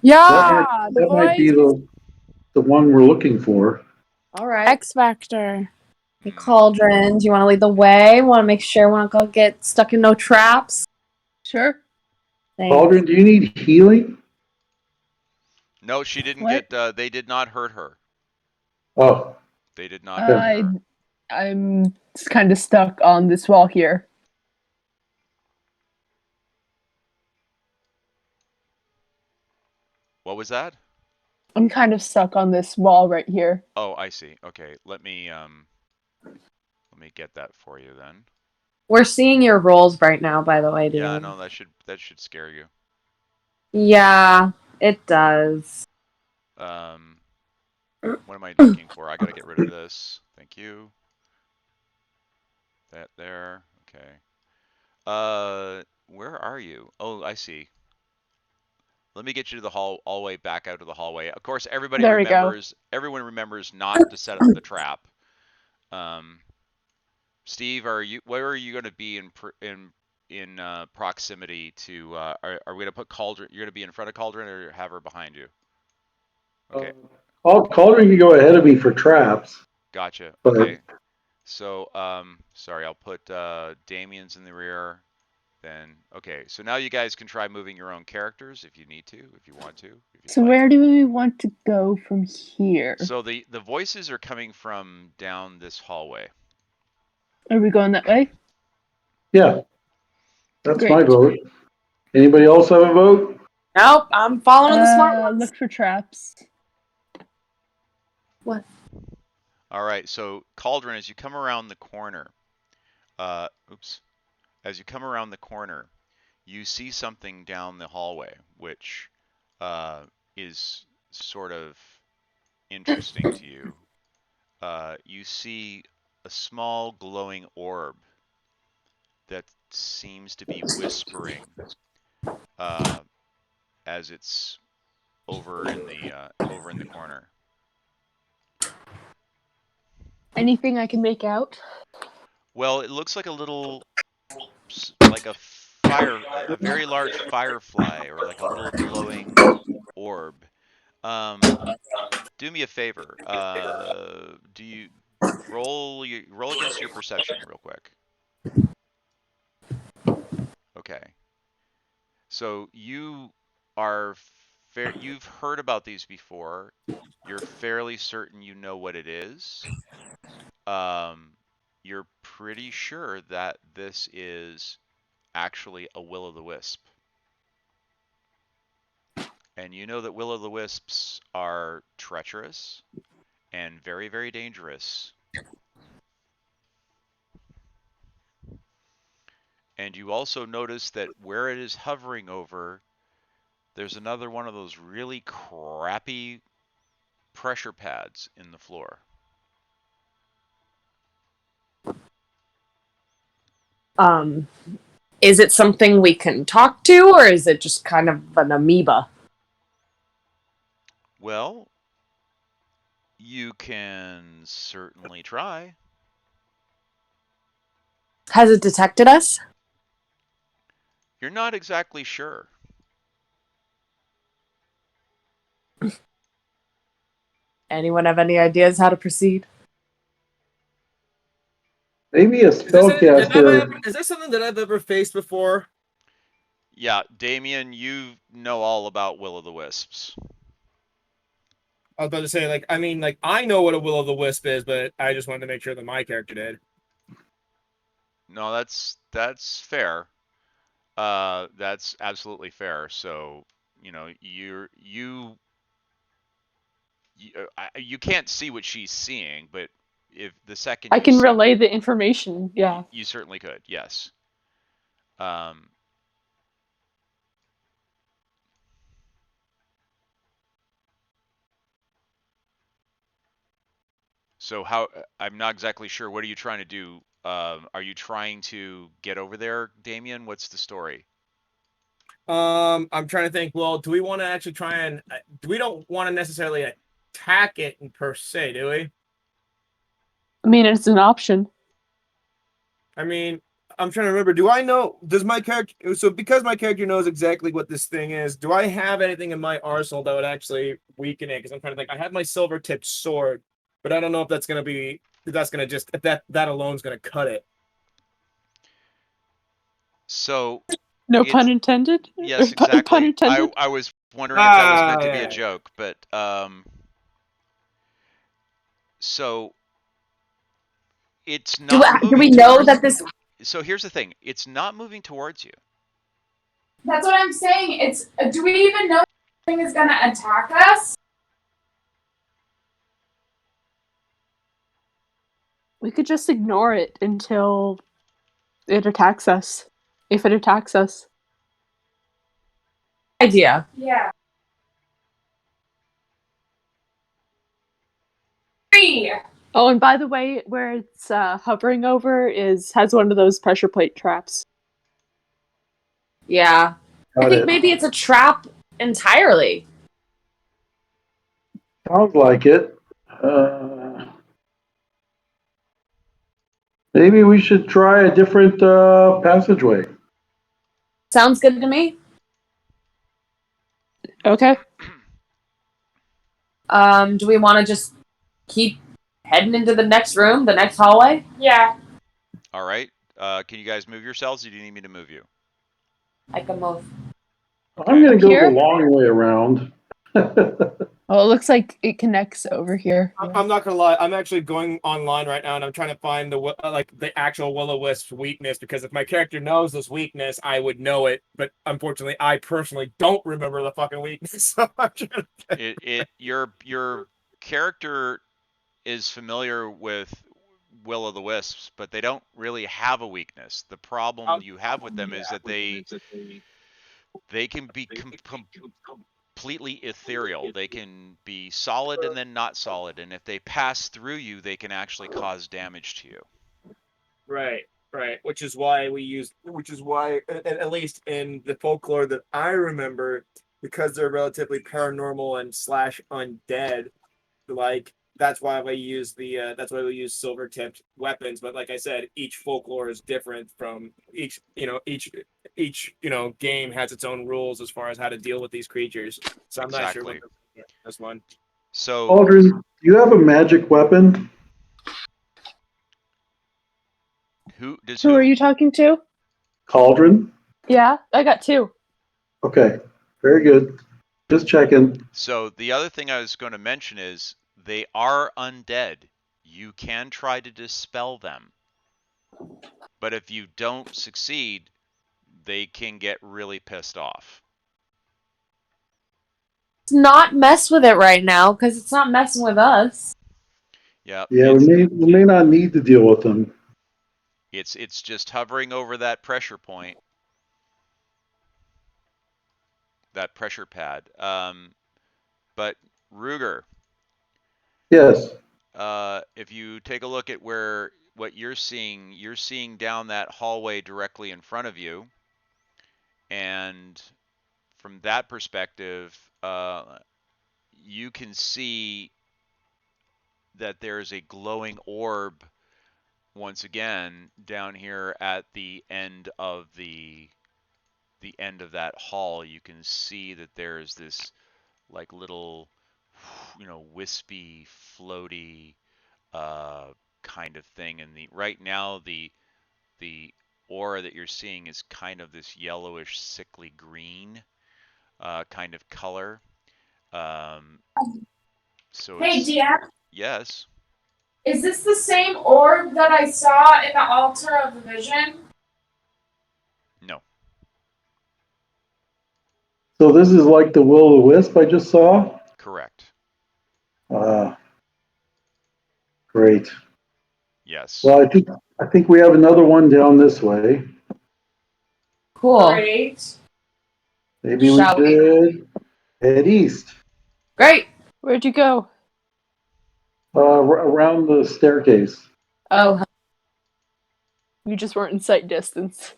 Yeah, That might be the one we're looking for. All right. X Factor. Hey, Cauldron, do you want to lead the way? Want to make sure we don't go get stuck in no traps? Sure. Thanks. Cauldron, do you need healing? No, she didn't What? get. They did not hurt her. Oh. They did not hurt her. I'm kind of stuck on this wall here. What was that? I'm kind of stuck on this wall right here. Oh, I see. Okay, let me get that for you then. We're seeing your rolls right now, by the way, dude. Yeah, no, that should scare you. Yeah, it does. What am I looking for? I gotta get rid of this. Thank you. That there. Okay. Where are you? Oh, I see. Let me get you to the hallway, back out of the hallway. Of course, everyone remembers not to set up the trap. Steve, where are you going to be in proximity to? Are we going to put Cauldron? You're going to be in front of Cauldron, or have her behind you? Okay. Cauldron can go ahead of me for traps. Gotcha. Okay. So, sorry, I'll put Damien's in the rear. Then, okay, so now you guys can try moving your own characters if you need to, if you want to. So where do we want to go from here? So the voices are coming from down this hallway. Are we going that way? Yeah. That's Great. my vote. Anybody else have a vote? Nope, I'm following the smart ones. Look for traps. What? All right, so Cauldron, as you come around the corner, as you come around the corner, you see something down the hallway, which is sort of interesting to you. You see a small glowing orb that seems to be whispering as it's over in the corner. Anything I can make out? Well, it looks like a very large firefly, or like a little glowing orb. Do me a favor. Do you roll against your perception real quick? Okay. So you've heard about these before. You're fairly certain you know what it is. You're pretty sure that this is actually a will-o'-the-wisp. And you know that will-o'-the-wisps are treacherous and very, very dangerous. And you also notice that where it is hovering over, there's another one of those really crappy pressure pads in the floor. Is it something we can talk to, or is it just kind of an amoeba? Well, you can certainly try. Has it detected us? You're not exactly sure. Anyone have any ideas how to proceed? Maybe a spellcaster. Is that something that I've ever faced before? Yeah, Damien, you know all about will-o'-the-wisps. I was about to say, I know what a will-o'-the-wisp is, but I just wanted to make sure that my character did. No, that's fair. That's absolutely fair. So, you know, you can't see what she's seeing, but if the second I you can see, relay the information. Yeah. you certainly could. Yes. So how, I'm not exactly sure. What are you trying to do? Are you trying to get over there, Damien? What's the story? I'm trying to think. Well, do we want to actually try and? We don't want to necessarily attack it per se, do we? I mean, it's an option. I mean, I'm trying to remember. Do I know? Does my character? So because my character knows exactly what this thing is, do I have anything in my arsenal that would actually weaken it? Because I'm trying to think. I have my silver tipped sword, but I don't know if that's gonna be. If that's gonna just. If that alone is gonna cut it. So No it's, pun intended. yes, Pun exactly. intended. I was wondering if that was meant to be yeah. a joke, but so it's not Do we moving know towards. that this? So here's the thing. It's not moving towards you. That's what I'm saying. It's. Do we even know this thing is gonna attack us? We could just ignore it until it attacks us. If it attacks us. Idea. Yeah. 3. Oh, and by the way, where it's hovering over has one of those pressure plate traps. Yeah. I Got think it. maybe it's a trap entirely. Sounds like it. Maybe we should try a different passageway. Sounds good to me. Okay. Do we want to just keep heading into the next room, the next hallway? Yeah. All right. Can you guys move yourselves? Or do you need me to move you? I can move. I'm going to go Here? the long way around. Oh, it looks like it connects over here. I'm not gonna lie. I'm actually going online right now, and I'm trying to find the actual Will-O-Wisp weakness. Because if my character knows this weakness, I would know it. But unfortunately, I personally don't remember the fucking weakness. So I'm trying to... Your character is familiar with Will-O-the-Wisps, but they don't really have a weakness. The problem you have with them is that they can be completely ethereal. They can be solid and then not solid, and if they pass through you, they can actually cause damage to you. Right. Which is why, at least in the folklore that I remember, because they're relatively paranormal and / undead, like that's why we use silver tipped weapons. But like I said, each folklore is different from each game has its own rules as far as how to deal with these creatures. So I'm not sure what this one. So Aldrin, do you have a magic weapon? who Who are you talking to? Cauldron? Yeah, I got 2. Okay, very good. Just checking. So the other thing I was going to mention is they are undead. You can try to dispel them. But if you don't succeed, they can get really pissed off. Let's not mess with it right now because it's not messing with us. Yeah. Yeah, we may not need to deal with them. It's just hovering over that pressure point, that pressure pad. But Ruger. Yes. If you take a look at what you're seeing down that hallway directly in front of you, and from that perspective, you can see that there's a glowing orb once again down here at the end of that hall. You can see that there's this like little, wispy, floaty kind of thing. And right now the aura that you're seeing is kind of this yellowish, sickly green kind of color. So Hey, it's, DM. yes. Is this the same orb that I saw in the altar of the vision? No. So this is like the will-o'-the-wisp I just saw? Correct. Great. Yes. Well, I think we have another one down this way. Cool. Great. Maybe we Shall we? should head east, Great. Where'd you go? around the staircase. Oh, You just weren't in sight distance.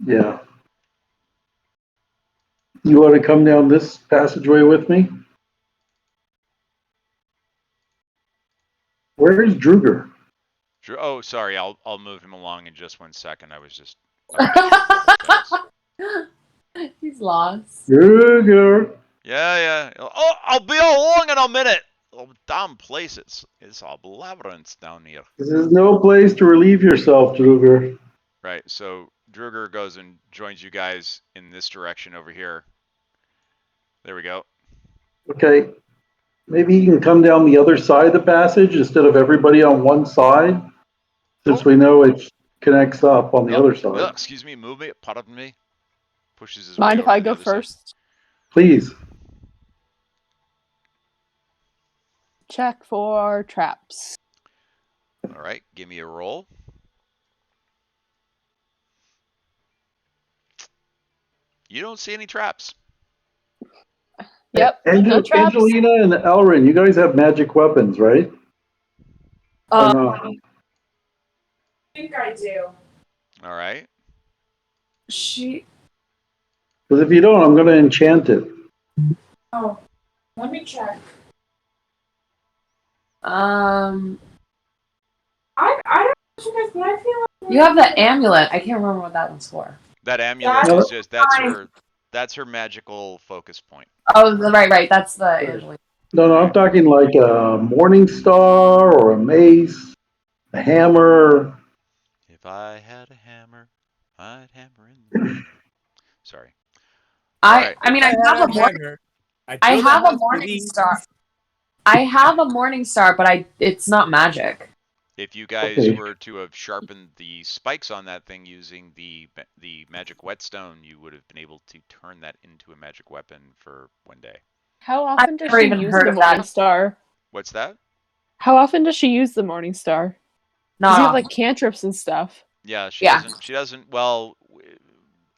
Yeah. You want to come down this passageway with me? Where's Druger? Oh, sorry. I'll move him along in just 1 second. I was just. he's lost. Druger. Yeah. Oh, I'll be along in a minute. Oh, damn place. It's a labyrinth down here. This is no place to relieve yourself, Druger. Right. So Druger goes and joins you guys in this direction over here. There we go. Okay. Maybe you can come down the other side of the passage instead of everybody on one side, since we know it connects up on the other side. Excuse me. Move me. Pardon me. Pushes his Mind way if over I to the go other side. first? Please. Check for traps. All right. Give me a roll. You don't see any traps. Yep. No traps. Angelina and Elrin, you guys have magic weapons, right? Or not? I think I do. All right. She. Because if you don't, I'm going to enchant it. Oh, let me check. I I don't know, but I feel like You have the amulet. I can't remember what that one's for. That amulet is just that's her magical focus point. Oh, right. That's the Angelina. No, I'm talking like a morning star or a mace, a hammer. If I had a hammer, I'd hammer in the bush. Sorry. I mean, I have a morning morning star. I have a morning star, but it's not magic. If you guys were to have sharpened the spikes on that thing using the magic whetstone, you would have been able to turn that into a magic weapon for 1 day. How often does never she even use heard the of that. Morning Star? What's that? How often does she use the Morning Star? Not Does he have often. like cantrips and stuff? Yeah, she doesn't. She doesn't. Well,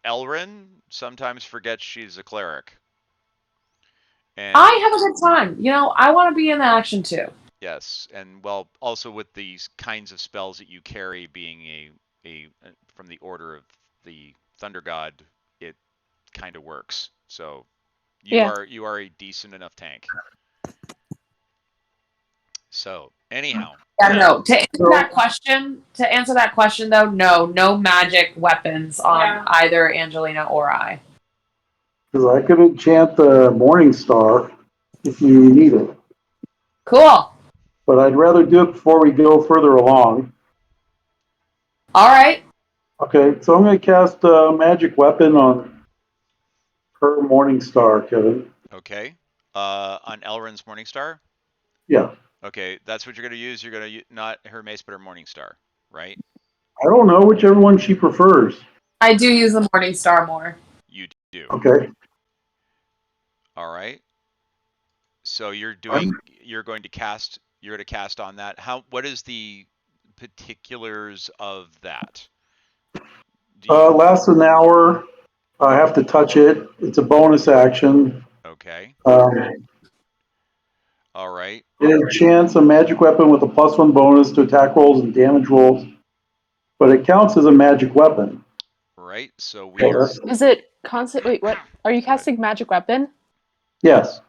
Elrin sometimes forgets she's a cleric. And I have a good time. You know, I want to be in the action too. yes, and well, also with these kinds of spells that you carry being a from the order of the Thunder God, it kind of works. So you are a decent enough tank. So anyhow. Yeah, no. To answer that question though, no magic weapons on either Angelina or I. Because I could enchant the morning star if you need it. Cool. But I'd rather do it before we go further along. All right. Okay, so I'm going to cast a magic weapon on her morning star, Kevin. Okay. On Elrin's morning star? Yeah. Okay, that's what you're going to use. You're going to not her mace, but her morning star, right? I don't know, whichever one she prefers. I do use the morning star more. You do. Okay. All right. So you're going to cast on that. What is the particulars of that? Lasts an hour. I have to touch it. It's a bonus action. Okay. All right. It enchants a magic weapon with a +1 bonus to attack rolls and damage rolls, but it counts as a magic weapon. Right. So Is it constant? Wait, what? Are you casting magic weapon? Yes.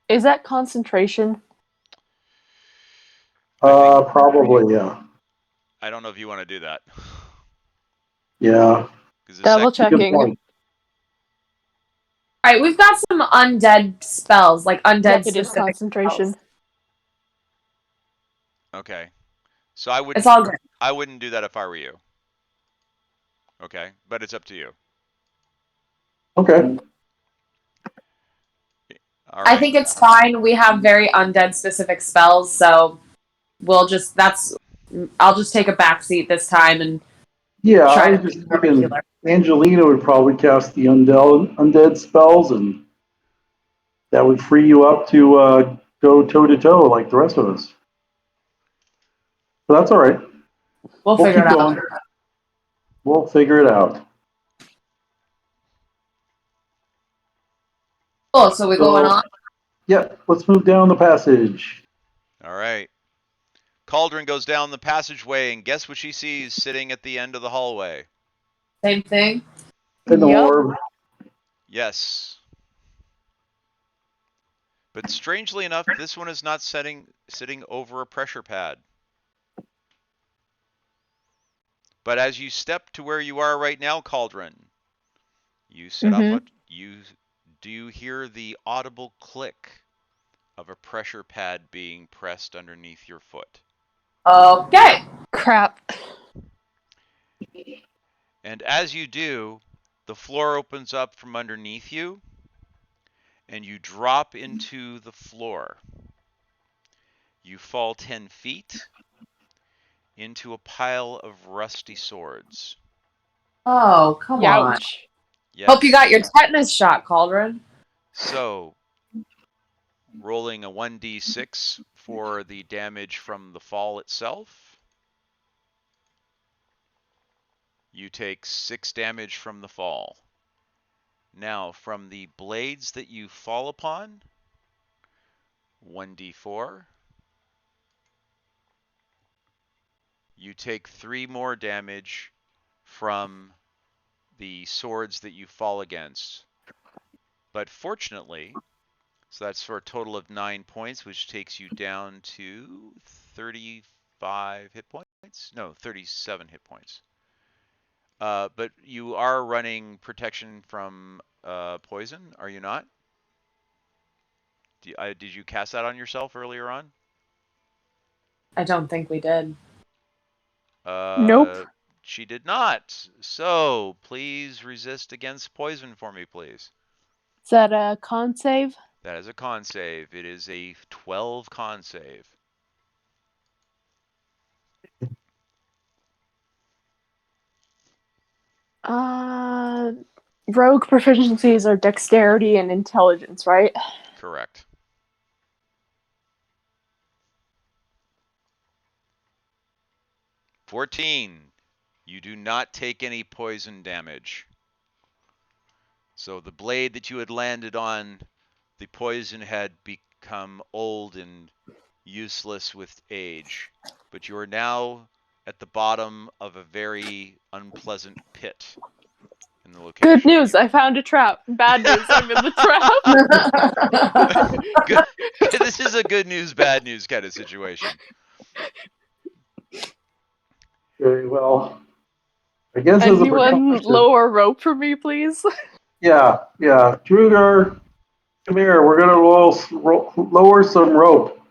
Is that concentration? Probably, yeah. I don't know if you want to do that. Yeah. Double checking. All right, we've got some undead spells, like undead It is concentration. spells. Okay. So I wouldn't do that if I were you. Okay, but it's up to you. Okay. All right. I think it's fine. We have very undead specific spells, so we'll just I'll just take a back seat this time and Yeah, I try was to be just more thinking regular. Angelina would probably cast the undead spells, and that would free you up to go toe to toe like the rest of us. But that's all right. We'll We'll figure keep it out. going. We'll figure it out. Cool. So we're going on. Yeah, let's move down the passage. All right. Cauldron goes down the passageway, and guess what she sees sitting at the end of the hallway? Same thing. An Yup. orb. Yes. But strangely enough, this one is not sitting over a pressure pad. But as you step to where you are right now, Cauldron, you set up do you hear the audible click of a pressure pad being pressed underneath your foot? Okay. Crap. And as you do, the floor opens up from underneath you, and you drop into the floor. You fall 10 feet into a pile of rusty swords. Oh, come on. Youch. Yes. Hope you got your tetanus shot, Cauldron. So, rolling a 1d6 for the damage from the fall itself. You take 6 damage from the fall. Now, from the blades that you fall upon, 1d4. You take 3 more damage from the swords that you fall against. But fortunately, so that's for a total of 9 points, which takes you down to 35 hit points? No, 37 hit points. But you are running protection from poison, are you not? Did you cast that on yourself earlier on? I don't think we did. Nope. She did not. So please resist against poison for me, please. Is that a con save? That is a con save. It is a 12 con save. Rogue proficiencies are dexterity and intelligence, right? Correct. $14. You do not take any poison damage. So the blade that you had landed on, the poison had become old and useless with age. But you are now at the bottom of a very unpleasant pit in the location. Good news, I found a trap. Bad news, I'm in the trap. Good. This is a good news, bad news kind of situation. Very well. I guess as a Anyone precaution. lower rope for me, please? Yeah. Druder, come here. We're going to lower some rope.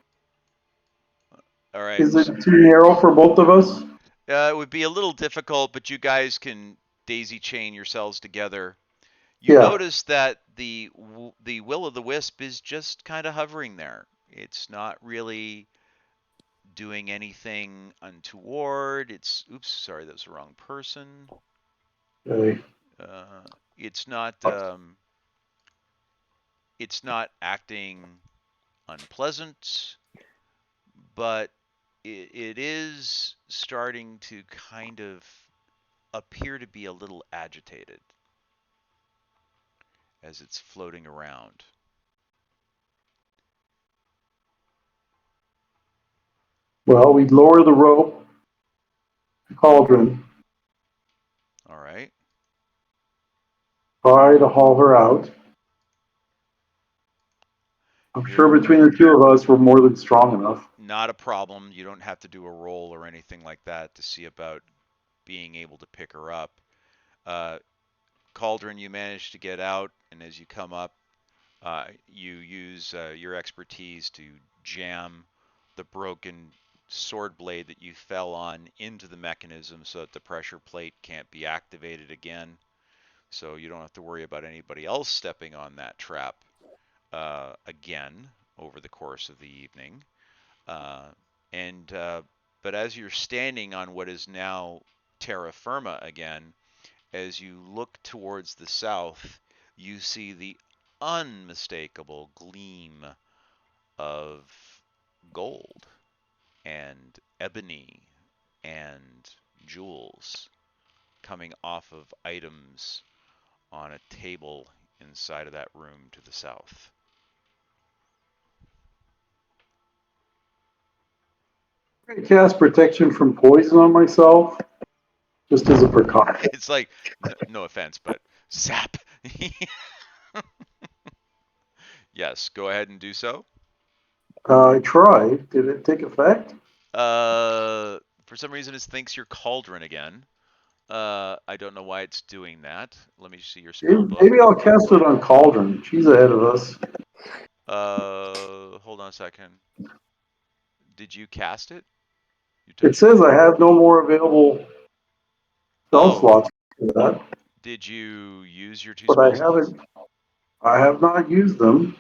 All right. Is it too narrow for both of us? It would be a little difficult, but you guys can daisy chain yourselves together. You notice that the will-o'-the-wisp is just kind of hovering there. It's not really doing anything untoward. Oops, sorry, that was the wrong person. Okay. It's not acting unpleasant, but it is starting to kind of appear to be a little agitated as it's floating around. Well, we'd lower the rope to Cauldron, All right. try to haul her out. I'm sure between the two of us, we're more than strong enough. Not a problem. You don't have to do a roll or anything like that to see about being able to pick her up. Cauldron, you manage to get out, and as you come up, you use your expertise to jam the broken sword blade that you fell on into the mechanism so that the pressure plate can't be activated again. So you don't have to worry about anybody else stepping on that trap again over the course of the evening. And but as you're standing on what is now terra firma again, as you look towards the south, you see the unmistakable gleam of gold and ebony and jewels coming off of items on a table inside of that room to the south. I'm going to cast protection from poison on myself, just as a precaution. It's like, no offense, but zap. Yes, go ahead and do so. I tried. Did it take effect? For some reason, it thinks you're Cauldron again. I don't know why it's doing that. Let me see your spell book. Maybe I'll cast it on Cauldron. She's ahead of us. Hold on a second. Did you cast it? It says I have no more available spell slots for that. Did you use your 2 but spell I slots? haven't. I have not used them.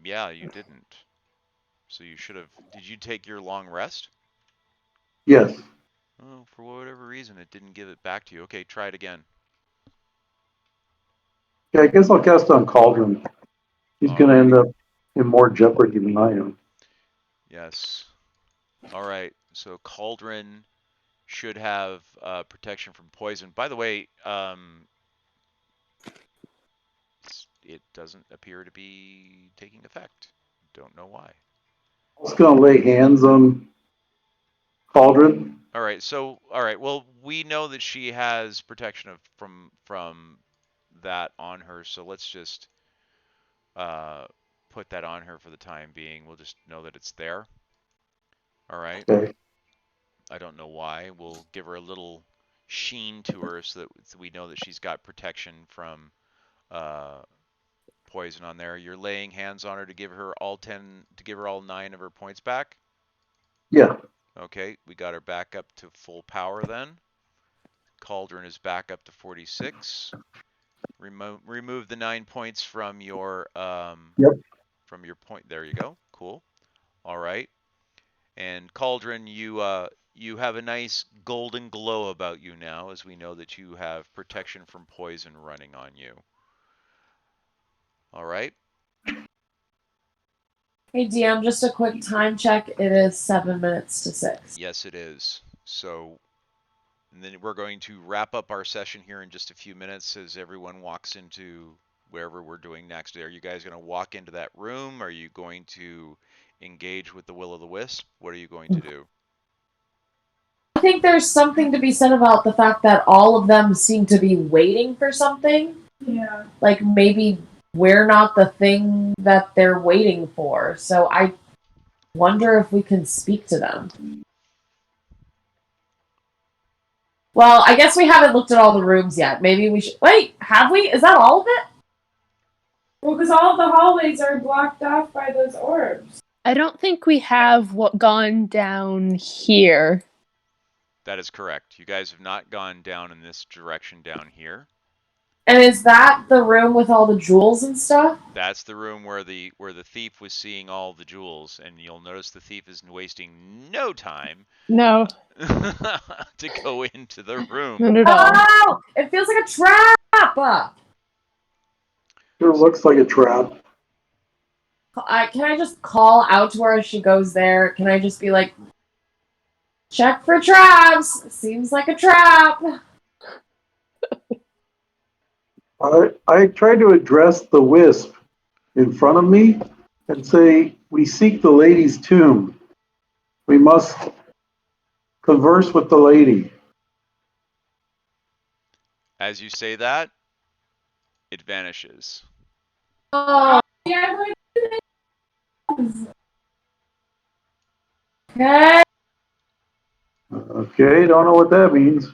Yeah, you didn't. So you should have. Did you take your long rest? Yes. Oh, for whatever reason, it didn't give it back to you. Okay, try it again. Yeah, I guess I'll cast on Cauldron. He's going to end up in more jeopardy than I am. Yes. All right. So Cauldron should have protection from poison. By the way, it doesn't appear to be taking effect. Don't know why. I was going to lay hands on Cauldron. All right. So, all right. Well, we know that she has protection from that on her. So let's just put that on her for the time being. We'll just know that it's there. All right. Okay. I don't know why. We'll give her a little sheen to her so that we know that she's got protection from poison on there. You're laying hands on her to give her all 9 of her points back? Yeah. Okay, we got her back up to full power then. Cauldron is back up to 46. Remove the 9 points from your from your point. There you go. Cool. All right. And Cauldron, you have a nice golden glow about you now, as we know that you have protection from poison running on you. All right. Hey DM, just a quick time check. It is 7 minutes to 6. Yes, it is. So, and then we're going to wrap up our session here in just a few minutes as everyone walks into wherever we're doing next. Are you guys going to walk into that room? Are you going to engage with the Will-o'-the-Wisp? What are you going to do? I think there's something to be said about the fact that all of them seem to be waiting for something. Yeah. Like maybe we're not the thing that they're waiting for. So I wonder if we can speak to them. Well, I guess we haven't looked at all the rooms yet. Maybe we should... Wait, have we? Is that all of it? Well, because all of the hallways are blocked off by those orbs. I don't think we have gone down here. That is correct. You guys have not gone down in this direction down here. And is that the room with all the jewels and stuff? That's the room where the thief was seeing all the jewels, and you'll notice the thief is wasting no time. No. To go into the room. Not at all. Oh! It feels like a trap! Sure looks like a trap. Can I just call out to her as she goes there? Can I just be like, check for traps? Seems like a trap. I tried to address the wisp in front of me and say, we seek the lady's tomb. We must converse with the lady. As you say that, it vanishes. Oh, Yeah, okay. Okay, don't know what that means.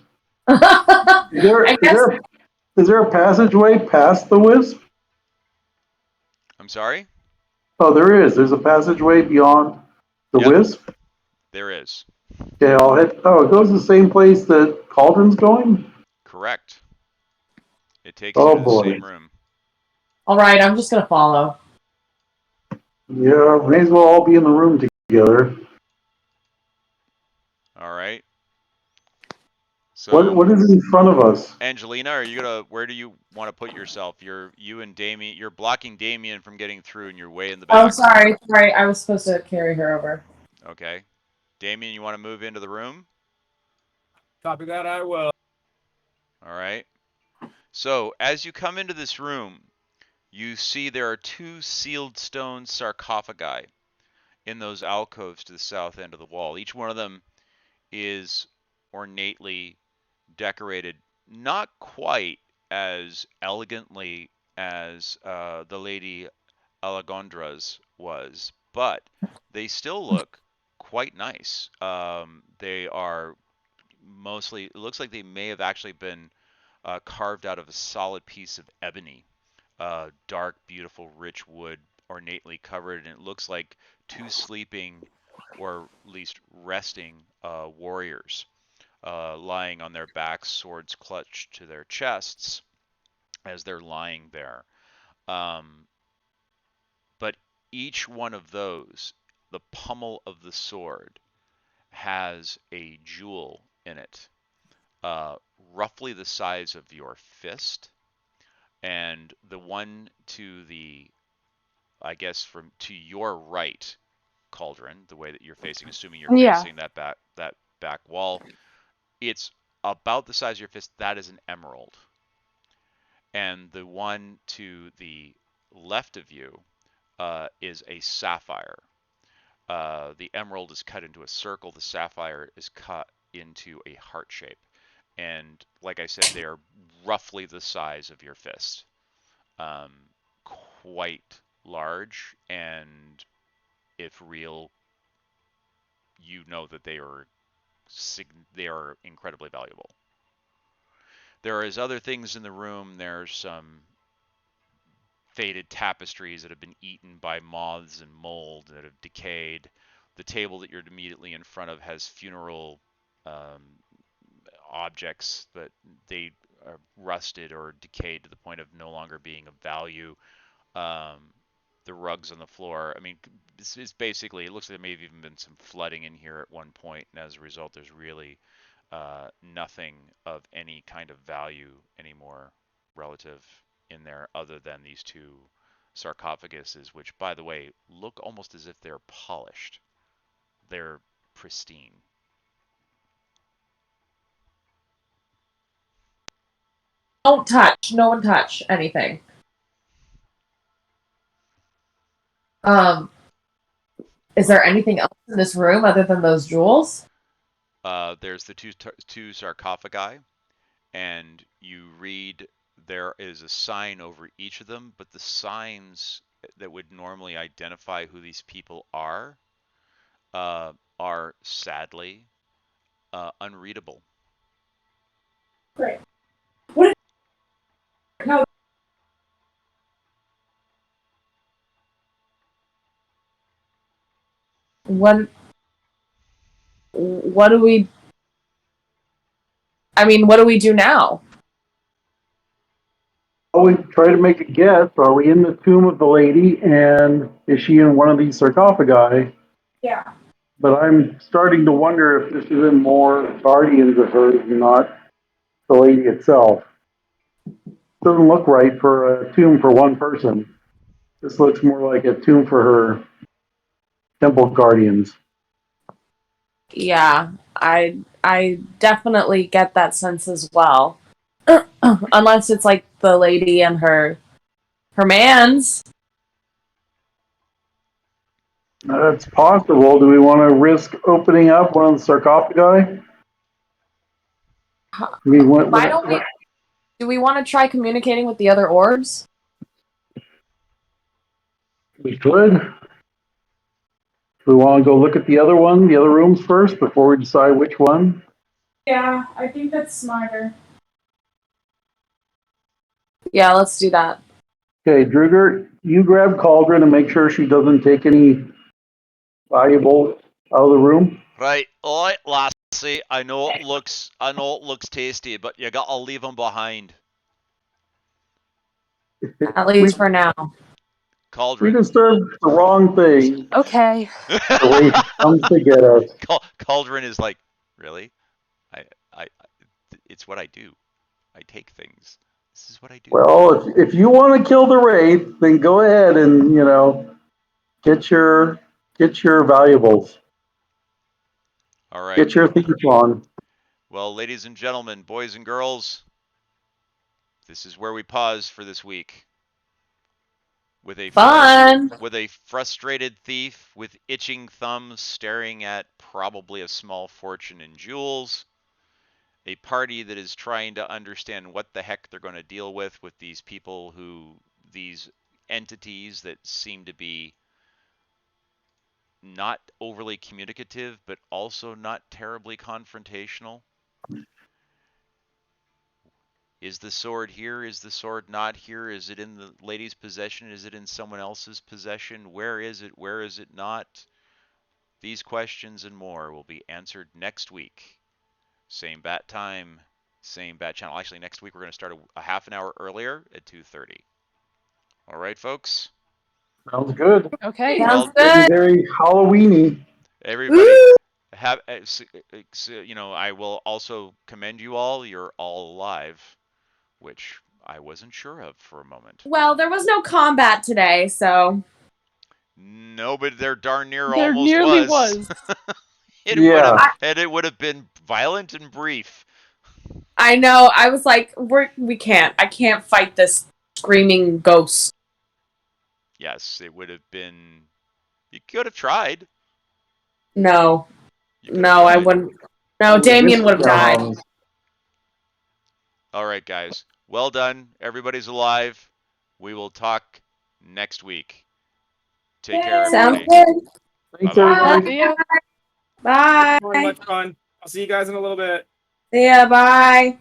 Is there a passageway past the wisp? I'm sorry? Oh, there is. There's a passageway beyond the wisp? There is. Okay, I'll hit. Oh, it goes the same place that Cauldron's going? Correct. It takes you to the boy. same room. All right, I'm just gonna follow. Yeah, may as well all be in the room together. All right. So, What is in front of us? Angelina, are you gonna? Where do you want to put yourself? You and Damien. You're blocking Damien from getting through, and you're way in the Oh, back. sorry. I was supposed to carry her over. Okay. Damien, you want to move into the room? Copy that, I will. All right. So, as you come into this room, you see there are 2 sealed stone sarcophagi in those alcoves to the south end of the wall. Each one of them is ornately decorated, not quite as elegantly as the Lady Alagondra's was, but they still look quite nice. They are mostly, it looks like they may have actually been carved out of a solid piece of ebony, dark, beautiful, rich wood, ornately covered, and it looks like 2 sleeping, or at least resting, warriors, lying on their backs, swords clutched to their chests as they're lying there. But each one of those, the pommel of the sword, has a jewel in it, roughly the size of your fist, and the one to the, I guess, from to your right, Cauldron, the way that you're facing, assuming you're Yeah. facing that back wall, it's about the size of your fist. That is an emerald. And the one to the left of you is a sapphire. The emerald is cut into a circle. The sapphire is cut into a heart shape. And like I said, they are roughly the size of your fist. Quite large, and if real, you know that they are incredibly valuable. There is other things in the room. There's some faded tapestries that have been eaten by moths and mold that have decayed. The table that you're immediately in front of has funeral objects, but they are rusted or decayed to the point of no longer being of value. The rugs on the floor, I mean, it's basically, it looks like there may have even been some flooding in here at one point, and as a result, there's really nothing of any kind of value anymore relative in there other than these 2 sarcophaguses, which, by the way, look almost as if they're polished. They're pristine. Don't touch. No one touch anything. Is there anything else in this room other than those jewels? There's the two sarcophagi, and you read, there is a sign over each of them, but the signs that would normally identify who these people are sadly unreadable. Great. What? No. What do we? I mean, what do we do now? We try to make a guess. Are we in the tomb of the lady, and is she in one of these sarcophagi? Yeah. But I'm starting to wonder if this isn't more guardians of hers and not the lady itself. Doesn't look right for a tomb for one person. This looks more like a tomb for her temple guardians. Yeah, I definitely get that sense as well. Unless it's like the lady and her mans. That's possible. Do we want to risk opening up one of the sarcophagi? I mean, Why don't we? Do we want to try communicating with the other orbs? we could. Do we want to go look at the other rooms first before we decide which one? Yeah, I think that's smarter. Yeah, let's do that. Okay, Druger, you grab Cauldron and make sure she doesn't take any valuable out of the room. Right, alright, lassie. I know it looks tasty, but you gotta leave them behind. At least for now. Cauldron. disturbed the wrong thing. Okay. The Wraith comes to get us. Cauldron is like, really? It's what I do. I take things. This is what I do. Well, if you want to kill the Wraith, then go ahead and, get your valuables. All right. Get your thief on. Well, ladies and gentlemen, boys and girls, this is where we pause for this week. With a frustrated thief with itching thumbs staring at probably a small fortune in jewels, a party that is trying to understand what the heck they're going to deal with these people these entities that seem to be not overly communicative, but also not terribly confrontational. Is the sword here? Is the sword not here? Is it in the lady's possession? Is it in someone else's possession? Where is it? Where is it not? These questions and more will be answered next week. Same bat time, same bat channel. Actually, next week we're going to start a half an hour earlier at 2:30. All right, folks? Sounds good. Okay. Sounds Getting good. very Halloween-y. Everybody, I will also commend you all. You're all alive, which I wasn't sure of for a moment. Well, there was no combat today, so. No, but there darn near There almost nearly was. was. It would have been violent and brief. I know. I was like, we can't. I can't fight this screaming ghost. Yes, it would have been. You could have tried. No. You could have No, I tried. wouldn't. No, Damien would have died. All right, guys. Well done. Everybody's alive. We will talk next week. Take care, Sounds everybody. good. Thanks, everybody. See ya. Bye. Very much fun. I'll see you guys in a little bit. See ya. Bye.